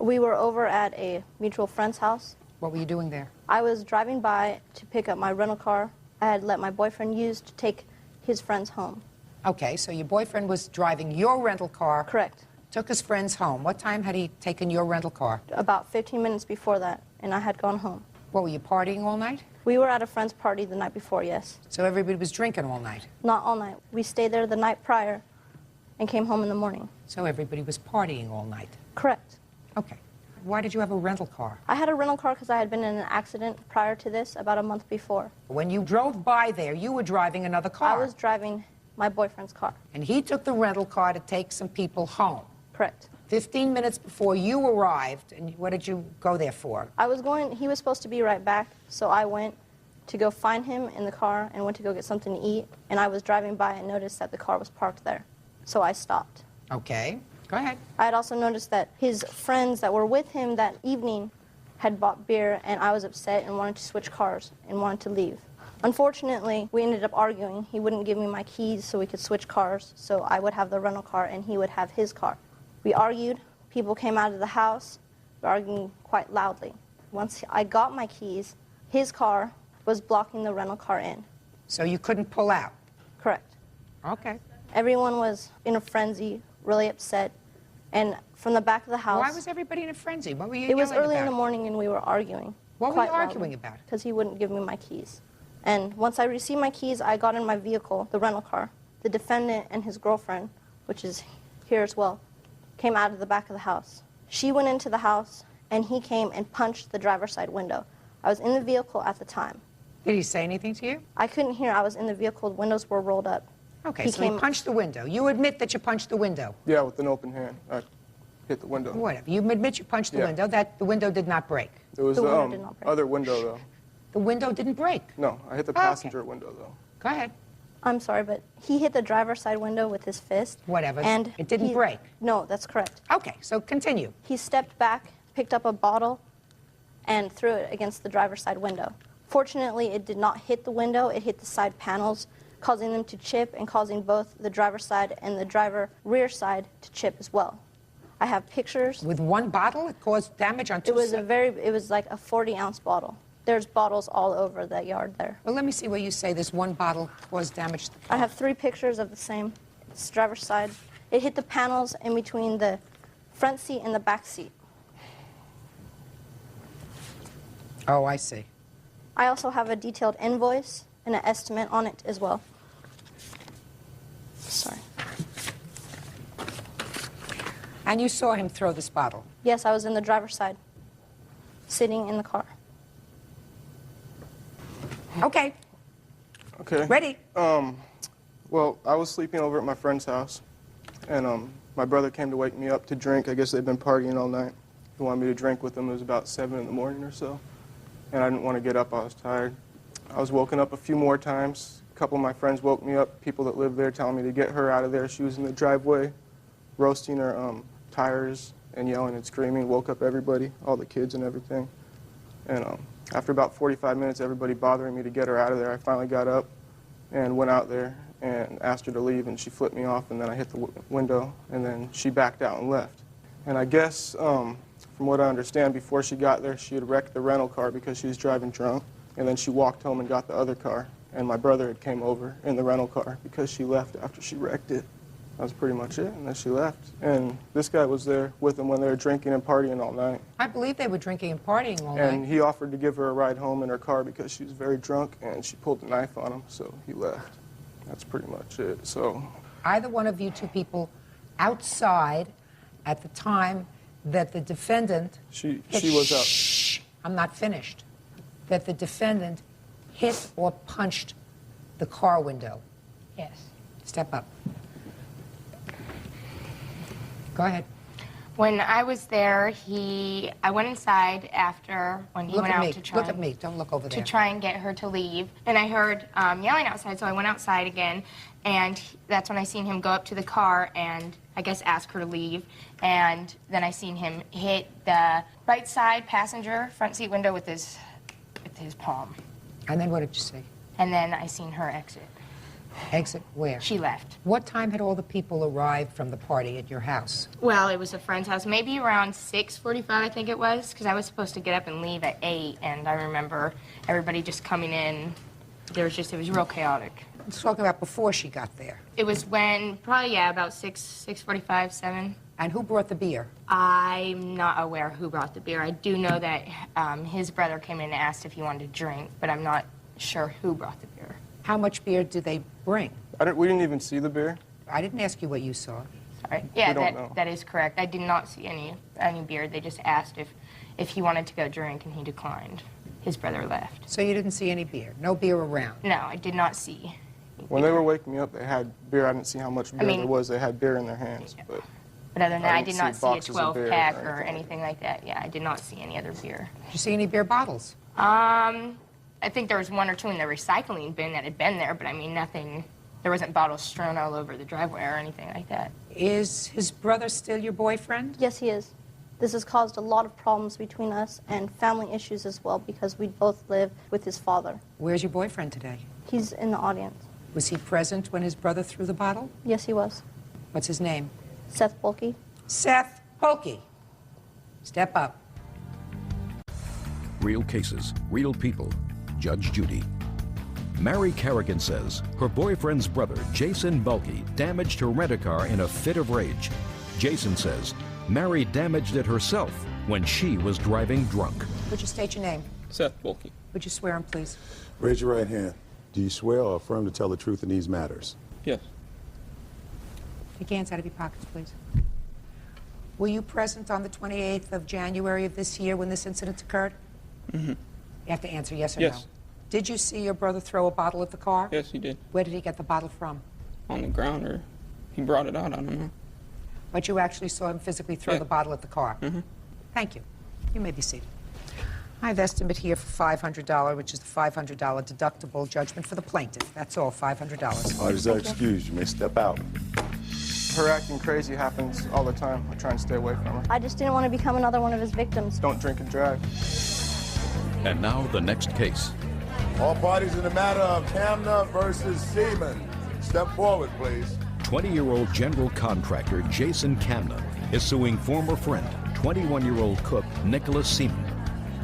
We were over at a mutual friend's house. What were you doing there? I was driving by to pick up my rental car I had let my boyfriend use to take his friends home. Okay, so your boyfriend was driving your rental car. Correct. Took his friends home. What time had he taken your rental car? About 15 minutes before that, and I had gone home. What, were you partying all night? We were at a friend's party the night before, yes. So everybody was drinking all night? Not all night. We stayed there the night prior and came home in the morning. So everybody was partying all night? Correct. Okay. Why did you have a rental car? I had a rental car because I had been in an accident prior to this about a month before. When you drove by there, you were driving another car? I was driving my boyfriend's car. And he took the rental car to take some people home? Correct. 15 minutes before you arrived, and what did you go there for? He was supposed to be right back, so I went to go find him in the car and went to go get something to eat, and I was driving by and noticed that the car was parked there, so I stopped. Okay, go ahead. I had also noticed that his friends that were with him that evening had bought beer, and I was upset and wanted to switch cars and wanted to leave. Unfortunately, we ended up arguing. He wouldn't give me my keys so we could switch cars, so I would have the rental car and he would have his car. We argued. People came out of the house. We were arguing quite loudly. Once I got my keys, his car was blocking the rental car in. So you couldn't pull out? Correct. Okay. Everyone was in a frenzy, really upset. And from the back of the house... Why was everybody in a frenzy? What were you It was yelling early in about? the morning and we were arguing. What were you arguing about? Because he wouldn't give me my keys. And once I received my keys, I got in my vehicle, the rental car. The defendant and his girlfriend, which is here as well, came out of the back of the house. She went into the house and he came and punched the driver's side window. I was in the vehicle at the time. Did he say anything to you? I couldn't hear. I was in the vehicle. The windows were rolled up. Okay, so he punched the window. You admit that you punched the window? Yeah, with an open hand. I hit the window. Whatever. You admit you punched the window, that the window did not break? It was the other window, though. The window didn't break? No, I hit the passenger window, though. Go ahead. I'm sorry, but he hit the driver's side window with his fist. Whatever. And it didn't break? No, that's correct. Okay, so continue. He stepped back, picked up a bottle, and threw it against the driver's side window. Fortunately, it did not hit the window. It hit the side panels, causing them to chip and causing both the driver's side and the driver rear side to chip as well. I have pictures. With one bottle, it caused damage on two sides? It was like a 40-ounce bottle. There's bottles all over that yard there. Well, let me see where you say this one bottle caused damage to the car. I have 3 pictures of the same. It's driver's side. It hit the panels in between the front seat and the back seat. Oh, I see. I also have a detailed invoice and an estimate on it as well. Sorry. And you saw him throw this bottle? Yes, I was in the driver's side, sitting in the car. Okay. Okay. Ready? Well, I was sleeping over at my friend's house, and my brother came to wake me up to drink. I guess they'd been partying all night. He wanted me to drink with him. It was about 7 in the morning or so, and I didn't want to get up. I was tired. I was woken up a few more times. A couple of my friends woke me up, people that lived there, telling me to get her out of there. She was in the driveway, roasting her tires and yelling and screaming. Woke up everybody, all the kids and everything. And after about 45 minutes, everybody bothering me to get her out of there, I finally got up and went out there and asked her to leave, and she flipped me off, and then I hit the window, and then she backed out and left. And I guess, from what I understand, before she got there, she had wrecked the rental car because she was driving drunk, and then she walked home and got the other car, and my brother had came over in the rental car because she left after she wrecked it. That was pretty much it, and then she left. And this guy was there with them when they were drinking and partying all night. I believe they were drinking and partying all night. And he offered to give her a ride home in her car because she was very drunk, and she pulled a knife on him, so he left. That's pretty much it. So, either one of you two people outside at the time that the defendant... She was out. Shh, I'm not finished. That the defendant hit or punched the car window. Yes. Step up. Go ahead. When I was there, I went inside after when he went out to try. Look at me. Don't look over there. To try and get her to leave, and I heard yelling outside, so I went outside again, and that's when I seen him go up to the car and I guess ask her to leave, and then I seen him hit the right side passenger front seat window with his palm. And then what did you see? And then I seen her exit. Exit where? She left. What time had all the people arrived from the party at your house? Well, it was a friend's house, maybe around 6:45, I think it was, because I was supposed to get up and leave at 8, and I remember everybody just coming in. It was real chaotic. I'm talking about before she got there. It was when, probably, yeah, about 6:45, 7. And who brought the beer? I'm not aware who brought the beer. I do know that his brother came in and asked if he wanted to drink, but I'm not sure who brought the beer. How much beer do they bring? We didn't even see the beer. I didn't ask you what you saw. Sorry. Yeah, that is correct. I did not see any beer. They just asked if he wanted to go drink, and he declined. His brother left. So you didn't see any beer? No beer around? No, I did not see. When they were waking me up, they had beer. I didn't see how much beer there was. They had beer in their hands. Yeah. But other than that, I did not see a 12-pack or anything like that. Yeah, I did not see any other beer. Did you see any beer bottles? I think there was 1 or 2 in the recycling bin that had been there, but I mean, nothing, there wasn't bottles strewn all over the driveway or anything like that. Is his brother still your boyfriend? Yes, he is. This has caused a lot of problems between us and family issues as well because we both live with his father. Where's your boyfriend today? He's in the audience. Was he present when his brother threw the bottle? Yes, he was. What's his name? Seth Bulkey. Seth Bulkey. Step up. Real cases, real people. Judge Judy. Mary Carrigan says her boyfriend's brother, Jason Bulkey, damaged her rent-a-car in a fit of rage. Jason says Mary damaged it herself when she was driving drunk. Would you state your name? Seth Bulkey. Would you swear him, please? Raise your right hand. Do you swear or affirm to tell the truth in these matters? Yes. Take your hands out of your pockets, please. Were you present on the 28th of January of this year when this incident occurred? Mm-hmm. You have to answer yes or yes. no. Did you see your brother throw a bottle at the car? Yes, he did. Where did he get the bottle from? on the ground, or he brought it out, I don't know. But you actually saw him physically throw the bottle at the car? Mm-hmm. Thank you. You may be seated. I have estimate here for $500, which is the $500 deductible judgment for the plaintiff. That's all, $500. Orders are excused. You may step out. Her acting crazy happens all the time. I try and stay away from her. I just didn't want to become another one of his victims. Don't drink and drive. And now the next case. All parties in the matter of Kamna versus Seaman. Step forward, please. 20-year-old general contractor Jason Kamna is suing former friend, 21-year-old cook Nicholas Seaman.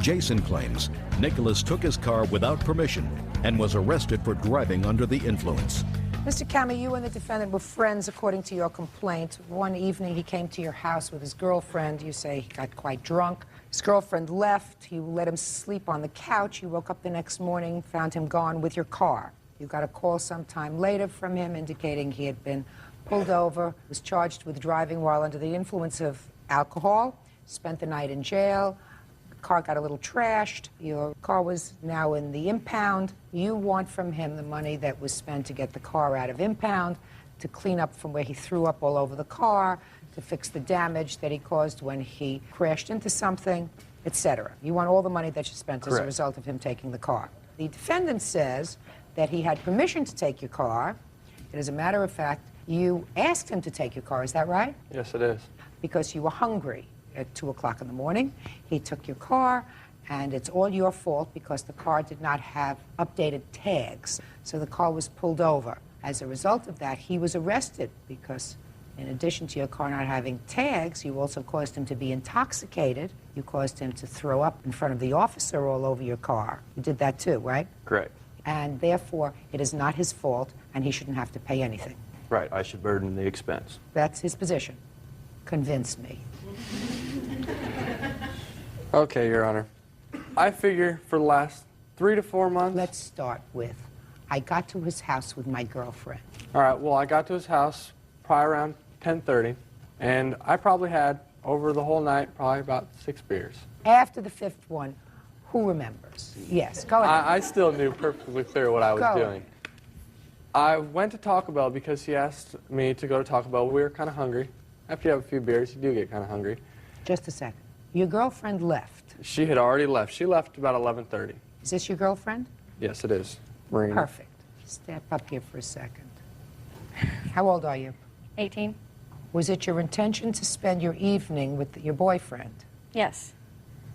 Jason claims Nicholas took his car without permission and was arrested for driving under the influence. Mr. Kamna, you and the defendant were friends, according to your complaint. One evening, he came to your house with his girlfriend. You say he got quite drunk. His girlfriend left. You let him sleep on the couch. You woke up the next morning, found him gone with your car. You got a call sometime later from him indicating he had been pulled over, was charged with driving while under the influence of alcohol, spent the night in jail. Car got a little trashed. Your car was now in the impound. You want from him the money that was spent to get the car out of impound, to clean up from where he threw up all over the car, to fix the damage that he caused when he crashed into something, etc. You want all the money that you spent as a result of him taking the car. The defendant says that he had permission to take your car. And as a matter of fact, you asked him to take your car. Is that right? Yes, it is. Because you were hungry at 2 o'clock in the morning. He took your car, and it's all your fault because the car did not have updated tags. So the car was pulled over. As a result of that, he was arrested because in addition to your car not having tags, you also caused him to be intoxicated. You caused him to throw up in front of the officer all over your car. You did that too, right? Correct. And therefore, it is not his fault, and he shouldn't have to pay anything. Right, I should burden the expense. That's his position. Convince me. Okay, Your Honor. I figure for the last 3 to 4 months... Let's start with, I got to his house with my girlfriend. All right, well, I got to his house probably around 10:30, and I probably had, over the whole night, probably about 6 beers. After the 5th one, who remembers? Yes, go ahead. I still knew perfectly clear what I was doing. I went to Taco Bell because he asked me to go to Taco Bell. We were kind of hungry. After you have a few beers, you do get kind of hungry. Just a second. Your girlfriend left. She had already left. She left about 11:30. Is this your girlfriend? Yes, it is. Marina. Perfect. Step up here for a second. How old are you? 18. Was it your intention to spend your evening with your boyfriend? Yes.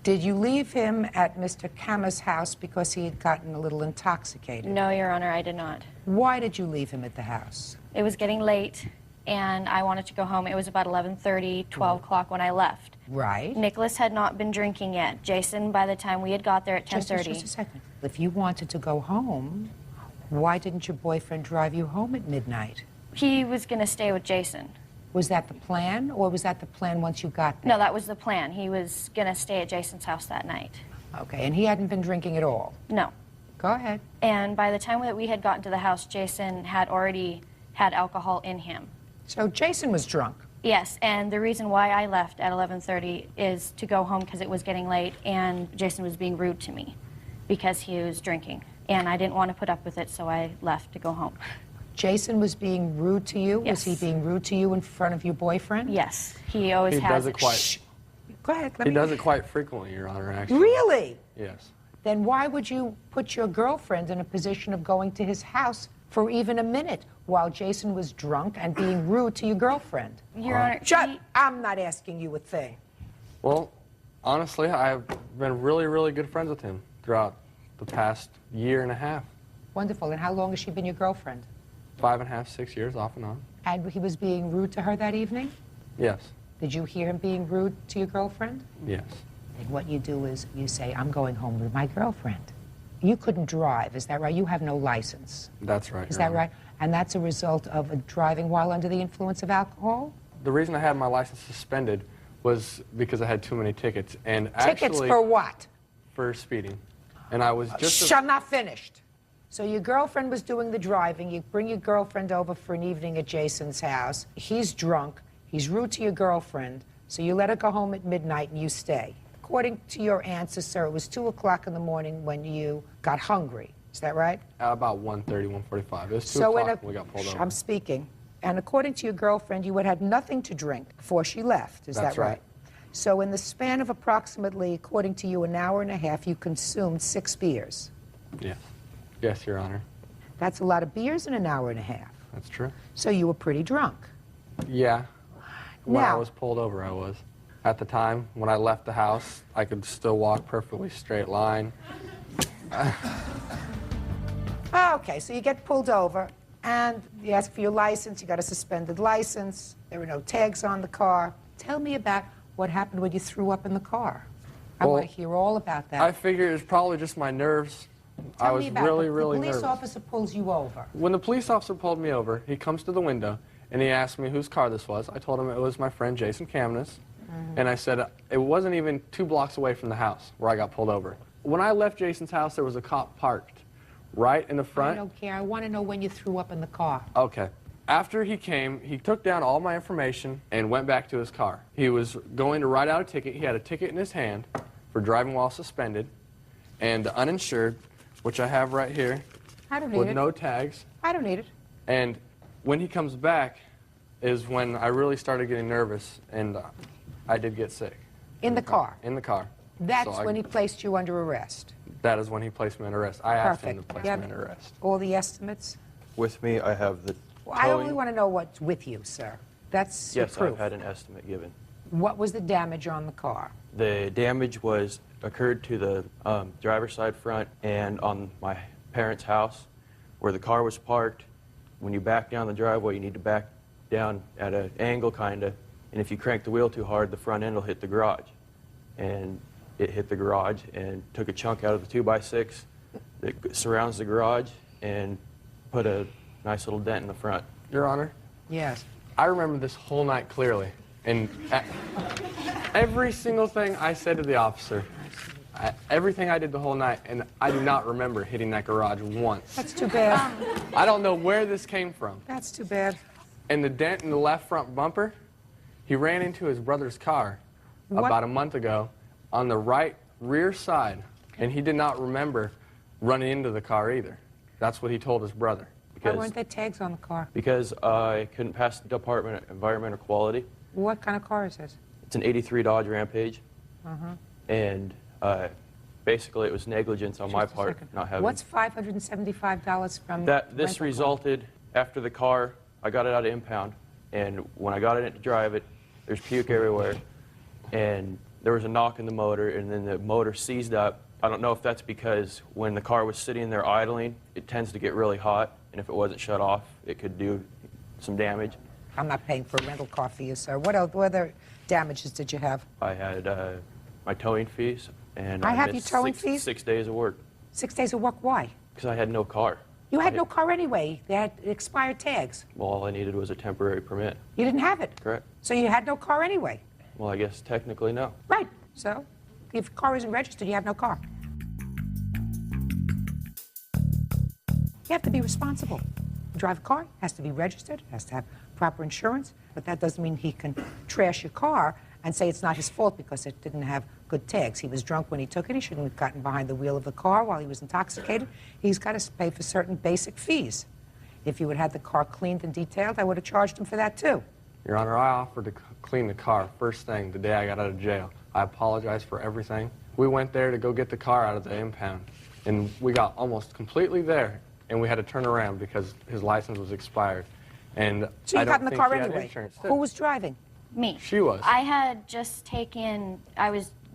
Did you leave him at Mr. Kamma's house because he had gotten a little intoxicated? No, Your Honor, I did not. Why did you leave him at the house? It was getting late, and I wanted to go home. It was about 11:30, 12 o'clock when I left. Right. Nicholas had not been drinking yet. Jason, by the time we had got there at 10:30. Just a second. If you wanted to go home, why didn't your boyfriend drive you home at midnight? He was going to stay with Jason. Was that the plan, or was that the plan once you got there? No, that was the plan. He was going to stay at Jason's house that night. Okay, and he hadn't been drinking at all? No. Go ahead. And by the time that we had gotten to the house, Jason had already had alcohol in him. So Jason was drunk? Yes, and the reason why I left at 11:30 is to go home because it was getting late, and Jason was being rude to me because he was drinking. And I didn't want to put up with it, so I left to go home. Jason was being rude to you? Yes. Was he being rude to you in front of your boyfriend? Yes, he always He has. does it quite. Shh. Go ahead. He does it quite frequently, Your Honor, actually. Really? Yes. Then why would you put your girlfriend in a position of going to his house for even a minute while Jason was drunk and being rude to your girlfriend? Your Honor, I'm not asking you a thing. Well, honestly, I've been really, really good friends with him throughout the past year and a half. Wonderful. And how long has she been your girlfriend? 5.5, 6 years, off and on. And he was being rude to her that evening? Yes. Did you hear him being rude to your girlfriend? Yes. And what you do is you say, I'm going home with my girlfriend. You couldn't drive, is that right? You have no license. That's right. Is Your that Honor. right? And that's a result of driving while under the influence of alcohol? The reason I had my license suspended was because I had too many tickets. And Tickets actually, for what? for speeding. And I was just... I'm not finished. So your girlfriend was doing the driving. You bring your girlfriend over for an evening at Jason's house. He's drunk. He's rude to your girlfriend. So you let her go home at midnight and you stay. According to your answer, sir, it was 2 o'clock in the morning when you got hungry. Is that right? About 1:30, 1:45. It was 2 So o'clock when we got pulled over. I'm speaking. And according to your girlfriend, you had had nothing to drink before she left. Is That's that right? right. So in the span of approximately, according to you, an hour and a half, you consumed 6 beers. Yes. Yes, Your Honor. That's a lot of beers in an hour and a half. That's true. So you were pretty drunk. Yeah. When I Now- was pulled over, I was. At the time, when I left the house, I could still walk perfectly straight line. Okay, so you get pulled over, and you ask for your license. You got a suspended license. There were no tags on the car. Tell me about what happened when you threw up in the car. I Well, want to hear all about that. I figured it was probably just my nerves. I Tell was me about really, it. really The police nervous. officer pulls you over. When the police officer pulled me over, he comes to the window and he asked me whose car this was. I told him it was my friend Jason Kamnas. And I said it wasn't even 2 blocks away from the house where I got pulled over. When I left Jason's house, there was a cop parked right in the I front. don't care. I want to know when you threw up in the car. Okay. After he came, he took down all my information and went back to his car. He was going to write out a ticket. He had a ticket in his hand for driving while suspended, and the uninsured, which I have right here, I don't need with it. no tags. I don't need it. And when he comes back is when I really started getting nervous, and I did get sick. In the car. In the car. That's So when he placed you under arrest. That is when he placed me under arrest. I asked him to Perfect. place You me have under arrest. all the estimates? With me, I have the Well, I only towing. want to know what's with you, sir. That's your Yes, proof. I've had an estimate given. What was the damage on the car? The damage occurred to the driver's side front and on my parents' house where the car was parked. When you back down the driveway, you need to back down at an angle, kind of, and if you crank the wheel too hard, the front end will hit the garage. And it hit the garage and took a chunk out of the 2x6 that surrounds the garage and put a nice little dent in the front. Your Honor, Yes. I remember this whole night clearly. And every single thing I said to the officer, everything I did the whole night, and I do not remember hitting that garage once. That's too bad. I don't know where this came from. That's too bad. And the dent in the left front bumper, he ran into his brother's car What? about a month ago on the right rear side, and he did not remember running into the car either. That's what he told his brother. Why weren't there tags on the car? Because I couldn't pass the Department of Environmental Quality. What kind of car is this? It's an '83 Dodge Rampage, Uh-huh. and basically it was negligence on my part not having. What's $575 from That this rental resulted after the car. I got it out of impound, and when I got it to drive it, there's puke everywhere, and there was a knock in the motor, and then the motor seized up. I don't know if that's because when the car was sitting there idling, it tends to get really hot, and if it wasn't shut off, it could do some damage. I'm not paying for a rental car for you, sir. What other damages did you have? I had my towing fees, and I have missed your towing 6 fees? 6 days of work 6 days of work, why? because I had no car. You had I no car anyway. They had expired tags. Well, all I needed was a temporary permit. You didn't have it. Correct. So you had no car anyway. Well, I guess technically no. Right. So if your car isn't registered, you have no car. You have to be responsible. You drive a car, it has to be registered, it has to have proper insurance, but that doesn't mean he can trash your car and say it's not his fault because it didn't have good tags. He was drunk when he took it. He shouldn't have gotten behind the wheel of the car while he was intoxicated. He's got to pay for certain basic fees. If you had had the car cleaned and detailed, I would have charged him for that too. Your Honor, I offered to clean the car first thing the day I got out of jail. I apologize for everything. We went there to go get the car out of the impound, and we got almost completely there, and we had to turn around because his license was expired. And So you I got don't in the think car he had anyway. insurance, too. Who was driving? Me. She was. I had just taken,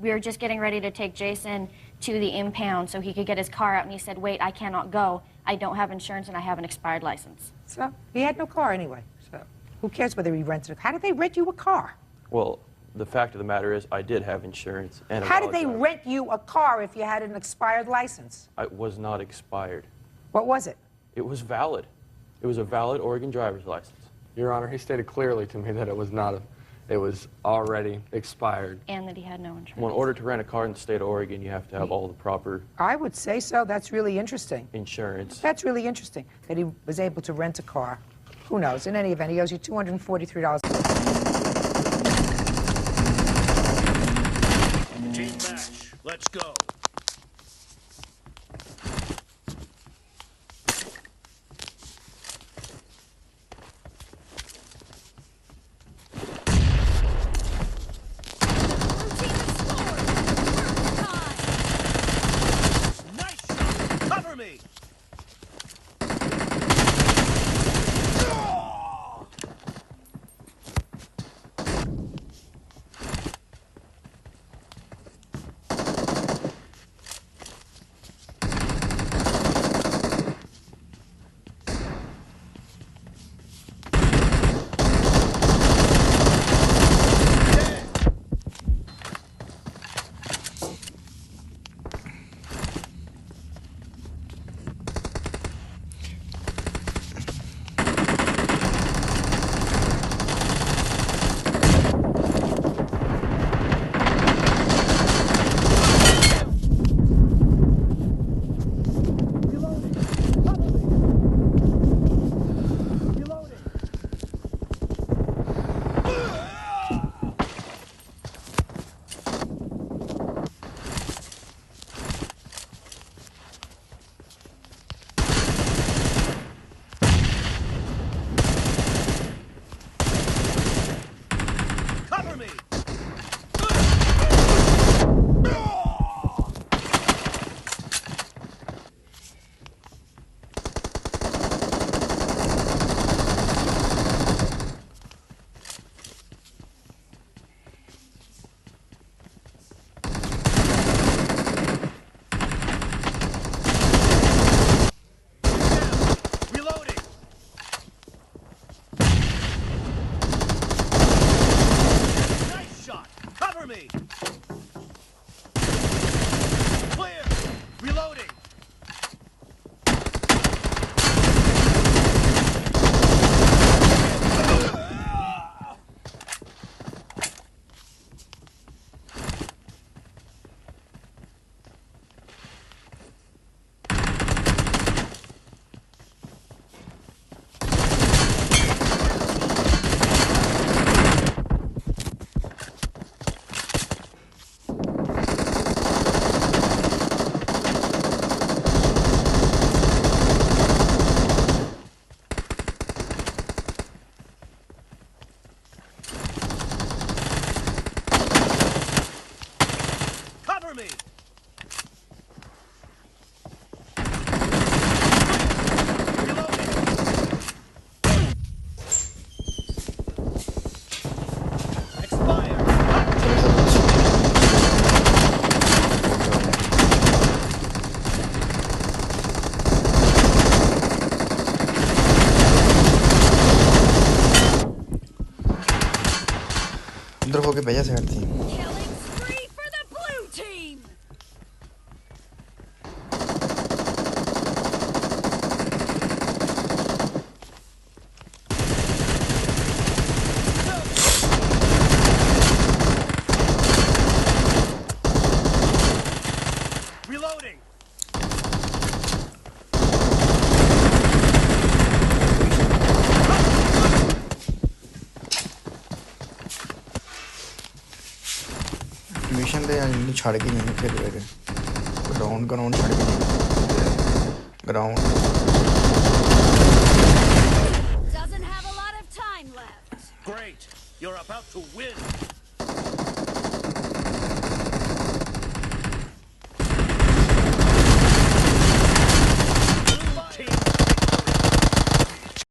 we were just getting ready to take Jason to the impound so he could get his car out, and he said, wait, I cannot go. I don't have insurance and I have an expired license. So he had no car anyway. So who cares whether he rented it? How did they rent you a car? Well, the fact of the matter is I did have insurance and a How did they valid rent you a car if you had an expired license? driver. It was not expired. What was it? It was valid. It was a valid Oregon driver's license. Your Honor, he stated clearly to me that it was not it was already expired. And that he had no insurance. Well, in order to rent a car in the state of Oregon, you have to have all the proper I would say so. That's really interesting. insurance. That's really interesting that he was able to rent a car. Who knows? In any event, he owes you $243. Team match, let's go. me! अंदर होके भैया side थी। Mission दे यार छड़ के नहीं फिर ground छड़ के नहीं ground Doesn't have a lot of time left. Great. You're about to win.